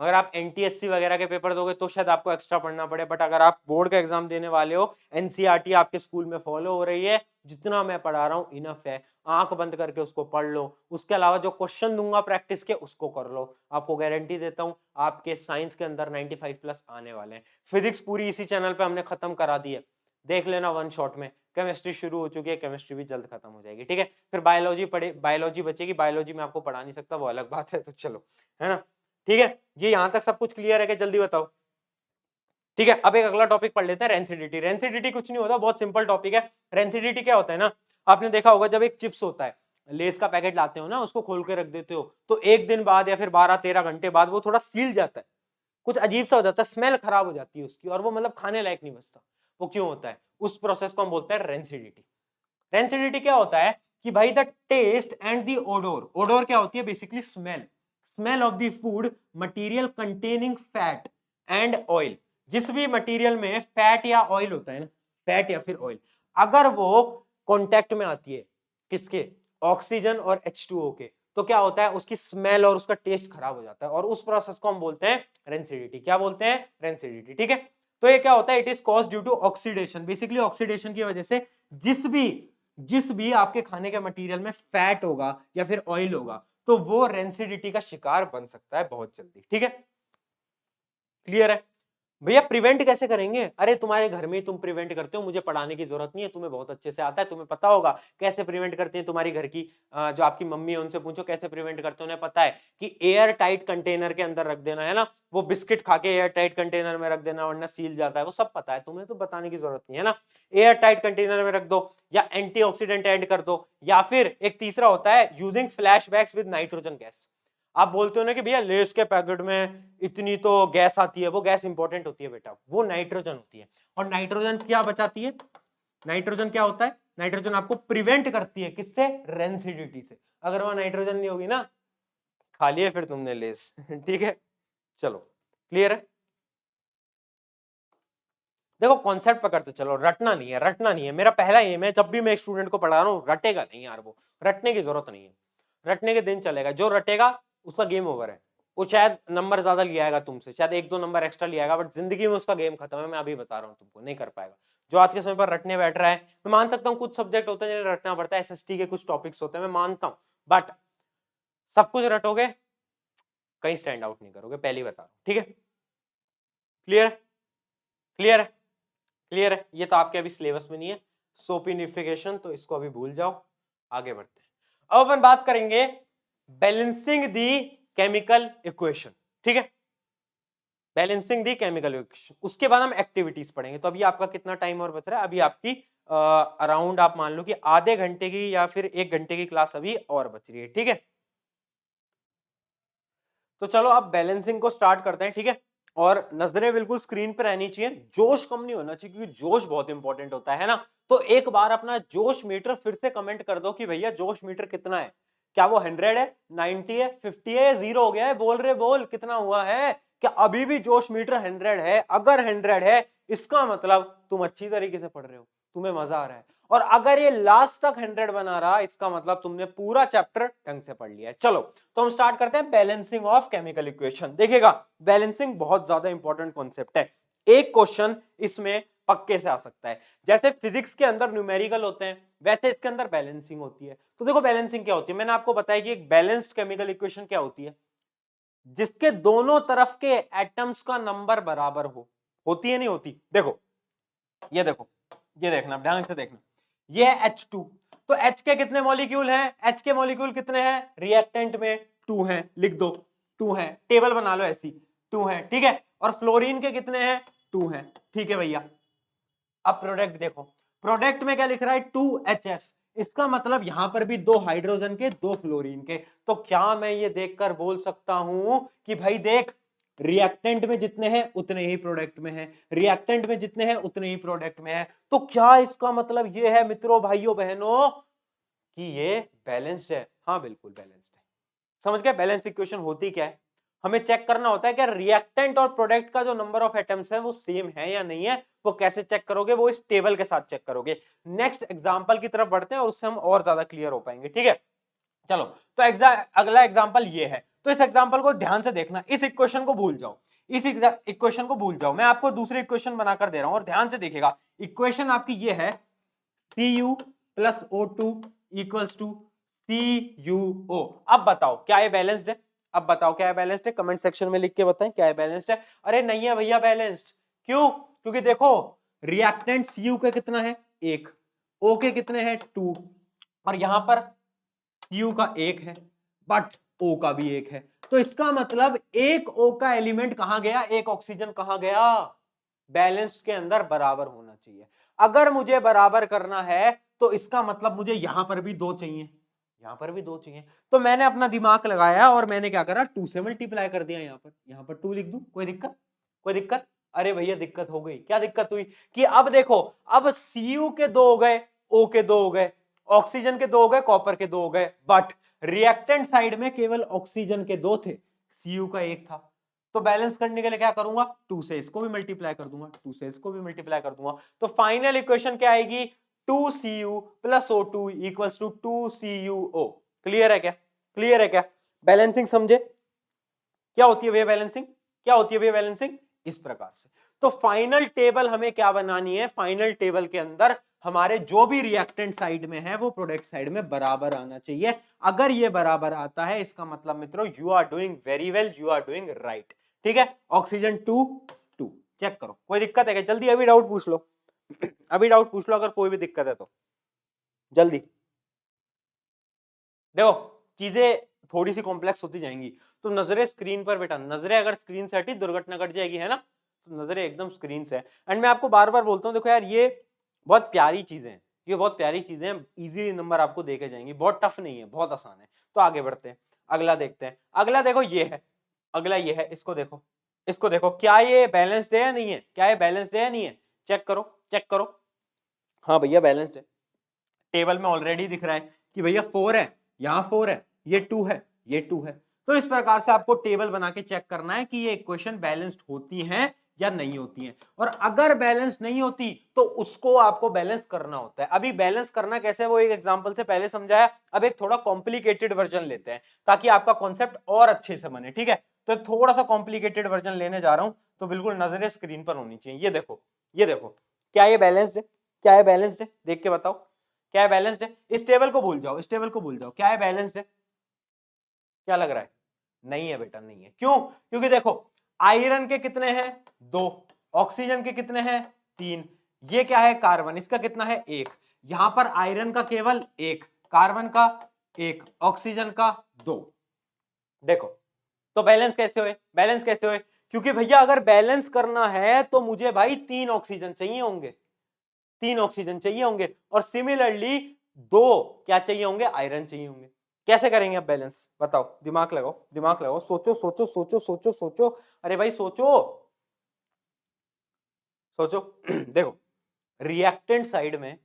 [SPEAKER 1] अगर आप एनटीएससी वगैरह के पेपर दोगे तो शायद आपको एक्स्ट्रा पढ़ना पड़े, बट अगर आप बोर्ड का एग्जाम देने वाले हो, एनसीईआरटी आपके स्कूल में फॉलो हो रही है, जितना मैं पढ़ा रहा हूं इनफ है। आंख बंद करके उसको पढ़ लो, उसके अलावा जो क्वेश्चन दूंगा प्रैक्टिस के उसको कर लो। आपको गारंटी देता हूं आपके साइंस के अंदर 95 प्लस आने वाले हैं। फिजिक्स पूरी इसी चैनल पे हमने खत्म करा दी है, देख लेना वन शॉट में। केमिस्ट्री शुरू हो चुकी है, केमिस्ट्री भी जल्द खत्म हो जाएगी। ठीक है, फिर बायोलॉजी पढ़े, बायोलॉजी बचेगी, बायोलॉजी में आपको पढ़ा नहीं सकता, वो अलग बात है। तो चलो, है ना, ठीक है, ये यहां तक सब कुछ क्लियर है क्या? जल्दी बताओ। ठीक है, अब एक अगला टॉपिक पढ़ लेते हैं, रेंसिडिटी। रेंसिडिटी कुछ नहीं होता, बहुत सिंपल टॉपिक है। रेंसिडिटी क्या होता है ना, आपने देखा होगा जब एक चिप्स होता है, लेस का पैकेट लाते हो ना, उसको खोल के रख देते हो, तो एक दिन बाद या फिर 12-13 घंटे बाद वो थोड़ा सील जाता है, कुछ अजीब सा हो जाता है, स्मेल खराब हो जाती है उसकी, और वो मतलब खाने लायक नहीं बचता। वो क्यों होता है? उस प्रोसेस को हम बोलते हैं रेंसिडिटी। रेंसिडिटी क्या होता है कि भाई the taste and the odour, odour क्या होती है? Basically smell, smell of the food material containing fat and oil. जिस भी मटेरियल में फैट या ऑयल होता है ना, फैट या फिर ऑयल, अगर वो कांटेक्ट में आती है किसके? ऑक्सीजन और H2O के, तो क्या होता है? उसकी स्मेल और उसका टेस्ट खराब हो जाता है, और उस प्रोसेस को हम बोलते हैं रेंसिडिटी। क्या बोलते हैं? रेंसिडिटी। ठीक है, तो ये क्या होता है? It is cause due to oxidation, basically oxidation की वजह से जिस भी आपके खाने के मटेरियल में फैट होगा या फिर ऑयल होगा, तो वो रेंसिडिटी का शिकार बन सकता है बहुत जल्दी। ठीक है, क्लियर है? भैया प्रिवेंट कैसे करेंगे? अरे तुम्हारे घर में ही तुम प्रिवेंट करते हो, मुझे पढ़ाने की जरूरत नहीं है, तुम्हें बहुत अच्छे से आता है, तुम्हें पता होगा कैसे प्रिवेंट करते हैं। तुम्हारी घर की जो आपकी मम्मी है उनसे पूछो कैसे प्रिवेंट करते हैं, उन्हें पता है कि एयर टाइट कंटेनर के अंदर रख देना, है ना, वो बिस्किट खा के एयर टाइट कंटेनर में रख देना वरना सील जाता है, वो सब पता है, तुम्हें तो बताने की जरूरत नहीं है ना। एयर टाइट कंटेनर में रख दो, या एंटीऑक्सीडेंट ऐड कर दो, या फिर एक तीसरा होता है using flashbacks with nitrogen gas. आप बोलते हो ना कि भैया लेस के पैकेट में इतनी तो गैस आती है, वो गैस इंपॉर्टेंट होती है बेटा, वो नाइट्रोजन होती है। और नाइट्रोजन क्या बचाती है? नाइट्रोजन क्या होता है? नाइट्रोजन आपको प्रिवेंट करती है, किससे? रेंसिडिटी से। अगर वह नाइट्रोजन नहीं होगी ना, खा लिए फिर तुमने लेस। ठीक है, चलो क्लियर है? देखो कॉन्सेप्ट पकड़ते चलो, रटना नहीं है, रटना नहीं है। मेरा पहला एम है, जब भी मैं स्टूडेंट को पढ़ा रहा हूँ, रटेगा नहीं यार, वो रटने की जरूरत नहीं है। रटने के दिन चलेगा, जो रटेगा उसका गेम ओवर है। वो शायद नंबर ज्यादा ले आएगा तुमसे, शायद 1-2 नंबर एक्स्ट्रा ले आएगा, बट जिंदगी में उसका गेम खत्म है। मैं अभी बता रहा हूँ तुमको, नहीं कर पाएगा। जो आज के समय पर रटने बैठ रहा है, मैं मान सकता हूँ कुछ सब्जेक्ट होते हैं जिन्हें रटना पड़ता है, एसएसटी के कुछ टॉपिक्स होते हैं, मैं मानता हूँ, बट सब कुछ रटोगे कहीं स्टैंड आउट नहीं करोगे, पहली बता रहा हूँ। ठीक है, क्लियर है? क्लियर है? क्लियर है? ये तो आपके अभी सिलेबस में नहीं है, सोपिनिफिकेशन, तो इसको अभी भूल जाओ, आगे बढ़ते हैं। अब अपन बात करेंगे बैलेंसिंग दी केमिकल इक्वेशन। ठीक है, बैलेंसिंग दी केमिकल इक्वेशन, उसके बाद हम एक्टिविटीज पढ़ेंगे। तो अभी आपका कितना टाइम और बच रहा है? अभी आपकी अराउंड आप मान लो कि आधे घंटे की या फिर 1 घंटे की क्लास अभी और बच रही है। ठीक है, तो चलो अब बैलेंसिंग को स्टार्ट करते हैं। ठीक है, और नजरें बिल्कुल स्क्रीन पर रहनी चाहिए, जोश कम नहीं होना चाहिए, क्योंकि जोश बहुत इंपॉर्टेंट होता है ना। तो एक बार अपना जोश मीटर फिर से कमेंट कर दो कि भैया जोश मीटर कितना है? क्या वो 100 है, 90 है, 50 है, 0 हो गया है? बोल रहे बोल, कितना हुआ है? क्या अभी भी जोश मीटर 100 है? अगर 100 है, इसका मतलब तुम अच्छी तरीके से पढ़ रहे हो, तुम्हें मजा आ रहा है। और अगर ये लास्ट तक 100 बना रहा, इसका मतलब तुमने पूरा चैप्टर ढंग से पढ़ लिया है। चलो, तो हम स्टार्ट करते हैं बैलेंसिंग ऑफ केमिकल इक्वेशन। देखिएगा, बैलेंसिंग बहुत ज्यादा इंपॉर्टेंट कॉन्सेप्ट है। एक क्वेश्चन इसमें पक्के से आ सकता है। जैसे फिजिक्स के अंदर न्यूमेरिकल होते हैं, वैसे इसके अंदर बैलेंसिंग होती है। तो देखो बैलेंसिंग क्या होती है, मैंने आपको बताया कि एक बैलेंस्ड केमिकल इक्वेशन क्या होती है, जिसके दोनों तरफ के एटम्स का नंबर बराबर हो। होती है नहीं होती? देखो, ये देखो, ये देखना, ध्यान से देखना, ये है H2, तो H के कितने मॉलिक्यूल हैं? H के मॉलिक्यूल कितने हैं रिएक्टेंट में? 2 हैं, लिख दो 2 हैं, टेबल बना लो ऐसी, 2 हैं। ठीक है, और फ्लोरीन के कितने हैं? 2 हैं। ठीक है भैया, अब प्रोडक्ट देखो, प्रोडक्ट में क्या लिख रहा है? 2HF, इसका मतलब यहां पर भी 2 हाइड्रोजन के 2 फ्लोरीन के। तो क्या मैं ये देखकर बोल सकता हूं कि भाई देख, रिएक्टेंट में जितने हैं उतने ही प्रोडक्ट में हैं, रिएक्टेंट में जितने हैं उतने ही प्रोडक्ट में हैं। तो क्या इसका मतलब ये है मित्रों, भाइयों बहनों, कि ये बैलेंस्ड है? हाँ बिल्कुल बैलेंस्ड है। समझ गए बैलेंस इक्वेशन होती क्या है? हमें चेक करना होता है कि रिएक्टेंट और प्रोडक्ट का जो नंबर ऑफ एटम्स है वो सेम है या नहीं है। वो कैसे चेक करोगे? वो इस टेबल के साथ चेक करोगे। नेक्स्ट एग्जांपल की तरफ बढ़ते हैं और उससे हम और ज्यादा क्लियर हो पाएंगे, ठीक है? चलो, तो अगला एग्जांपल ये है। तो इस एग्जांपल को ध्यान से देखना, इस इक्वेशन को भूल जाओ, इस इक्वेशन को भूल जाओ। मैं आपको दूसरी इक्वेशन बनाकर दे रहा हूं और ध्यान से देखिएगा। इक्वेशन आपकी ये है, Cu plus O2 equals to CuO। अब बताओ क्या ये बैलेंस्ड है? अब बताओ क्या है बैलेंस्ड है? कमेंट सेक्शन में लिख के बताएं क्या है बैलेंस्ड है। अरे नहीं है भैया बैलेंस्ड। क्यों? क्योंकि देखो रिएक्टेंट Cu का कितना है? 1, O के कितने हैं? 2, और यहां पर Cu का 1 है, बट O का भी 1 है। तो इसका मतलब एक O का एलिमेंट कहां गया? एक ऑक्सीजन कहां गया? बैलेंस्ड के अंदर बराबर होना चाहिए। अगर मुझे बराबर करना है तो इसका मतलब मुझे यहां पर भी 2 चाहिए, यहां पर भी 2 चाहिए। तो मैंने अपना दिमाग लगाया और मैंने क्या करा, 2 से मल्टीप्लाई कर दिया। यहां पर 2 लिख दूं, कोई दिक्कत? कोई दिक्कत? अरे भैया दिक्कत हो गई। क्या दिक्कत हुई? कि अब देखो, अब Cu के 2 हो गए, O के 2 हो गए, ऑक्सीजन के 2 हो गए, कॉपर के 2 हो गए, बट रिएक्टेंट साइड में केवल ऑक्सीजन के 2 थे, Cu का 1 था। तो बैलेंस करने के लिए क्या करूंगा? 2 से इसको भी मल्टीप्लाई कर दूंगा, 2 से इसको भी मल्टीप्लाई कर दूंगा। तो फाइनल इक्वेशन क्या आएगी? 2Cu plus O2 equals to 2CuO। Clear है क्या? क्लियर है क्या? बैलेंसिंग समझे? क्या होती है भैया बैलेंसिंग? क्या होती है भैया बैलेंसिंग? इस प्रकार से। तो फाइनल टेबल हमें क्या बनानी है? फाइनल टेबल के अंदर हमारे जो भी रिएक्टेंट साइड में है वो प्रोडक्ट साइड में बराबर आना चाहिए। अगर ये बराबर आता है इसका मतलब मित्रों you are doing very well, you are doing right. ठीक है, ऑक्सीजन 2 2 चेक करो। कोई दिक्कत है क्या? जल्दी अभी डाउट पूछ लो, अभी डाउट पूछ लो अगर कोई भी दिक्कत है तो जल्दी। देखो चीजें थोड़ी सी कॉम्प्लेक्स होती जाएंगी, तो नजरें स्क्रीन पर बेटा, नजरें अगर स्क्रीन से हटी दुर्घटना घट जाएगी, है ना? तो नजरें एकदम स्क्रीन से। एंड मैं आपको बार बार बोलता हूँ, देखो यार ये बहुत प्यारी चीजें हैं, ये बहुत प्यारी चीजें हैं, इजीली नंबर आपको देके जाएंगी, बहुत टफ नहीं है, बहुत आसान है। तो आगे बढ़ते हैं, अगला देखते हैं। अगला देखो ये है, अगला ये है, इसको देखो, इसको देखो, क्या ये बैलेंस्ड है या नहीं है? क्या ये बैलेंस्ड है या नहीं है? चेक करो, चेक करो। हाँ भैया बैलेंस्ड है। टेबल में ऑलरेडी दिख रहा है कि भैया 4 है, यहाँ 4 है, ये 2 है, ये 2 है। तो इस प्रकार से आपको टेबल बना के चेक करना है कि ये इक्वेशन बैलेंस्ड होती हैं या नहीं होती हैं। और अगर बैलेंस नहीं होती तो उसको आपको बैलेंस करना होता है। अभी बैलेंस करना कैसे, वो एक एग्जांपल से पहले समझाया। अब एक थोड़ा कॉम्प्लिकेटेड वर्जन लेते हैं ताकि आपका कॉन्सेप्ट और अच्छे से बने। ठीक है, तो थोड़ा सा कॉम्प्लिकेटेड वर्जन लेने जा रहा हूं, तो बिल्कुल नजरें स्क्रीन पर होनी चाहिए। ये देखो, ये देखो, क्या ये बैलेंस्ड है? क्या है बैलेंस्ड है? देख के बताओ क्या है बैलेंस्ड है? इस टेबल को भूल जाओ, इस टेबल को भूल जाओ। क्या है बैलेंस्ड है? क्या लग रहा है? नहीं है बेटा, नहीं है। क्यों? क्योंकि देखो आयरन के कितने हैं? 2, ऑक्सीजन के कितने हैं? 3, ये क्या है? कार्बन, इसका कितना है? 1। यहां पर आयरन का केवल 1, कार्बन का 1, ऑक्सीजन का 2। देखो तो बैलेंस कैसे हुए? बैलेंस कैसे हुए? क्योंकि भैया अगर बैलेंस करना है तो मुझे भाई 3 ऑक्सीजन चाहिए होंगे, 3 ऑक्सीजन चाहिए होंगे, और सिमिलरली 2 क्या चाहिए होंगे? आयरन चाहिए होंगे। कैसे करेंगे अब बैलेंस? बताओ, दिमाग लगाओ, दिमाग लगाओ, सोचो सोचो सोचो सोचो सोचो। अरे भाई सोचो सोचो। देखो रिएक्टेंट साइड में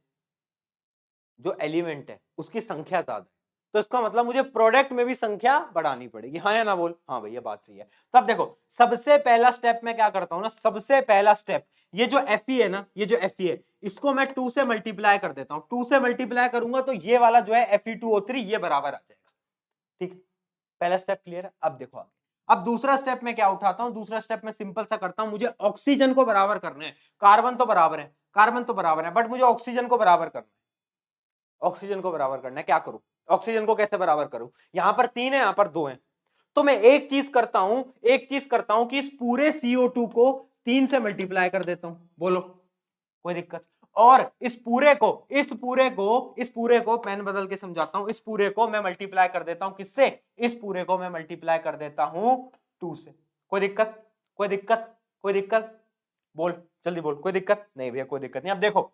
[SPEAKER 1] जो एलिमेंट है उसकी संख्या ज्यादा है, तो इसका मतलब मुझे प्रोडक्ट में भी संख्या बढ़ानी पड़ेगी। हाँ या ना बोल? हाँ भैया बात सही है। तब देखो सबसे पहला स्टेप मैं क्या करता हूं ना, सबसे पहला स्टेप, ये जो Fe है ना, ये जो Fe है, इसको मैं 2 से मल्टीप्लाई कर देता हूं। 2 से मल्टीप्लाई करूंगा तो ये वाला जो है Fe2O3 ये बराबर आ जाएगा। ठीक है, पहला स्टेप क्लियर है। अब देखो आगे, अब दूसरा स्टेप में क्या उठाता हूं? दूसरा स्टेप में सिंपल सा करता हूं, मुझे ऑक्सीजन को बराबर करना है। कार्बन तो बराबर है, कार्बन तो बराबर है, बट मुझे ऑक्सीजन को बराबर करना है। ऑक्सीजन को बराबर करना है, क्या करूं? ऑक्सीजन को कैसे बराबर करूं? यहां पर 3 है, यहां पर 2 है। तो मैं एक चीज करता हूं, एक चीज करता हूं कि इस पूरे CO2 को 3 से मल्टीप्लाई कर देता हूं। बोलो कोई दिक्कत? और इस पूरे को पेन बदल के समझाता हूं, इस पूरे को मैं मल्टीप्लाई कर देता हूं किससे? इस पूरे को मैं मल्टीप्लाई कर देता हूं 2 से। कोई दिक्कत? कोई दिक्कत? कोई दिक्कत? बोल जल्दी बोल, कोई दिक्कत नहीं भैया? कोई दिक्कत नहीं। अब देखो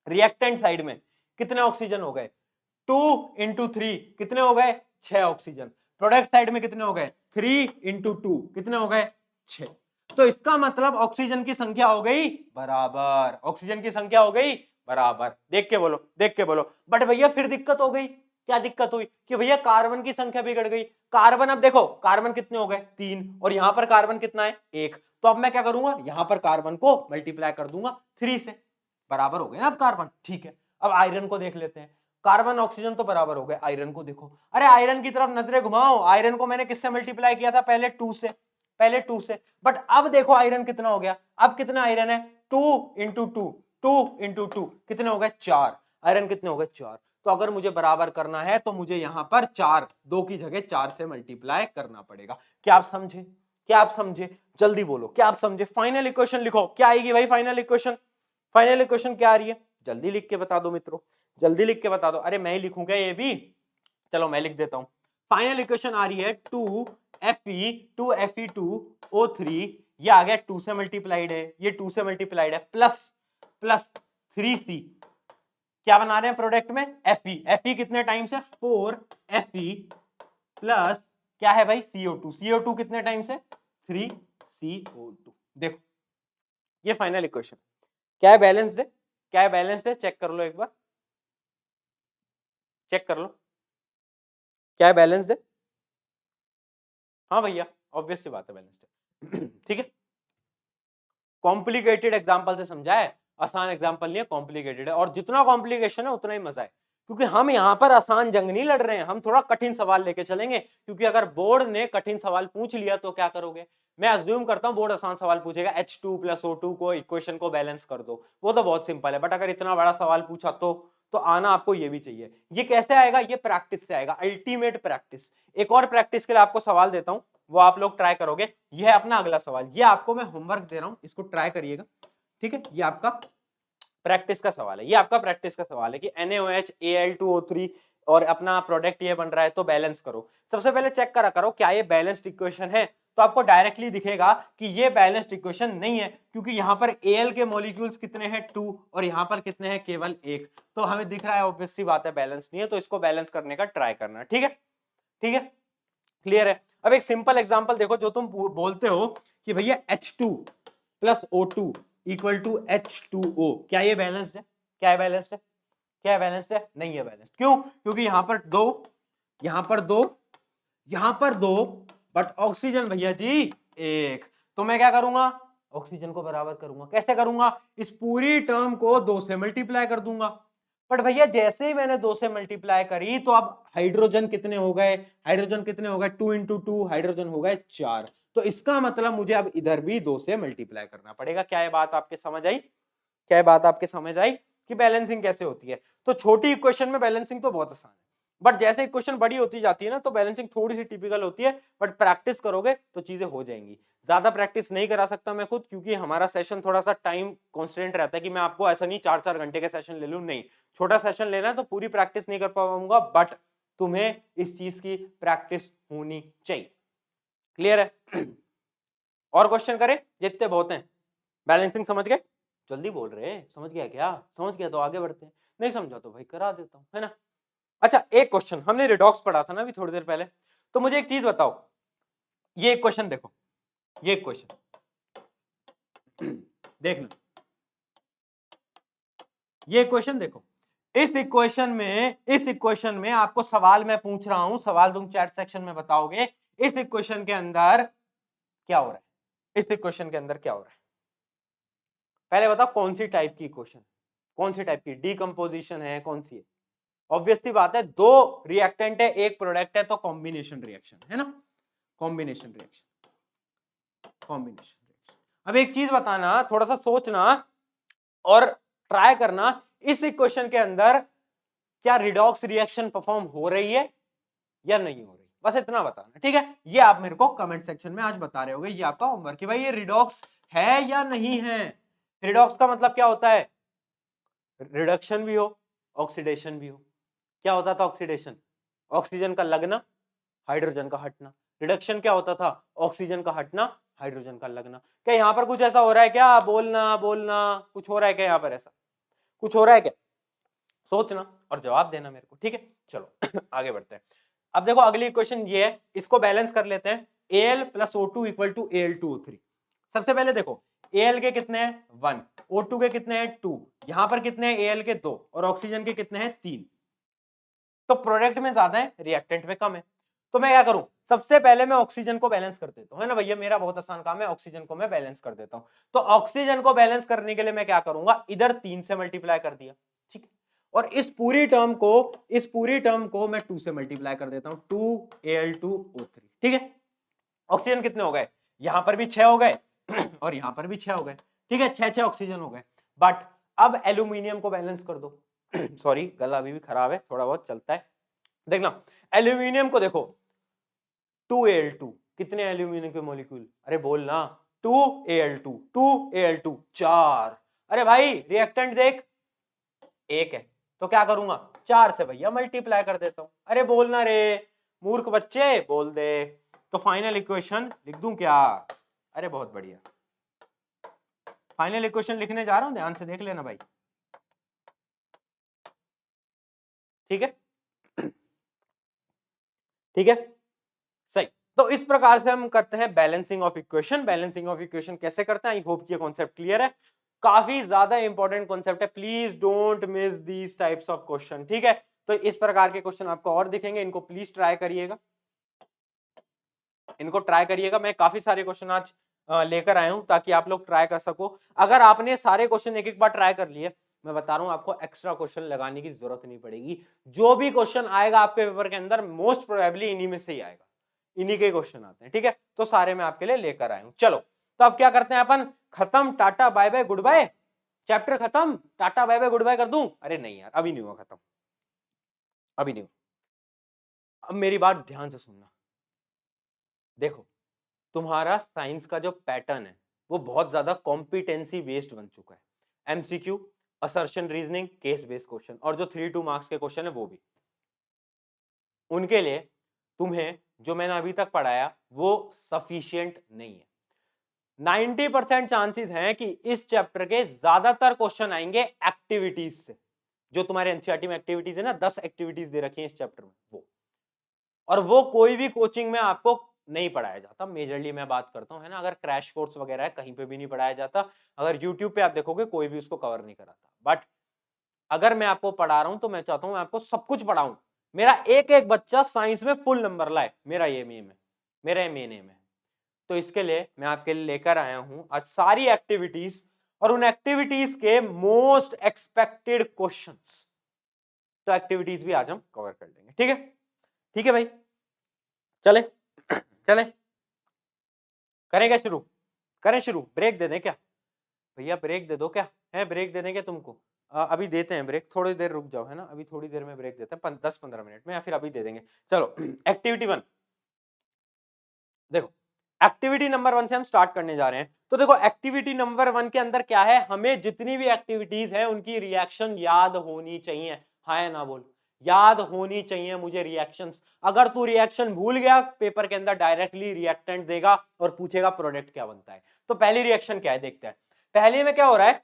[SPEAKER 1] रिएक्टेंट साइड में कितने ऑक्सीजन हो गए? 2 इंटू 3 कितने हो गए 6 ऑक्सीजन। प्रोडक्ट साइड में कितने हो गए 3 इंटू 2 कितने हो गए 6। तो इसका मतलब ऑक्सीजन की संख्या हो गई बराबर, ऑक्सीजन की संख्या हो गई बराबर। देख के बोलो, देख के बोलो। बट भैया फिर दिक्कत हो गई, क्या दिक्कत हुई कि भैया कार्बन की संख्या बिगड़ गई। कार्बन, अब देखो कार्बन कितने हो गए 3 और यहां पर कार्बन कितना है 1। तो अब मैं क्या करूंगा, यहां पर कार्बन को मल्टीप्लाई कर दूंगा 3 से, बराबर हो गए ना अब कार्बन। ठीक है, अब आयरन को देख लेते हैं। कार्बन ऑक्सीजन तो बराबर हो गए, आयरन को देखो। अरे आयरन की तरफ नजरें घुमाओ, आयरन को मैंने किससे मल्टीप्लाई किया था पहले 2 से, पहले 2 से। बट अब देखो आयरन कितना हो गया, अब कितना आयरन है 2 इंटू 2, 2 इंटू 2 कितने हो गए 4। आयरन कितने हो गए 4। तो अगर मुझे बराबर करना है तो मुझे यहां पर 4, 2 की जगह 4 से मल्टीप्लाई करना पड़ेगा। क्या आप समझे, क्या आप समझे, जल्दी बोलो क्या आप समझे। फाइनल इक्वेशन लिखो, क्या आएगी भाई फाइनल इक्वेशन, फाइनल इक्वेशन क्या आ रही है, जल्दी लिख के बता दो मित्रों, जल्दी लिख के बता दो। अरे मैं ही लिखूंगा ये भी, चलो मैं लिख देता हूं। फाइनल इक्वेशन आ रही है 2Fe2Fe2O3, ये आ गया 2 से मल्टीप्लाइड है, ये 2 से मल्टीप्लाइड है, प्लस प्लस 3C, क्या बना रहे हैं प्रोडक्ट में Fe, Fe कितने टाइम्स है 4Fe, प्लस क्या है भाई CO2, CO2 कितने टाइम्स है 3CO2। देखो ये फाइनल इक्वेशन क्या है, बैलेंस्ड है, क्या है बैलेंस्ड है, चेक कर लो एक बार, चेक कर लो क्या है बैलेंस्ड है। हाँ भैया ऑब्वियस सी बात है बैलेंस्ड है। ठीक है, कॉम्प्लिकेटेड एग्जांपल से समझा है, आसान एग्जांपल नहीं है, कॉम्प्लिकेटेड है। और जितना कॉम्प्लिकेशन है उतना ही मजा है, क्योंकि हम यहाँ पर आसान जंग नहीं लड़ रहे हैं, हम थोड़ा कठिन सवाल लेके चलेंगे। क्योंकि अगर बोर्ड ने कठिन सवाल पूछ लिया तो क्या करोगे, मैं अज्यूम करता हूँ बोर्ड आसान सवाल पूछेगा, H2 + O2 को इक्वेशन को बैलेंस कर दो, वो तो बहुत सिंपल है। बट अगर इतना बड़ा सवाल पूछा तो आना आपको ये भी चाहिए। ये कैसे आएगा, ये प्रैक्टिस से आएगा, अल्टीमेट प्रैक्टिस। एक और प्रैक्टिस के लिए आपको सवाल देता हूं, वो आप लोग ट्राई करोगे। ये है अपना अगला सवाल, ये आपको मैं होमवर्क दे रहा हूं, इसको ट्राई करिएगा। ठीक है, ये आपका प्रैक्टिस का सवाल है, ये आपका प्रैक्टिस का सवाल है कि NaOH Al2O3 और अपना प्रोडक्ट ये बन रहा है तो बैलेंस करो। सबसे पहले चेक करा करो क्या ये बैलेंस्ड इक्वेशन है, तो आपको डायरेक्टली दिखेगा कि ये बैलेंस्ड इक्वेशन नहीं है, क्योंकि यहाँ पर Al के मॉलिक्यूल्स कितने हैं 2 और यहाँ पर कितने हैं केवल 1। तो हमें दिख रहा है ऑब्वियस सी बात है बैलेंस नहीं है, तो इसको बैलेंस करने का ट्राई करना। ठीक है, ठीक है, क्लियर है। अब एक सिंपल एग्जांपल देखो, जो तुम बोलते हो कि भैया H2 + O2 = H2O, क्या ये बैलेंस्ड है, क्या है बैलेंस्ड है, क्या है बैलेंस्ड है, नहीं है बैलेंस्ड। क्यों, क्योंकि यहाँ पर 2, यहाँ पर 2, यहाँ पर 2, बट ऑक्सीजन भैया जी 1। तो मैं क्या करूंगा, ऑक्सीजन को बराबर करूंगा। कैसे करूंगा, इस पूरी टर्म को 2 से मल्टीप्लाई कर दूंगा। बट भैया जैसे ही मैंने 2 से मल्टीप्लाई करी तो अब हाइड्रोजन कितने हो गए, हाइड्रोजन कितने हो गए 2 इंटू 2 हाइड्रोजन हो गए 4। तो इसका मतलब मुझे अब इधर भी 2 से मल्टीप्लाई करना पड़ेगा। क्या ये बात आपके समझ आई, क्या ये बात आपके समझ आई कि बैलेंसिंग कैसे होती है। तो छोटी इक्वेशन में बैलेंसिंग तो बहुत आसान है, बट जैसे इक्वेशन बड़ी होती जाती है ना तो बैलेंसिंग थोड़ी सी टिपिकल होती है। बट प्रैक्टिस करोगे तो चीजें हो जाएंगी। ज्यादा प्रैक्टिस नहीं करा सकता मैं खुद, क्योंकि हमारा सेशन थोड़ा सा टाइम कॉन्स्टेंट रहता है कि मैं आपको ऐसा नहीं 4-4 घंटे के सेशन ले लूं, नहीं, छोटा सेशन लेना है तो पूरी प्रैक्टिस नहीं कर पाऊंगा, बट तुम्हें इस चीज की प्रैक्टिस होनी चाहिए। क्लियर है। और क्वेश्चन करें, जितने बहुत हैं। बैलेंसिंग समझ गए, जल्दी बोल रहे हैं, समझ गया क्या, समझ गया तो आगे बढ़ते हैं, नहीं समझा तो भाई करा देता हूं, है ना। अच्छा एक क्वेश्चन, हमने रिडॉक्स पढ़ा था ना अभी थोड़ी देर पहले, तो मुझे एक चीज बताओ, ये एक क्वेश्चन देखो, ये एक क्वेश्चन देखना, ये क्वेश्चन देखो। इस इक्वेशन में आपको सवाल मैं पूछ रहा हूं, सवाल तुम चैट सेक्शन में बताओगे। इस इक्वेशन के अंदर क्या हो रहा है, इस इक्वेशन के अंदर क्या हो रहा है, पहले बताओ कौन सी टाइप की इक्वेशन, कौन सी टाइप की, डीकंपोजिशन है, कौन सी है। ऑब्वियस सी बात है, दो रिएक्टेंट है एक प्रोडक्ट है, तो कॉम्बिनेशन रिएक्शन है ना, कॉम्बिनेशन रिएक्शन, कॉम्बिनेशन रिएक्शन। अब एक चीज बताना, थोड़ा सा सोचना और ट्राई करना, इस इक्वेशन के अंदर क्या रिडॉक्स रिएक्शन परफॉर्म हो रही है या नहीं हो रही, बस इतना बताना। ठीक है, ये आप मेरे को कमेंट सेक्शन में आज बता रहे होगे, ये आपका होमवर्क कि भाई ये रिडॉक्स है या नहीं है। रिडॉक्स का मतलब क्या होता है, रिडक्शन भी हो ऑक्सीडेशन भी हो। क्या होता था ऑक्सीडेशन, ऑक्सीजन का लगना हाइड्रोजन का हटना। रिडक्शन क्या होता था, ऑक्सीजन का हटना हाइड्रोजन का लगना। क्या यहाँ पर कुछ ऐसा हो रहा है क्या, बोलना बोलना कुछ हो रहा है क्या, यहाँ पर ऐसा कुछ हो रहा है क्या, सोचना और जवाब देना मेरे को। ठीक है, चलो आगे बढ़ते हैं। अब देखो अगली इक्वेशन ये है, इसको बैलेंस कर लेते हैं। Al plus O2 equal to Al2O3। सबसे पहले देखो Al के कितने हैं 1, O2 के कितने हैं 2, यहां पर कितने हैं Al के 2 और ऑक्सीजन के कितने हैं 3। तो प्रोडक्ट में ज्यादा है, रिएक्टेंट में कम है। तो मैं क्या करूं, सबसे पहले मैं ऑक्सीजन को बैलेंस कर देता हूं, है ना भैया, मेरा बहुत आसान काम है, ऑक्सीजन को मैं बैलेंस कर देता हूं। तो ऑक्सीजन को बैलेंस करने के लिए मैं क्या करूंगा, इधर 3 से मल्टीप्लाई कर दिया, ठीक है, और इस पूरी टर्म को मैं 2 से मल्टीप्लाई कर देता हूं, 2Al2O3, ठीक है। ऑक्सीजन कितने हो गए, यहां पर भी 6 हो गए और यहां पर भी 6 हो गए, ठीक है, 6 ऑक्सीजन हो गए। बट अब एल्यूमिनियम को बैलेंस कर दो सॉरी गला अभी भी खराब है, थोड़ा बहुत चलता है। देखना एल्यूमिनियम को देखो 2Al2, कितने एल्यूमिनियम के मॉलिक्यूल, अरे बोल ना, 2Al2 4। अरे भाई रिएक्टेंट देख, एक है, तो क्या करूंगा 4 से भैया मल्टीप्लाई कर देता हूं। अरे बोलना रे मूर्ख बच्चे, बोल दे। तो फाइनल इक्वेशन लिख दूं क्या, अरे बहुत बढ़िया, फाइनल इक्वेशन लिखने जा रहा हूं, ध्यान से देख लेना भाई, ठीक है, ठीक है, सही। तो इस प्रकार से हम करते हैं balancing of equation. Balancing of equation कैसे करते हैं, आई होप ये कॉन्सेप्ट क्लियर है, काफी ज्यादा इंपॉर्टेंट कॉन्सेप्ट है, please don't miss these types of question, ठीक है। तो इस प्रकार के क्वेश्चन आपको और दिखेंगे, इनको प्लीज ट्राई करिएगा, इनको ट्राई करिएगा। मैं काफी सारे क्वेश्चन आज लेकर आया हूं ताकि आप लोग ट्राई कर सको। अगर आपने सारे क्वेश्चन एक एक बार ट्राई कर लिए, मैं बता रहा हूं आपको एक्स्ट्रा क्वेश्चन लगाने की जरूरत नहीं पड़ेगी। जो भी क्वेश्चन आएगा आपके पेपर के अंदर मोस्ट प्रोबेबली इन्हीं में से ही आएगा, इन्हीं के क्वेश्चन आते हैं, ठीक है। तो सारे मैं आपके लिए लेकर आया हूं। चलो तो अब क्या करते हैं अपन, खत्म, tata bye bye goodbye, chapter खत्म, tata bye bye goodbye कर दूं, अरे नहीं यार अभी नहीं हुआ खत्म, अभी नहीं हुआ। अब मेरी बात ध्यान से सुनना, देखो तुम्हारा साइंस का जो पैटर्न है वो बहुत ज्यादा कॉम्पिटेंसी बेस्ड बन चुका है, MCQ, assertion reasoning, case based question, और जो 3-2 मार्क्स के क्वेश्चन है वो भी। उनके लिए तुम्हें जो मैंने अभी तक पढ़ाया वो सफिशिएंट नहीं है। 90% चांसेस हैं कि इस चैप्टर के ज्यादातर क्वेश्चन आएंगे एक्टिविटीज से, जो तुम्हारे एनसीईआरटी में एक्टिविटीज है ना, 10 एक्टिविटीज दे रखी है इस चैप्टर में, वो, और वो कोई भी कोचिंग में आपको नहीं पढ़ाया जाता। मेजरली मैं बात करता हूँ, है ना, अगर क्रैश कोर्स वगैरह है कहीं पे भी नहीं पढ़ाया जाता, अगर यूट्यूब पे आप देखोगे कोई भी उसको कवर नहीं कराता। बट अगर मैं आपको पढ़ा रहा हूं तो मैं चाहता हूं मैं आपको सब कुछ पढ़ाऊं, मेरा एक एक बच्चा साइंस में फुल नंबर लाए, मेरा ये मेन है, मेरा ये मेन एम है। तो इसके लिए मैं आपके लिए लेकर आया हूं आज सारी एक्टिविटीज, और उन एक्टिविटीज के मोस्ट एक्सपेक्टेड क्वेश्चंस। तो एक्टिविटीज भी आज हम कवर कर लेंगे, ठीक है, ठीक है भाई, चले चले, करें क्या शुरू, करें शुरू, ब्रेक दे दें क्या भैया, ब्रेक दे दो क्या, है ब्रेक दे दें क्या तुमको, अभी देते हैं ब्रेक, थोड़ी देर रुक जाओ, है ना, अभी थोड़ी देर में ब्रेक देते हैं 10-15 मिनट में, या फिर अभी दे देंगे। चलो एक्टिविटी 1 देखो, एक्टिविटी नंबर 1 से हम स्टार्ट करने जा रहे हैं। तो देखो एक्टिविटी नंबर 1 के अंदर क्या है, हमें जितनी भी एक्टिविटीज है उनकी रिएक्शन याद होनी चाहिए, हाँ या ना बोल, याद होनी चाहिए मुझे रिएक्शंस। अगर तू रिएक्शन भूल गया पेपर के अंदर डायरेक्टली रिएक्टेंट देगा और पूछेगा प्रोडक्ट क्या बनता है। तो पहली रिएक्शन क्या है देखते हैं। पहले में क्या हो रहा है,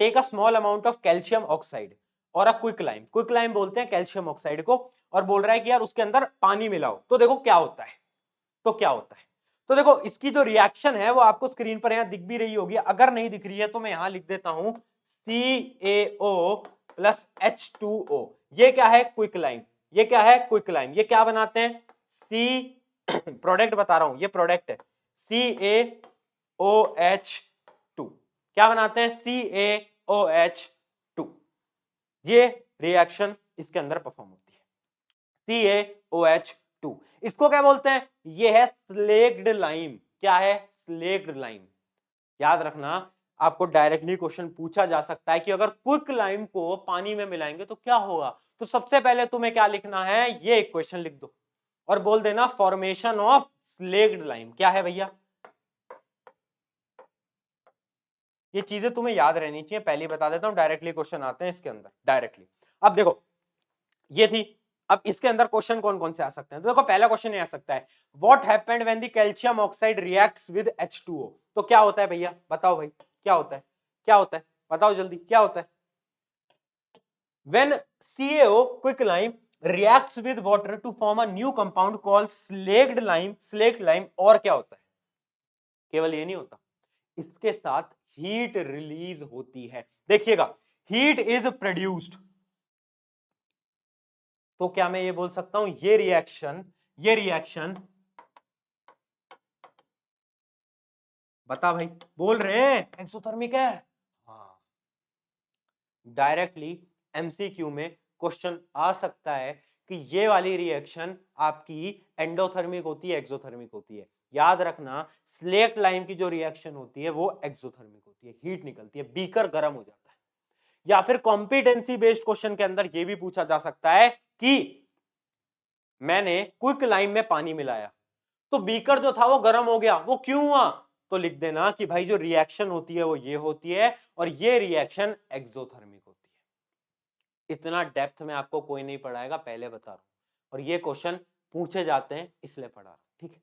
[SPEAKER 1] take a small amount of calcium oxide और अ क्विकलाइम, क्विकलाइम बोलते हैं कैल्शियम ऑक्साइड को, और बोल रहा है कि यार उसके अंदर पानी मिलाओ। तो देखो क्या होता है, तो क्या होता है, तो देखो इसकी जो रिएक्शन है वो आपको स्क्रीन पर यहां दिख भी रही होगी, अगर नहीं दिख रही है तो मैं यहां लिख देता हूं CaO प्लस H2O। ये क्या है क्विकलाइम, ये क्या है क्विकलाइम, ये क्या बनाते हैं सी प्रोडक्ट बता रहा हूं, ये प्रोडक्ट है CaOH2, क्या बनाते हैं CaOH2। ये रिएक्शन इसके अंदर परफॉर्म होती है CaOH2। इसको क्या बोलते हैं, ये है स्लेक्ड लाइम, क्या है स्लेक्ड लाइम। याद रखना आपको डायरेक्टली क्वेश्चन पूछा जा सकता है कि अगर क्विक लाइम को पानी में मिलाएंगे तो क्या होगा। तो सबसे पहले तुम्हें क्या लिखना है, ये इक्वेशन लिख दो और बोल देना फॉर्मेशन ऑफ स्लेक्ड लाइम क्या है भैया। ये चीजें तुम्हें याद रहनी चाहिए, पहले बता देता हूं, डायरेक्टली क्वेश्चन आते हैं इसके अंदर डायरेक्टली। अब देखो ये थी, अब इसके अंदर क्वेश्चन कौन कौन से आ सकते हैं, तो देखो पहला क्वेश्चन आ सकता है what happened when the calcium oxide reacts with H2O। तो क्या होता है भैया, बताओ भाई क्या होता है, क्या होता है, बताओ जल्दी क्या होता है। When CaO quicklime reacts with water to form a new compound called slaked lime. और क्या होता है? केवल ये नहीं होता, इसके साथ हीट रिलीज होती है। देखिएगा, हीट इज प्रोड्यूस्ड, तो क्या मैं ये बोल सकता हूं ये रिएक्शन बता भाई, बोल रहे हैं एक्सोथर्मिक है? हाँ, डायरेक्टली एमसीक्यू में क्वेश्चन आ सकता है कि ये वाली रिएक्शन आपकी एंडोथर्मिक होती है एक्सोथर्मिक होती है। याद रखना, स्लेक्ट लाइम की जो रिएक्शन होती है वो एक्सोथर्मिक होती है, हीट निकलती है, बीकर गर्म हो जाता है। या फिर कॉम्पिटेंसी बेस्ड क्वेश्चन के अंदर ये भी पूछा जा सकता है कि मैंने क्विक लाइम में पानी मिलाया तो बीकर जो था वो गर्म हो गया, वो क्यों हुआ? तो लिख देना कि भाई जो रिएक्शन होती है वो ये होती है और ये रिएक्शन एक्सोथर्मिक होती है। इतना डेप्थ में आपको कोई नहीं पढ़ाएगा, पहले बता रहा हूं, और ये क्वेश्चन पूछे जाते हैं इसलिए पढ़ा रहा हूं, ठीक है।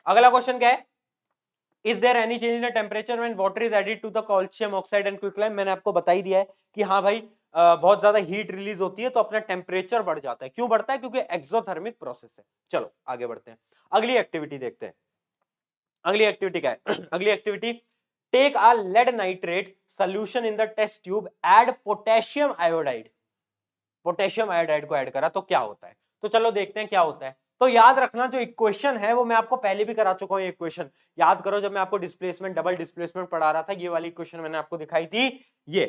[SPEAKER 1] अगला क्वेश्चन क्या है? Is there any change in temperature when water is added to the calcium oxide and quicklime? मैंने आपको बता ही दिया है कि हाँ भाई, बहुत ज्यादा हीट रिलीज होती है तो अपना टेम्परेचर बढ़ जाता है। क्यों बढ़ता है? क्योंकि एक्सोथर्मिक प्रोसेस है। चलो आगे बढ़ते हैं, अगली एक्टिविटी देखते हैं। अगली एक्टिविटी क्या है? अगली activity, take a lead nitrate solution in the test tube, add potassium iodide. Potassium iodide को ऐड करा तो क्या होता है? तो चलो देखते हैं क्या होता है। तो याद रखना, जो इक्वेशन है वो मैं आपको पहले भी करा चुका हूं। इक्वेशन याद करो, जब मैं आपको डिस्प्लेसमेंट डबल डिस्प्लेसमेंट पढ़ा रहा था, ये वाली इक्वेशन मैंने आपको दिखाई थी। ये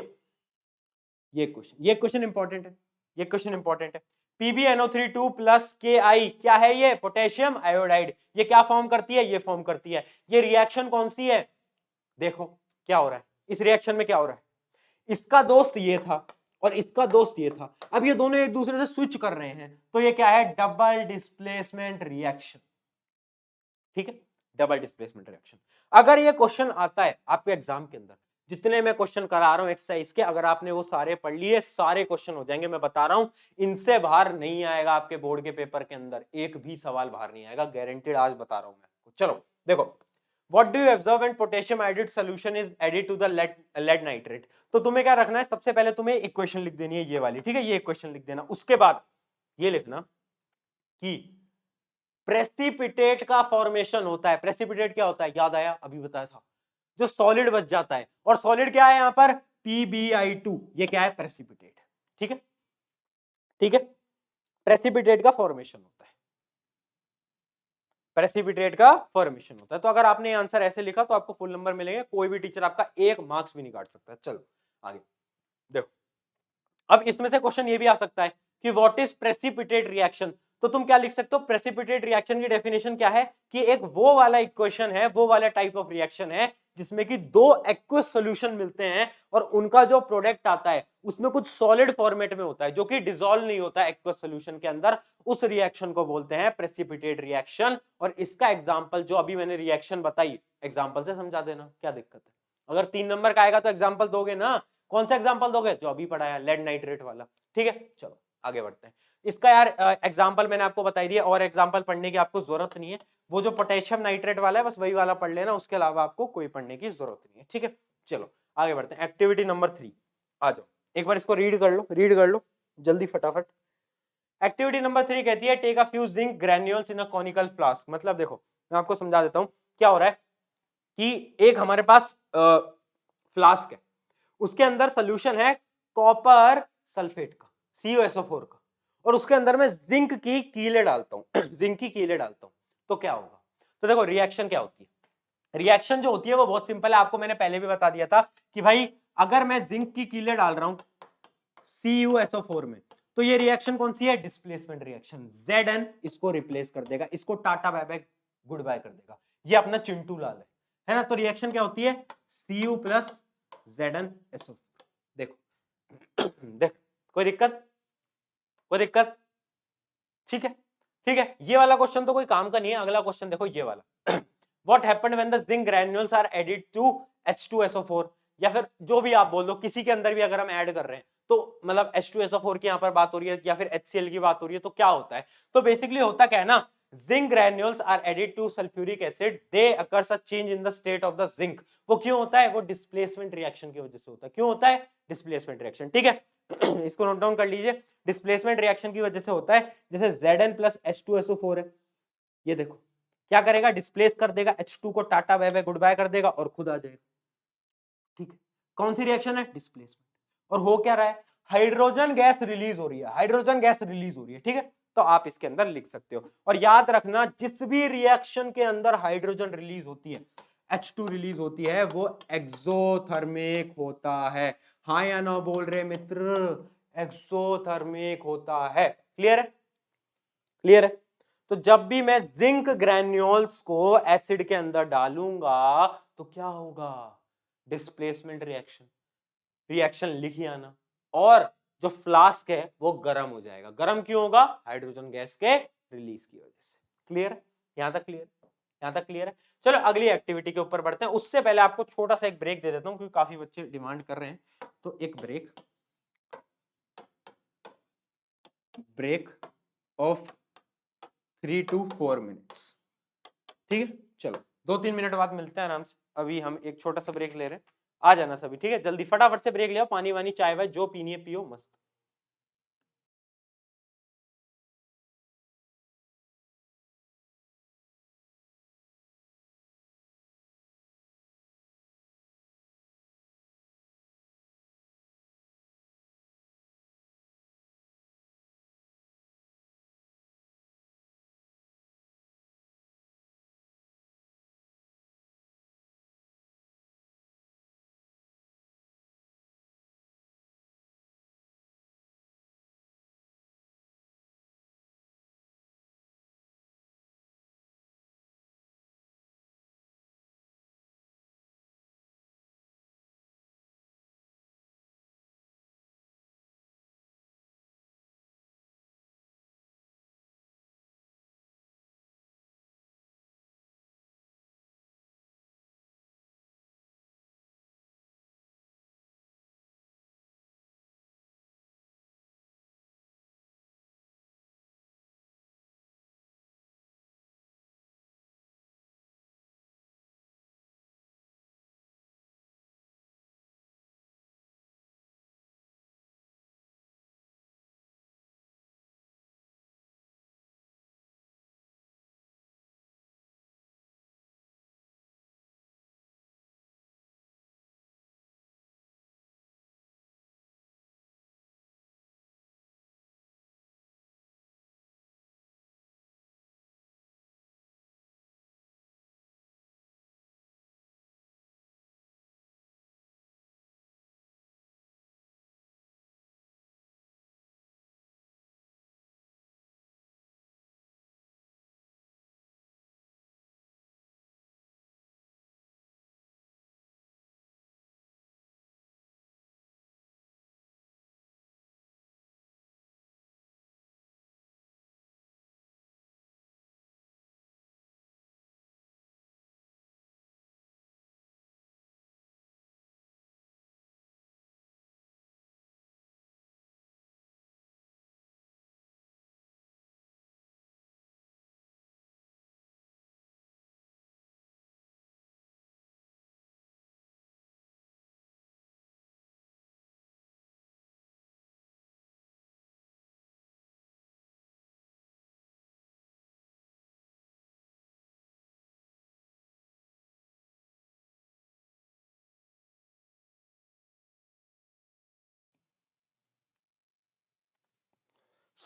[SPEAKER 1] क्वेश्चन इंपॉर्टेंट है, ये क्वेश्चन इंपॉर्टेंट है। PbNO3 प्लस Ki क्या है? ये पोटेशियम आयोडाइड। ये क्या फॉर्म करती है? ये फॉर्म करती है। ये रिएक्शन कौन सी है? देखो क्या हो रहा है इस रिएक्शन में, क्या हो रहा है? इसका दोस्त ये था और इसका दोस्त ये था, अब ये दोनों एक दूसरे से स्विच कर रहे हैं, तो ये क्या है? डबल डिस्प्लेसमेंट रिएक्शन, ठीक है, डबल डिस्प्लेसमेंट रिएक्शन। अगर ये क्वेश्चन आता है आपके एग्जाम के अंदर, जितने मैं क्वेश्चन करा रहा हूं एक्सरसाइज के, अगर आपने वो सारे पढ़ लिए, सारे क्वेश्चन हो जाएंगे। मैं बता रहा हूं, इनसे बाहर नहीं आएगा आपके बोर्ड के पेपर के अंदर, एक भी सवाल बाहर नहीं आएगा, गारंटीड, आज बता रहा हूं मैं आपको। चलो देखो, what do you observe when potassium iodide solution is added to the lead nitrate? तो तुम्हें क्या रखना है? सबसे पहले तुम्हें इक्वेशन लिख देनी है ये वाली, ठीक है, ये इक्वेशन लिख देना। उसके बाद ये लिखना कि प्रेसिपिटेट का फॉर्मेशन होता है। प्रेसिपिटेट क्या होता है? याद आया? अभी बताया था, जो सॉलिड बच जाता है। और सॉलिड क्या है यहाँ पर? PbI2, ये क्या है? प्रेसिपिटेट, ठीक है, ठीक है, प्रेसिपिटेट का फॉर्मेशन होता है, प्रेसिपिटेट का फॉर्मेशन होता है। तो अगर आपने आंसर ऐसे लिखा तो आपको फुल नंबर मिलेंगे, कोई भी टीचर आपका एक मार्क्स भी नहीं काट सकता है। चलो आगे देखो, अब इसमें से क्वेश्चन ये भी आ सकता है कि व्हाट इज प्रेसिपिटेट रिएक्शन? तो तुम क्या लिख सकते हो? प्रेसिपिटेट रिएक्शन की डेफिनेशन क्या है कि एक वो वाला इक्वेशन है, वो वाला टाइप ऑफ रिएक्शन है जिसमें कि दो एक्वस सॉल्यूशन मिलते हैं और उनका जो प्रोडक्ट आता है उसमें कुछ सॉलिड फॉर्मेट में होता है, जो कि डिसॉल्व नहीं होता है एक्वस सॉल्यूशन के अंदर। उस रिएक्शन को बोलते हैं प्रेसिपिटेट रिएक्शन। और इसका एग्जांपल जो अभी मैंने रिएक्शन बताई, एग्जांपल से समझा देना, क्या दिक्कत है? अगर 3 नंबर का आएगा तो एग्जांपल दोगे ना। कौन सा एग्जांपल दोगे? जो अभी पढ़ाया, लेड नाइट्रेट वाला, ठीक है। चलो आगे बढ़ते हैं। इसका यार एग्जांपल मैंने आपको बताई दिया, और एग्जांपल पढ़ने की आपको जरूरत नहीं है। वो जो पोटेशियम नाइट्रेट वाला है बस वही वाला पढ़ लेना, उसके अलावा आपको कोई पढ़ने की जरूरत नहीं है, ठीक है। चलो आगे बढ़ते हैं। एक्टिविटी नंबर 3 आ जाओ, एक बार इसको रीड कर लो जल्दी फटाफट। एक्टिविटी नंबर 3 कहती है take a few zinc granules in a conical flask. मतलब देखो, मैं आपको समझा देता हूं क्या हो रहा है कि एक हमारे पास फ्लास्क है, उसके अंदर सोल्यूशन है कॉपर सल्फेट का, CuSO4 का, और उसके अंदर मैं जिंक की कीले डालता हूं जिंक की कीले डालता हूं, तो क्या होगा? तो देखो रिएक्शन क्या होती है। रिएक्शन जो होती है वो बहुत सिंपल है, आपको मैंने पहले भी बता दिया था कि भाई अगर मैं जिंक की कीले डाल रहा हूं CuSO4 में, तो ये रिएक्शन कौन सी है? Displacement reaction. Zn इसको रिप्लेस कर देगा, इसको tata bye bye goodbye कर देगा। ये अपना चिंटू लाल है ना। तो रिएक्शन क्या होती है? Cu plus ZnSO4। देखो देख, कोई दिक्कत? कोई दिक्कत? ठीक है, ठीक है। ये वाला क्वेश्चन तो कोई काम का नहीं है। अगला क्वेश्चन देखो, ये वाला what happened when the zinc granules are added to H2SO4, या फिर जो भी आप बोल दो, किसी के अंदर भी अगर हम ऐड कर रहे हैं तो मतलब H2SO4 की यहाँ पर बात हो रही है या फिर HCl की बात हो रही है, तो क्या होता है? तो बेसिकली होता क्या है ना, zinc granules are added to sulphuric acid, they occurs a change in the state of the zinc. वो क्यों होता है? वो डिस्प्लेसमेंट रिएक्शन की वजह से होता है। क्यों होता है? Displacement reaction. ठीक है इसको नोट डाउन कर लीजिए, डिस्प्लेसमेंट रिएक्शन की वजह से होता है। जैसे Zn प्लस H2SO4 है, ये देखो क्या करेगा? डिस्प्लेस कर देगा, H2 को tata bye bye goodbye कर देगा और खुद आ जाएगा। ठीक है, कौन सी रिएक्शन है? डिस्प्लेसमेंट। और हो क्या रहा है? हाइड्रोजन गैस रिलीज हो रही है, हाइड्रोजन गैस रिलीज हो रही है। ठीक है, तो आप इसके अंदर लिख सकते हो। और याद रखना, जिस भी रिएक्शन के अंदर हाइड्रोजन रिलीज होती है, H2 रिलीज होती है, वो एक्सोथर्मिक होता है। हाँ या ना बोल रहे मित्र? एक्सोथर्मिक होता है। क्लियर है? क्लियर है? तो जब भी मैं जिंक ग्रैन्यूल्स को एसिड के अंदर डालूंगा तो क्या होगा? Displacement reaction. रिएक्शन लिखिए आना, और जो फ्लास्क है वो गर्म हो जाएगा। गर्म क्यों होगा? हाइड्रोजन गैस के रिलीज की वजह से। क्लियर है? यहां तक क्लियर? यहां तक क्लियर है? चलो अगली एक्टिविटी के ऊपर बढ़ते हैं। उससे पहले आपको छोटा सा एक ब्रेक दे देता हूं, क्योंकि काफी बच्चे डिमांड कर रहे हैं। तो एक ब्रेक ऑफ 3 to 4 मिनट्स। ठीक है, चलो 2-3 मिनट बाद मिलते हैं आराम से। अभी हम एक छोटा सा ब्रेक ले रहे हैं, आ जाना सभी। ठीक है, जल्दी फटाफट से ब्रेक ले आओ, पानी वानी चाय वाय जो पीनी है पियो मस्त।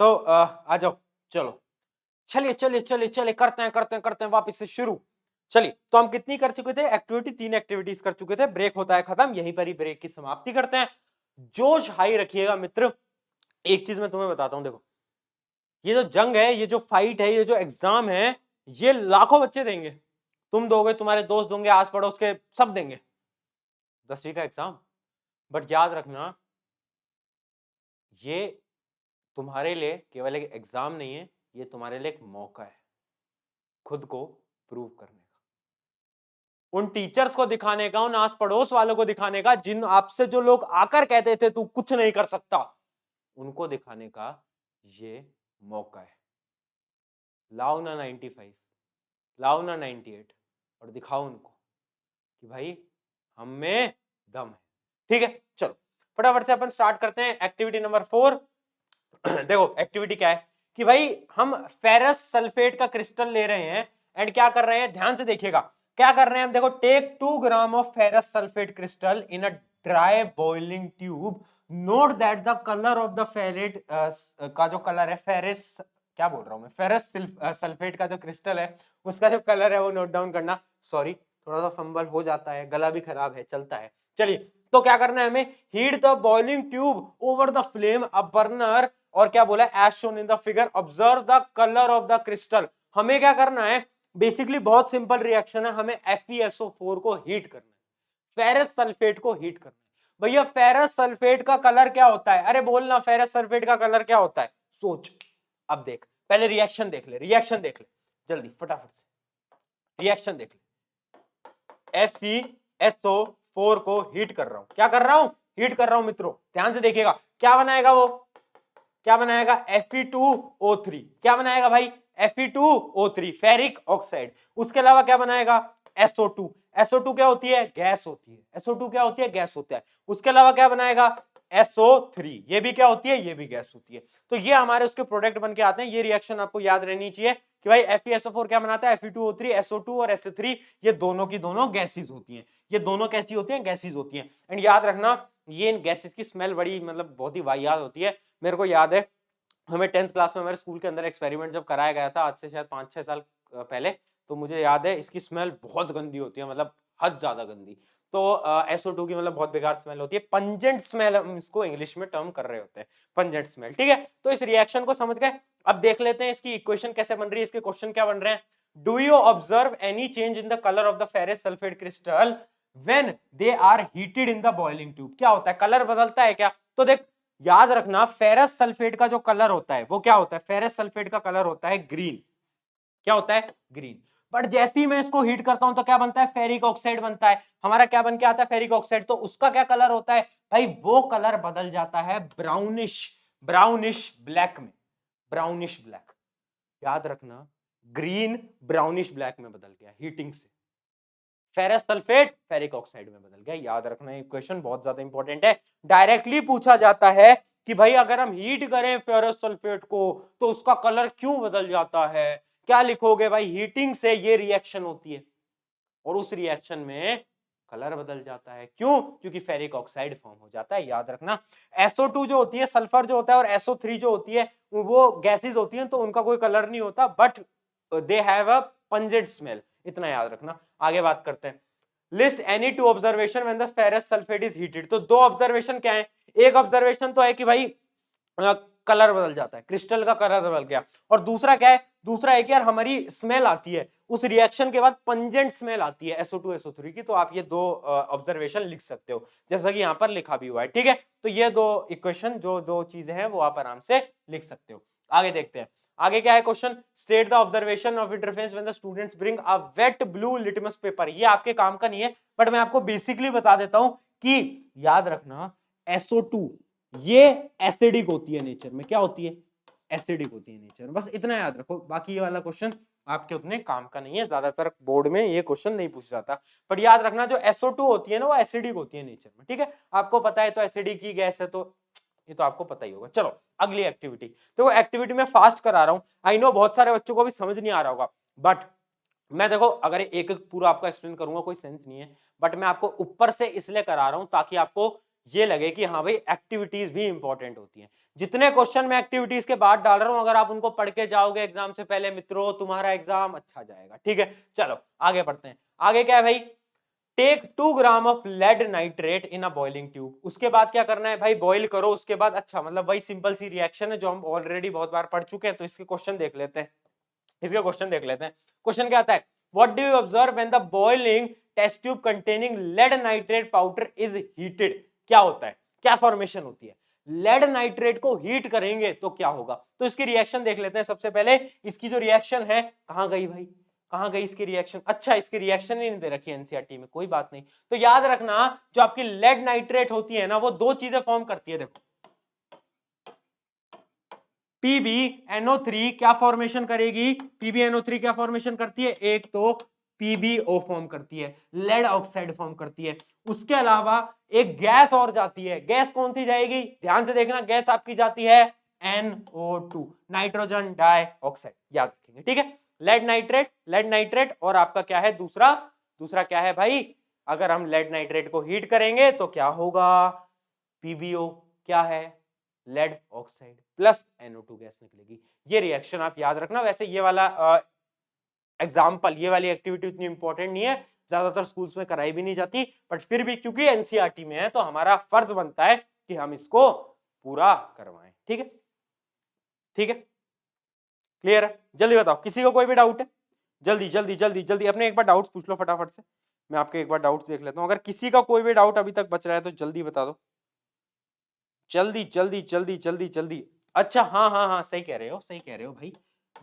[SPEAKER 1] आ जाओ, चलो चलिए चलिए चलिए चलिए, करते हैं वापस से शुरू। चलिए, तो हम कितनी कर चुके थे एक्टिविटी? 3 एक्टिविटीज कर चुके थे। ब्रेक होता है खत्म, यहीं पर ही ब्रेक की समाप्ति करते हैं। जोश हाई रखिएगा मित्र। एक चीज मैं तुम्हें बताता हूं, देखो ये जो जंग है, ये जो फाइट है, ये जो एग्जाम है, ये लाखों बच्चे देंगे। तुम दोगे, तुम्हारे दोस्त दोगे, आस पड़ोस के सब देंगे 10वीं का एग्जाम। बट याद रखना, ये तुम्हारे लिए केवल एक एग्जाम नहीं है, ये तुम्हारे लिए एक मौका है खुद को प्रूव करने का, उन टीचर्स को दिखाने का, उन आस पड़ोस वालों को दिखाने का, जिन आपसे जो लोग आकर कहते थे तू कुछ नहीं कर सकता, उनको दिखाने का ये मौका है। लाओ ना 95, लाओ ना 98 और दिखाओ उनको कि भाई हम में दम है। ठीक है, चलो फटाफट से अपन स्टार्ट करते हैं एक्टिविटी नंबर 4। देखो एक्टिविटी क्या है कि भाई हम फेरस सल्फेट का क्रिस्टल ले रहे हैं एंड क्या कर रहे हैं, ध्यान से देखिएगा क्या कर रहे हैं हम। देखो, take 2 gram of ferrous sulphate crystal in a dry boiling tube, note that the colour of the ferrate का जो कलर है, फेरस क्या बोल रहा हूं मैं, फेरस सल्फेट का जो क्रिस्टल है उसका जो कलर है वो नोट डाउन करना। सॉरी, थोड़ा सा फंबल हो जाता है, गला भी खराब है, चलता है। चलिए, तो क्या करना है हमें, heat the boiling tube over the flame a burner, और क्या बोला, as shown in the figure, observe the colour of the crystal. हमें क्या करना है, बेसिकली बहुत सिंपल रिएक्शन है, हमें FeSO4 को हीट करना है, फेरस सल्फेट को हीट करना है। भैया फेरस सल्फेट का कलर क्या होता है, अरे बोलना फेरस सल्फेट का कलर क्या होता है, सोच। अब देख, पहले रिएक्शन देख ले, रिएक्शन देख ले जल्दी फटाफट से, रिएक्शन देख ले। FeSO4 को हीट कर रहा हूं, क्या कर रहा हूं, हीट कर रहा हूं मित्रों, ध्यान से देखिएगा क्या बनाएगा वो, क्या बनाएगा, Fe2O3, क्या बनाएगा भाई, Fe2O3 फेरिक ऑक्साइड। उसके अलावा क्या बनाएगा, SO2, SO2 क्या होती है, गैस होती है, SO2 क्या होती है, गैस होता है। उसके अलावा क्या बनाएगा, SO3, ये भी क्या होती है, ये भी गैस होती है। तो ये हमारे उसके प्रोडक्ट बन के आते हैं। ये रिएक्शन आपको याद रहनी चाहिए कि भाई FeSO4 क्या बनाता है, Fe2O3, SO2 और SO3 ये दोनों की दोनों गैसेज होती हैं, ये दोनों कैसी होती हैं, गैसेज होती हैं। एंड याद रखना, ये इन गैसेज की स्मेल बड़ी मतलब बहुत ही वाहियात होती है। मेरे को याद है हमें 10th क्लास में हमारे स्कूल के अंदर एक्सपेरिमेंट जब कराया गया था, आज से शायद 5-6 साल पहले, तो मुझे याद है इसकी स्मेल बहुत गंदी होती है, मतलब हद ज्यादा गंदी। तो SO2 की मतलब बहुत बेकार स्मेल होती है, पंजेंट स्मेल हम इसको इंग्लिश में टर्म कर रहे होते हैं, पंजेंट स्मेल। ठीक है, तो इस रिएक्शन को समझ गए। अब देख लेते हैं इसकी इक्वेशन कैसे बन रही है, इसके क्वेश्चन क्या बन रहे हैं। Do you observe any change in the colour of the ferrous sulphate crystal when they are heated in the boiling tube. क्या होता है, कलर बदलता है क्या, तो देख याद रखना फेरस सल्फेट का जो कलर होता है वो क्या होता है, फेरस सल्फेट का कलर होता है ग्रीन, क्या होता है, ग्रीन। बट जैसे ही मैं इसको हीट करता हूं तो क्या बनता है, फेरिक ऑक्साइड बनता है। हमारा क्या बन के आता है, फेरिक ऑक्साइड, तो उसका क्या कलर होता है भाई, वो कलर बदल जाता है ब्राउनिश, ब्राउनिश ब्लैक में, ब्राउनिश ब्लैक। याद रखना, ग्रीन ब्राउनिश ब्लैक में बदल गया हीटिंग से, फेरस सल्फेट फेरिक ऑक्साइड में बदल गया। याद रखना, ये क्वेश्चन बहुत ज्यादा इंपॉर्टेंट है, डायरेक्टली पूछा जाता है कि भाई अगर हम हीट करें फेरस सल्फेट को तो उसका कलर क्यों बदल जाता है। क्या लिखोगे भाई, हीटिंग से ये रिएक्शन होती है और उस रिएक्शन में कलर बदल जाता है, क्यों, क्योंकि फेरिक ऑक्साइड फॉर्म हो जाता है। याद रखना, SO2 जो होती है, सल्फर जो होता है, और SO3 जो होती है वो गैसेज होती हैं, तो उनका कोई कलर नहीं होता, but they have a pungent smell, इतना याद रखना। आगे बात करते हैं, list any two observation when the ferrous sulphate is heated. तो दो ऑब्जर्वेशन क्या है, एक ऑब्जर्वेशन तो है कि भाई कलर बदल जाता है, क्रिस्टल का कलर बदल गया, और दूसरा क्या है, दूसरा है कि यार हमारी स्मेल आती है उस रिएक्शन के बाद, पंजेंट स्मेल आती है SO2 SO3 की। तो आप ये दो ऑब्जर्वेशन लिख सकते हो जैसा कि यहाँ पर लिखा भी हुआ है। ठीक है, तो ये दो इक्वेशन, जो दो चीजें हैं वो आप आराम से लिख सकते हो। आगे देखते हैं, आगे क्या है question, state the observation of interference when the students bring a wet blue litmus paper. ये आपके काम का नहीं है, बट मैं आपको बेसिकली बता देता हूं कि याद रखना, SO2 ये एसिडिक होती है नेचर में, क्या होती है, एसिडिक होती है नेचर में, बस इतना याद रखो। बाकी ये वाला क्वेश्चन आपके उतने काम का नहीं है, ज्यादातर बोर्ड में ये क्वेश्चन नहीं पूछा जाता, पर याद रखना जो SO2 होती है ना वो एसिडिक होती है नेचर में। ठीक है, आपको पता है, तो एसिडिक की गैस है, तो ये तो आपको पता ही होगा। चलो अगली एक्टिविटी, तो एक्टिविटी में फास्ट करा रहा हूं, आई नो बहुत सारे बच्चों को भी समझ नहीं आ रहा होगा, बट मैं देखो अगर एक पूरा आपको एक्सप्लेन करूंगा कोई सेंस नहीं है, बट मैं आपको ऊपर से इसलिए करा रहा हूं ताकि आपको ये लगे कि हाँ भाई एक्टिविटीज भी इंपॉर्टेंट होती हैं। जितने क्वेश्चन मैं एक्टिविटीज के बाद डाल रहा हूं, अगर आप उनको पढ़ के जाओगे एग्जाम से पहले मित्रों, तुम्हारा एग्जाम अच्छा जाएगा। ठीक है, चलो आगे बढ़ते हैं। आगे क्या है भाई, take 2 gram of lead nitrate in a boiling tube. उसके बाद क्या करना है भाई, बॉइल करो, उसके बाद, अच्छा मतलब भाई सिंपल सी रिएक्शन है जो हम ऑलरेडी बहुत बार पढ़ चुके हैं, तो इसके क्वेश्चन देख लेते हैं, इसके क्वेश्चन देख लेते हैं। क्वेश्चन क्या आता है, what do you observe when the boiling test tube containing lead nitrate powder is heated. क्या होता है, क्या फॉर्मेशन होती है, लेड नाइट्रेट को हीट करेंगे तो क्या होगा। तो इसकी रिएक्शन देख लेते हैं। सबसे पहले इसकी जो रिएक्शन है, कहां गई भाई, कहां गई इसकी रिएक्शन, अच्छा इसकी रिएक्शन ही नहीं दे रखी एनसीईआरटी में, कोई बात नहीं। तो याद रखना, जो आपकी लेड नाइट्रेट होती है ना, वो दो चीजें फॉर्म करती है, देखो PbNO3 क्या फॉर्मेशन करेगी, PbNO3 क्या फॉर्मेशन करती है, एक तो PbO फॉर्म करती है, लेड ऑक्साइड फॉर्म करती है। उसके अलावा एक गैस और जाती है, गैस कौन सी जाएगी, ध्यान से देखना, गैस आपकी जाती है NO2, नाइट्रोजन डाइऑक्साइड, याद रखेंगे, ठीक है। लेड नाइट्रेट और आपका क्या है दूसरा क्या है भाई, अगर हम लेड नाइट्रेट को हीट करेंगे तो क्या होगा, PbO क्या है, lead oxide plus NO2 gas निकलेगी। ये रिएक्शन आप याद रखना। वैसे ये वाला एग्जाम्पल, ये वाली एक्टिविटी उतनी इंपॉर्टेंट नहीं है, ज्यादातर स्कूल्स में कराई भी नहीं जाती, बट फिर भी क्योंकि एनसीईआरटी में है तो हमारा फर्ज बनता है कि हम इसको पूरा करवाएं, ठीक है, ठीक है, क्लियर है। जल्दी बताओ, किसी को कोई भी डाउट है, जल्दी जल्दी जल्दी जल्दी अपने एक बार डाउट्स पूछ लो फटाफट से, मैं आपके एक बार डाउट्स देख लेता हूं। अगर किसी का कोई भी डाउट अभी तक बच रहा है तो जल्दी बता दो, जल्दी जल्दी जल्दी जल्दी जल्दी। अच्छा हाँ हाँ हाँ, सही कह रहे हो, सही कह रहे हो भाई,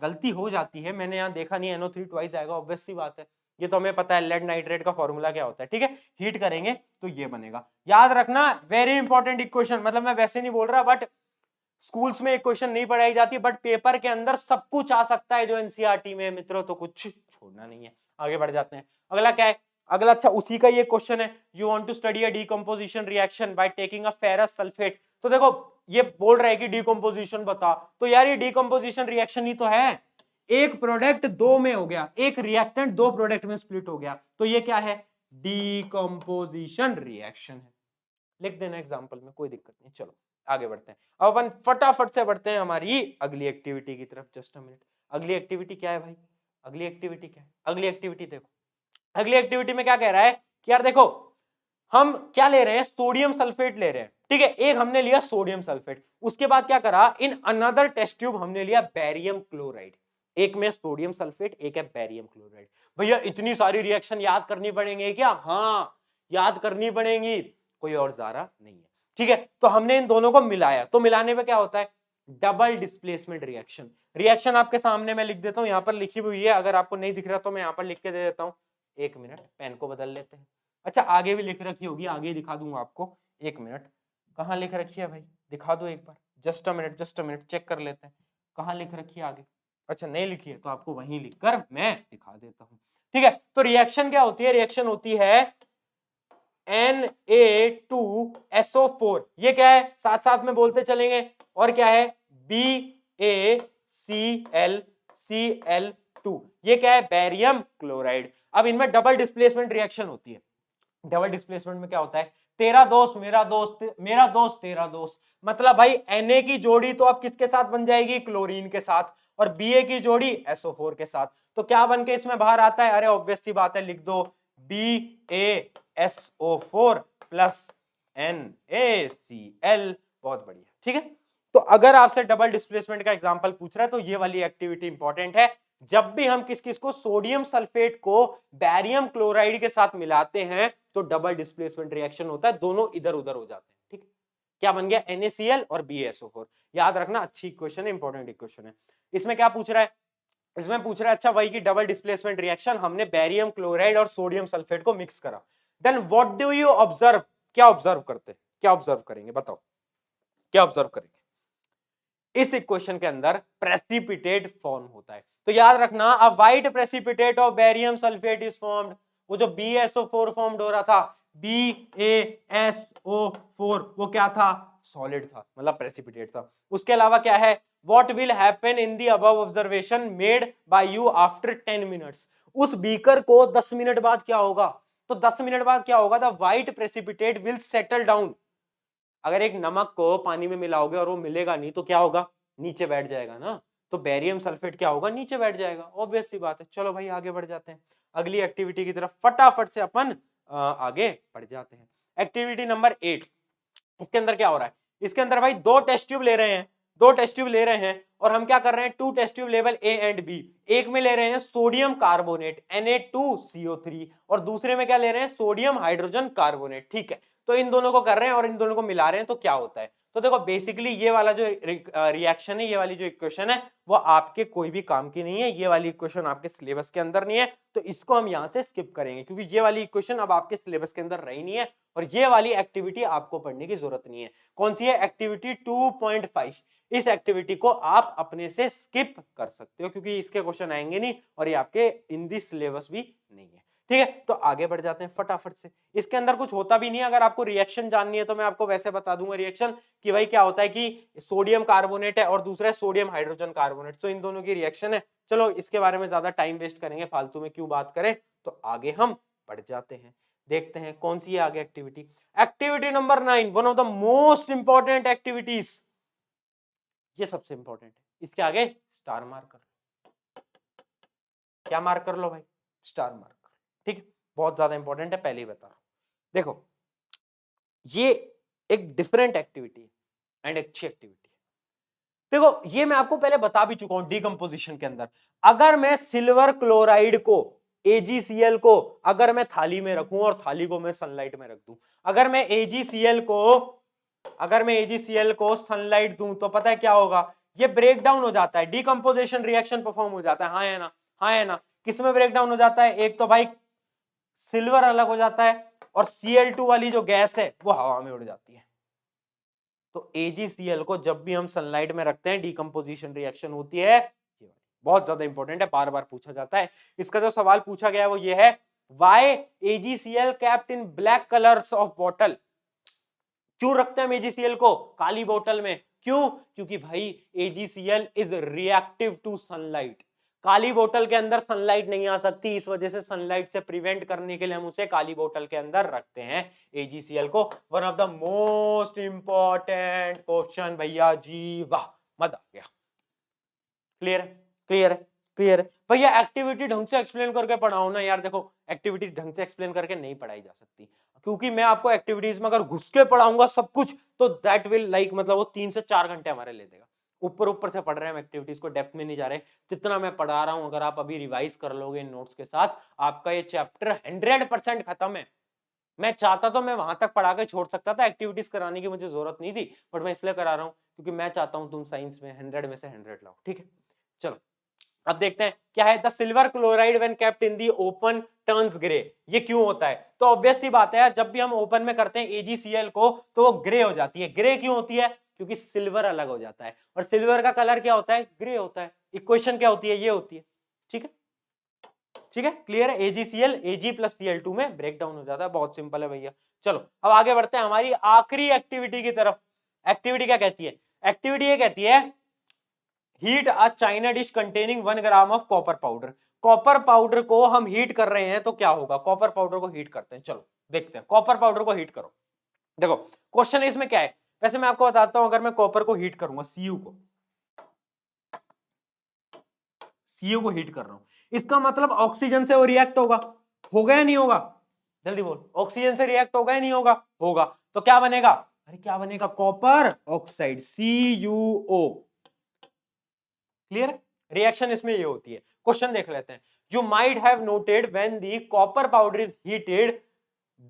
[SPEAKER 1] गलती हो जाती है, मैंने यहाँ देखा नहीं, NO3 ट्वाइस आएगा, ऑब्वियस सी बात है, ये तो हमें पता है लेड नाइट्रेट का फॉर्मूला क्या होता है, ठीक है, हीट करेंगे तो ये बनेगा, याद रखना, वेरी इंपॉर्टेंट इक्वेशन। मतलब मैं वैसे नहीं बोल रहा, बट स्कूल्स में इक्वेशन नहीं पढ़ाई जाती, बट पेपर के अंदर सब कुछ आ सकता है जो एनसीईआरटी में है मित्रों, तो कुछ छोड़ना नहीं है। आगे बढ़ जाते हैं, अगला क्या है, अगला अच्छा उसी का ये क्वेश्चन है, you want to study a decomposition reaction by taking a ferrous sulphate. तो देखो ये बोल रहा है कि डीकंपोजिशन बता, तो यार ये डीकंपोजिशन रिएक्शन ही तो है, एक प्रोडक्ट दो में हो गया, एक रिएक्टेंट दो प्रोडक्ट में स्प्लिट हो गया, तो ये क्या है, डीकंपोजिशन रिएक्शन है, लिख देना एग्जाम्पल में, कोई दिक्कत नहीं। चलो आगे बढ़ते हैं, अब अपन फटाफट से बढ़ते हैं हमारी अगली एक्टिविटी की तरफ। जस्ट अ मिनट, अगली एक्टिविटी क्या है भाई, अगली एक्टिविटी क्या है, अगली एक्टिविटी देखो, अगली एक्टिविटी में क्या कह रहा है कि यार देखो हम क्या ले रहे हैं, सोडियम सल्फेट ले रहे हैं, ठीक है, एक हमने लिया सोडियम सल्फेट, उसके बाद क्या करा, इन अनदर टेस्ट ट्यूब हमने लिया बेरियम क्लोराइड, एक में सोडियम सल्फेट एक है बेरियम क्लोराइड। भैया इतनी सारी रिएक्शन याद करनी पड़ेंगे क्या, हाँ याद करनी पड़ेंगी, कोई और ज़ारा नहीं है, ठीक है। तो हमने इन दोनों को मिलाया, तो मिलाने में क्या होता है, डबल डिस्प्लेसमेंट रिएक्शन। रिएक्शन आपके सामने मैं लिख देता हूं, यहां पर लिखी हुई है, अगर आपको नहीं दिख रहा तो मैं यहां पर लिख के दे देता हूं, एक मिनट पेन को बदल लेते हैं। अच्छा आगे भी लिख रखी होगी, आगे दिखा दूंगा आपको, एक मिनट, कहाँ लिख रखी है भाई, दिखा दो एक बार, जस्ट अ मिनट चेक कर लेते हैं, कहाँ लिख रखी है आगे, अच्छा नहीं लिखी है तो आपको वहीं लिखकर मैं दिखा देता हूं, ठीक है। तो रिएक्शन क्या होती है, रिएक्शन होती है Na2SO4, ये क्या है, साथ साथ में बोलते चलेंगे, और क्या है, BaClCl2, ये क्या है, बेरियम क्लोराइड। अब इनमें डबल डिस्प्लेसमेंट रिएक्शन होती है, डबल डिस्प्लेसमेंट में क्या होता है, तेरा दोस्त मेरा दोस्त, मेरा दोस्त तेरा दोस्त, मतलब भाई Na की जोड़ी तो अब किसके साथ बन जाएगी, क्लोरीन के साथ, और Ba की जोड़ी SO4 के साथ, तो क्या बन के इसमें बाहर आता है, अरे ऑब्वियस सी बात है, लिख दो BaSO4 प्लस NaCl, बहुत बढ़िया, ठीक है। तो अगर आपसे डबल डिस्प्लेसमेंट का एग्जांपल पूछ रहा है तो ये वाली एक्टिविटी इंपॉर्टेंट है, जब भी हम किस किस को, सोडियम सल्फेट को बैरियम क्लोराइड के साथ मिलाते हैं तो डबल डिस्प्लेसमेंट रिएक्शन होता है, दोनों इधर उधर हो जाते हैं, ठीक है। क्या बन गया, NaCl और BaSO4, याद रखना, अच्छी इक्वेशन है, इंपॉर्टेंट इक्वेशन है। इसमें क्या पूछ रहा है, इसमें पूछ रहा है अच्छा वही की डबल डिस्प्लेसमेंट रिएक्शन, हमने बैरियम क्लोराइड और सोडियम सल्फेट को मिक्स करा, then what do you observe, क्या ऑब्जर्व करते हैं, क्या ऑब्जर्व करेंगे बताओ, क्या ऑब्जर्व करेंगे, इस इक्वेशन के अंदर प्रेसिपिटेट फॉर्म होता है, तो याद रखना, a white precipitate of barium sulphate is formed, वो जो BaSO4 फॉर्म्ड हो रहा था, BaSO4 वो क्या था, सॉलिड था, मतलब प्रेसिपिटेट था। उसके अलावा क्या है, what will happen in the above observation made by you after 10 minutes, उस बीकर को 10 मिनट बाद क्या होगा, तो 10 मिनट बाद क्या होगा, the white precipitate will settle down, अगर एक नमक को पानी में मिलाओगे और वो मिलेगा नहीं तो क्या होगा, नीचे बैठ जाएगा ना, तो बेरियम सल्फेट क्या होगा, नीचे बैठ जाएगा, ऑब्वियस सी बात है। चलो भाई आगे बढ़ जाते हैं, अगली एक्टिविटी की तरफ फटाफट से अपन आगे बढ़ जाते हैं। एक्टिविटी नंबर 8, इसके अंदर क्या हो रहा है, इसके अंदर भाई दो टेस्ट ट्यूब ले रहे हैं, दो टेस्ट ट्यूब ले रहे हैं, और हम क्या कर रहे हैं, two test tube level A and B, एक में ले रहे हैं सोडियम कार्बोनेट Na2CO3 और दूसरे में क्या ले रहे हैं, सोडियम हाइड्रोजन कार्बोनेट, ठीक है। तो इन दोनों को कर रहे हैं और इन दोनों को मिला रहे हैं, तो क्या होता है, तो देखो बेसिकली ये वाला जो रिएक्शन है, ये वाली जो इक्वेशन है वो आपके कोई भी काम की नहीं है, ये वाली इक्वेशन आपके सिलेबस के अंदर नहीं है, तो इसको हम यहाँ से स्किप करेंगे क्योंकि ये वाली इक्वेशन अब आपके सिलेबस के अंदर रही नहीं है और ये वाली एक्टिविटी आपको पढ़ने की जरूरत नहीं है। कौन सी है? एक्टिविटी 2.5। इस एक्टिविटी को आप अपने से स्किप कर सकते हो क्योंकि इसके क्वेश्चन आएंगे नहीं और ये आपके इन दी सिलेबस भी नहीं है। ठीक है, तो आगे बढ़ जाते हैं फटाफट से। इसके अंदर कुछ होता भी नहीं है, अगर आपको रिएक्शन जाननी है तो मैं आपको वैसे बता दूंगा रिएक्शन कि भाई क्या होता है कि सोडियम कार्बोनेट है और दूसरा है सोडियम हाइड्रोजन कार्बोनेट, तो इन दोनों की रिएक्शन है। चलो इसके बारे में ज्यादा टाइम वेस्ट करेंगे, फालतू में क्यों बात करें, तो आगे हम बढ़ जाते हैं, देखते हैं कौन सी है आगे activity. Activity number 9, one of the most important activities, ये सबसे इंपॉर्टेंट है। इसके आगे स्टार मार्क कर लो, क्या मार्क कर लो भाई? Star mark. ठीक है, बहुत ज्यादा इंपॉर्टेंट है, पहले ही बता रहा हूं। देखो ये एक डिफरेंट एक्टिविटी है एंड अच्छी एक्टिविटी है। देखो ये मैं आपको पहले बता भी चुका हूं डीकंपोजिशन के अंदर, अगर मैं सिल्वर क्लोराइड को AgCl को अगर मैं थाली में रखूं और थाली को मैं सनलाइट में रख दूं, अगर मैं AgCl को सनलाइट दूं तो पता है क्या होगा? ये ब्रेक डाउन हो जाता है, डीकंपोजिशन रिएक्शन परफॉर्म हो जाता है। हाँ है ना? हाँ है ना? किस में ब्रेक डाउन हो जाता है? एक तो भाई सिल्वर अलग हो जाता है और Cl2 वाली जो गैस है वो हवा में उड़ जाती है। तो AgCl को जब भी हम सनलाइट में रखते हैं डीकंपोजिशन रिएक्शन होती है, बहुत ज्यादा इंपॉर्टेंट है, बार बार पूछा जाता है। इसका जो सवाल पूछा गया है वो ये है, why AgCl kept in black colours of bottle? क्यों रखते हैं हम AgCl को काली बोतल में? क्यों? क्योंकि भाई AgCl is reactive to sunlight, काली बोतल के अंदर सनलाइट नहीं आ सकती, इस वजह से सनलाइट से प्रिवेंट करने के लिए हम उसे काली बोतल के अंदर रखते हैं AgCl को। One of the most important question भैया जी, वाह मजा आ गया। क्लियर है? क्लियर है? क्लियर है भैया? एक्टिविटी ढंग से एक्सप्लेन करके पढ़ाओ ना यार। देखो एक्टिविटी ढंग से एक्सप्लेन करके नहीं पढ़ाई जा सकती क्योंकि मैं आपको एक्टिविटीज में अगर घुस के पढ़ाऊंगा सब कुछ तो दैट विल लाइक मतलब वो 3 से 4 घंटे हमारे ले देगा। ऊपर ऊपर से पढ़ रहे हैं हम, एक्टिविटीज को डेप्थ में नहीं जा रहे। जितना मैं पढ़ा रहा हूं अगर आप अभी रिवाइज कर लोगे इन नोट्स के साथ, आपका ये चैप्टर 100% खत्म है। मैं चाहता तो मैं वहां तक पढ़ा के छोड़ सकता था, एक्टिविटीज कराने की मुझे जरूरत नहीं थी, बट मैं इसलिए करा रहा हूं क्योंकि मैं चाहता हूं तुम साइंस में 100 में से 100 लाओ। ठीक है, चलो अब देखते हैं क्या है। The silver chloride when kept in the open turns grey. ये क्यों होता है? तो ऑब्वियस सी बात है, जब भी हम ओपन में करते हैं AgCl को तो वो ग्रे हो जाती है। ग्रे क्यों होती है? क्योंकि सिल्वर अलग हो जाता है और सिल्वर का कलर क्या होता है? ग्रे होता है। इक्वेशन क्या होती है? ये होती है। ठीक है, ठीक है, क्लियर है? AgCl Ag प्लस Cl2 में ब्रेक डाउन हो जाता है, बहुत सिंपल है भैया। चलो अब आगे बढ़ते हैं हमारी आखिरी एक्टिविटी की तरफ। एक्टिविटी क्या कहती है? एक्टिविटी ये कहती है, heat a China dish containing 1 gram of copper powder. Copper powder को हम हीट कर रहे हैं तो क्या होगा? कॉपर पाउडर को हीट करते हैं, चलो देखते हैं। कॉपर पाउडर को हीट करो। देखो क्वेश्चन इसमें क्या है, वैसे मैं आपको बताता हूं, अगर मैं कॉपर को हीट करूंगा, Cu को हीट कर रहा हूं, इसका मतलब ऑक्सीजन से वो रिएक्ट होगा या नहीं होगा? जल्दी बोल, ऑक्सीजन से रिएक्ट होगा या नहीं होगा? होगा। तो क्या बनेगा? अरे क्या बनेगा? Copper oxide, CuO। Clear? Reaction इसमें ये होती है। क्वेश्चन देख लेते हैं। You might have noted when the copper powder is heated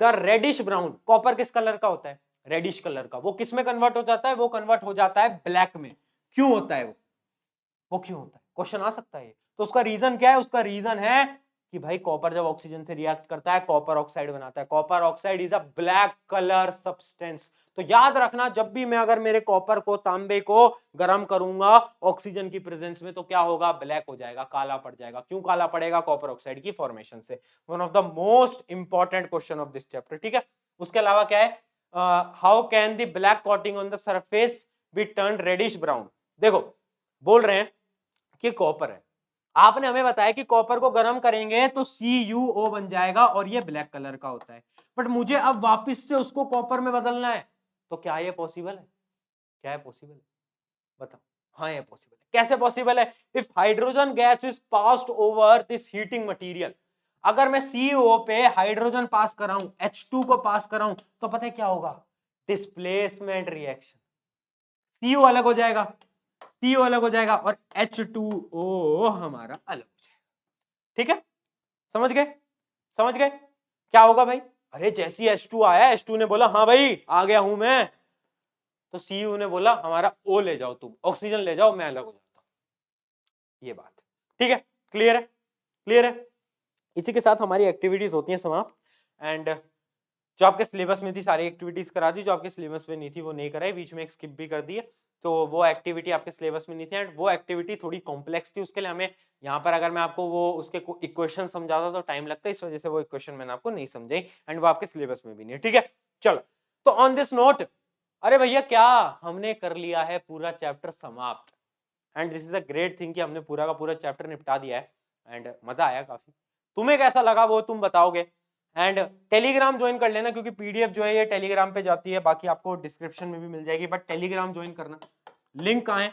[SPEAKER 1] the reddish brown. Copper किस कलर का होता है? रेडिश कलर का। वो किस में कन्वर्ट हो जाता है? वो कन्वर्ट हो जाता है ब्लैक में। क्यों होता है वो क्यों होता है? क्वेश्चन आ सकता है। तो उसका रीजन क्या है? उसका रीजन है कि भाई कॉपर जब ऑक्सीजन से रिएक्ट करता है कॉपर ऑक्साइड बनाता है। Copper oxide is a black colour substance. तो याद रखना, जब भी मैं अगर मेरे कॉपर को, तांबे को गर्म करूंगा ऑक्सीजन की प्रेजेंस में तो क्या होगा? ब्लैक हो जाएगा, काला पड़ जाएगा। क्यों काला पड़ेगा? कॉपर ऑक्साइड की फॉर्मेशन से। One of the most important question of this chapter. ठीक है, उसके अलावा क्या है? How can the black coating on the surface be turn reddish brown. देखो बोल रहे हैं कि कॉपर है, आपने हमें बताया कि कॉपर को गर्म करेंगे तो CuO बन जाएगा और ये ब्लैक कलर का होता है, बट मुझे अब वापस से उसको कॉपर में बदलना है, तो क्या ये पॉसिबल है? क्या है पॉसिबल है? बताओ। हाँ ये पॉसिबल है। कैसे पॉसिबल है? If hydrogen gas is passed over this heating material, अगर मैं CuO पे हाइड्रोजन पास कराऊं, H2 को पास कराऊं, तो पता है क्या होगा? Displacement reaction. Cu अलग हो जाएगा, CO अलग हो जाएगा और H2O हमारा अलग हो जाएगा। ठीक है, समझ गए? समझ गए क्या होगा भाई? अरे जैसी H2 आया, H2 ने बोला हाँ भाई आ गया हूं मैं, तो CU ने बोला हमारा O ले जाओ, तुम ऑक्सीजन ले जाओ, मैं अलग हो जाता हूं। ये बात ठीक है, क्लियर है, क्लियर है। इसी के साथ हमारी एक्टिविटीज होती हैं समाप्त। एंड जो आपके सिलेबस में थी सारी एक्टिविटीज करा दी, जो आपके सिलेबस में नहीं थी वो नहीं कराई, बीच में एक स्किप भी कर दी है, तो वो एक्टिविटी आपके सिलेबस में नहीं थी। एंड वो एक्टिविटी थोड़ी कॉम्प्लेक्स थी, उसके लिए हमें यहाँ पर अगर मैं आपको वो उसके इक्वेशन समझाता तो टाइम लगता है, इस वजह से वो इक्वेशन मैंने आपको नहीं समझाई, एंड वो आपके सिलेबस में भी नहीं है। ठीक है, चलो तो ऑन दिस नोट, अरे भैया क्या हमने कर लिया है पूरा चैप्टर समाप्त। And this is a great thing कि हमने पूरा का पूरा चैप्टर निपटा दिया है, एंड मजा आया काफी। तुम्हें कैसा लगा वो तुम बताओगे। एंड टेलीग्राम ज्वाइन कर लेना, क्योंकि पीडीएफ जो है ये टेलीग्राम पे जाती है, बाकी आपको डिस्क्रिप्शन में भी मिल जाएगी, बट टेलीग्राम ज्वाइन करना। लिंक कहाँ है,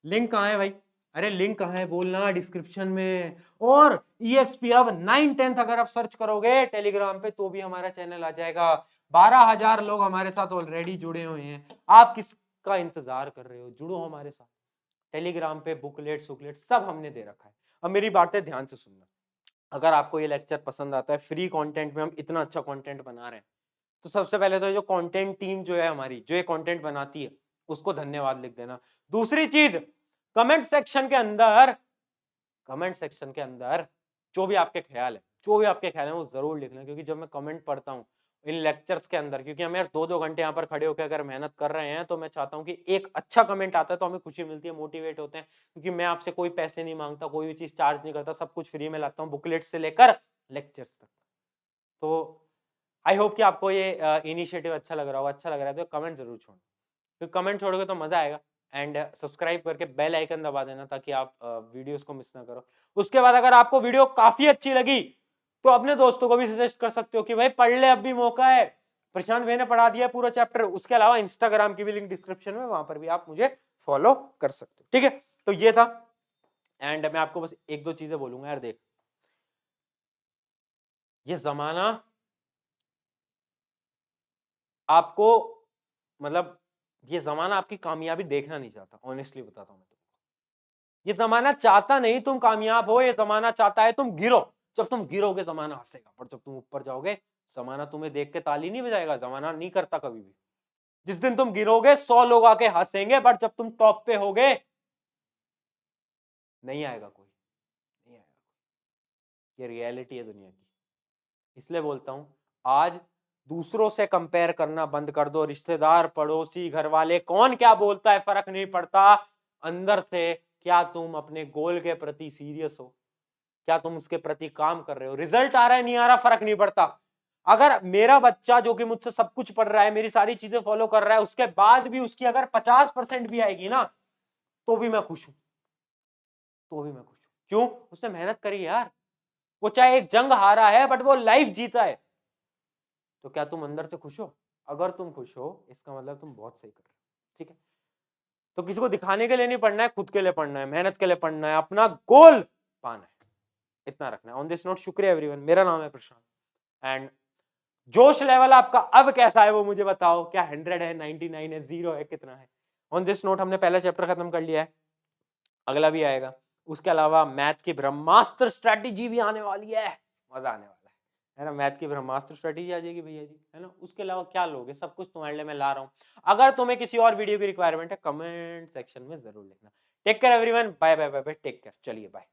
[SPEAKER 1] लिंक कहाँ है भाई, अरे लिंक कहाँ है बोलना, डिस्क्रिप्शन में। और EXP अब 9-10 अगर आप सर्च करोगे टेलीग्राम पे तो भी हमारा चैनल आ जाएगा। 12,000 लोग हमारे साथ ऑलरेडी जुड़े हुए हैं, आप किसका इंतजार कर रहे हो, जुड़ो हमारे साथ। टेलीग्राम पे बुकलेट सुकलेट सब हमने दे रखा है। अब मेरी बातें ध्यान से सुनना, अगर आपको ये लेक्चर पसंद आता है, फ्री कंटेंट में हम इतना अच्छा कंटेंट बना रहे हैं, तो सबसे पहले तो जो कंटेंट टीम जो है हमारी, जो ये कंटेंट बनाती है, उसको धन्यवाद लिख देना। दूसरी चीज, कमेंट सेक्शन के अंदर, कमेंट सेक्शन के अंदर जो भी आपके ख्याल है, जो भी आपके ख्याल है वो जरूर लिखना, क्योंकि जब मैं कमेंट पढ़ता हूँ इन लेक्चर्स के अंदर, क्योंकि हम यार 2-2 घंटे यहाँ पर खड़े होकर अगर मेहनत कर रहे हैं, तो मैं चाहता हूँ कि एक अच्छा कमेंट आता है तो हमें खुशी मिलती है, मोटिवेट होते हैं, क्योंकि मैं आपसे कोई पैसे नहीं मांगता, कोई भी चीज चार्ज नहीं करता, सब कुछ फ्री में लाता हूँ, बुकलेट से लेकर लेक्चर्स तक। तो आई होप कि आपको ये इनिशिएटिव अच्छा लग रहा होगा। अच्छा लग रहा है तो कमेंट जरूर छोड़ना, क्योंकि कमेंट छोड़ोगे तो मजा आएगा। एंड सब्सक्राइब करके बेल आइकन दबा देना, ताकि आप वीडियोस को मिस ना करो। उसके बाद अगर आपको वीडियो काफी अच्छी लगी तो अपने दोस्तों को भी सजेस्ट कर सकते हो कि भाई पढ़ ले, अब भी मौका है, प्रशांत भाई ने पढ़ा दिया पूरा चैप्टर। उसके अलावा इंस्टाग्राम की भी लिंक डिस्क्रिप्शन में, वहां पर भी आप मुझे फॉलो कर सकते हो। ठीक है, तो ये था। एंड मैं आपको बस 1-2 चीजें बोलूंगा यार, देख ये जमाना आपको, मतलब ये जमाना आपकी कामयाबी देखना नहीं चाहता, ऑनेस्टली बताता हूं मैं तुमको। ये जमाना चाहता नहीं तुम कामयाब हो, ये जमाना चाहता है तुम गिरो। जब तुम गिरोगे जमाना हंसेगा, पर जब तुम ऊपर जाओगे जमाना तुम्हें देख के ताली नहीं बजाएगा, जमाना नहीं करता कभी भी। जिस दिन तुम गिरोगे 100 लोग आके हंसेंगे, बट जब तुम टॉप पे होगे नहीं आएगा कोई, नहीं आएगा कोई। ये रियलिटी है दुनिया की। इसलिए बोलता हूं, आज दूसरों से कंपेयर करना बंद कर दो। रिश्तेदार, पड़ोसी, घर वाले, कौन क्या बोलता है फर्क नहीं पड़ता। अंदर से क्या तुम अपने गोल के प्रति सीरियस हो, क्या तुम उसके प्रति काम कर रहे हो। रिजल्ट आ रहा है नहीं आ रहा फर्क नहीं पड़ता। अगर मेरा बच्चा जो कि मुझसे सब कुछ पढ़ रहा है, मेरी सारी चीजें फॉलो कर रहा है, उसके बाद भी उसकी अगर 50% भी आएगी ना, तो भी मैं खुश हूं, तो भी मैं खुश हूं। क्यों? उसने मेहनत करी यार। वो चाहे एक जंग हारा है, बट वो लाइफ जीता है। तो क्या तुम अंदर से खुश हो? अगर तुम खुश हो, इसका मतलब तुम बहुत सही कर रहे हो। ठीक है, तो किसी को दिखाने के लिए नहीं पढ़ना है, खुद के लिए पढ़ना है, मेहनत के लिए पढ़ना है, अपना गोल पाना है, इतना रखना है। ऑन दिस नोट, शुक्रिया एवरीवन। मेरा नाम है प्रशांत, एंड जोश लेवल आपका अब कैसा है वो मुझे बताओ। क्या 100 है, 99 है, 0 है, कितना है? ऑन दिस नोट, हमने पहला चैप्टर खत्म कर लिया है, अगला भी आएगा। उसके अलावा मैथ की ब्रह्मास्त्र स्ट्रेटेजी भी आने वाली है, मजा आने वाला है ना। मैथ की ब्रह्मास्त्र स्ट्रेटेजी आ जाएगी भैया जी, है ना। उसके अलावा क्या लोगे, सब कुछ तुम्हारे लिए मैं ला रहा हूँ। अगर तुम्हें किसी और वीडियो की रिक्वायरमेंट है, कमेंट सेक्शन में जरूर लिखना। Take care everyone, bye bye bye bye, take care, चलिए बाय।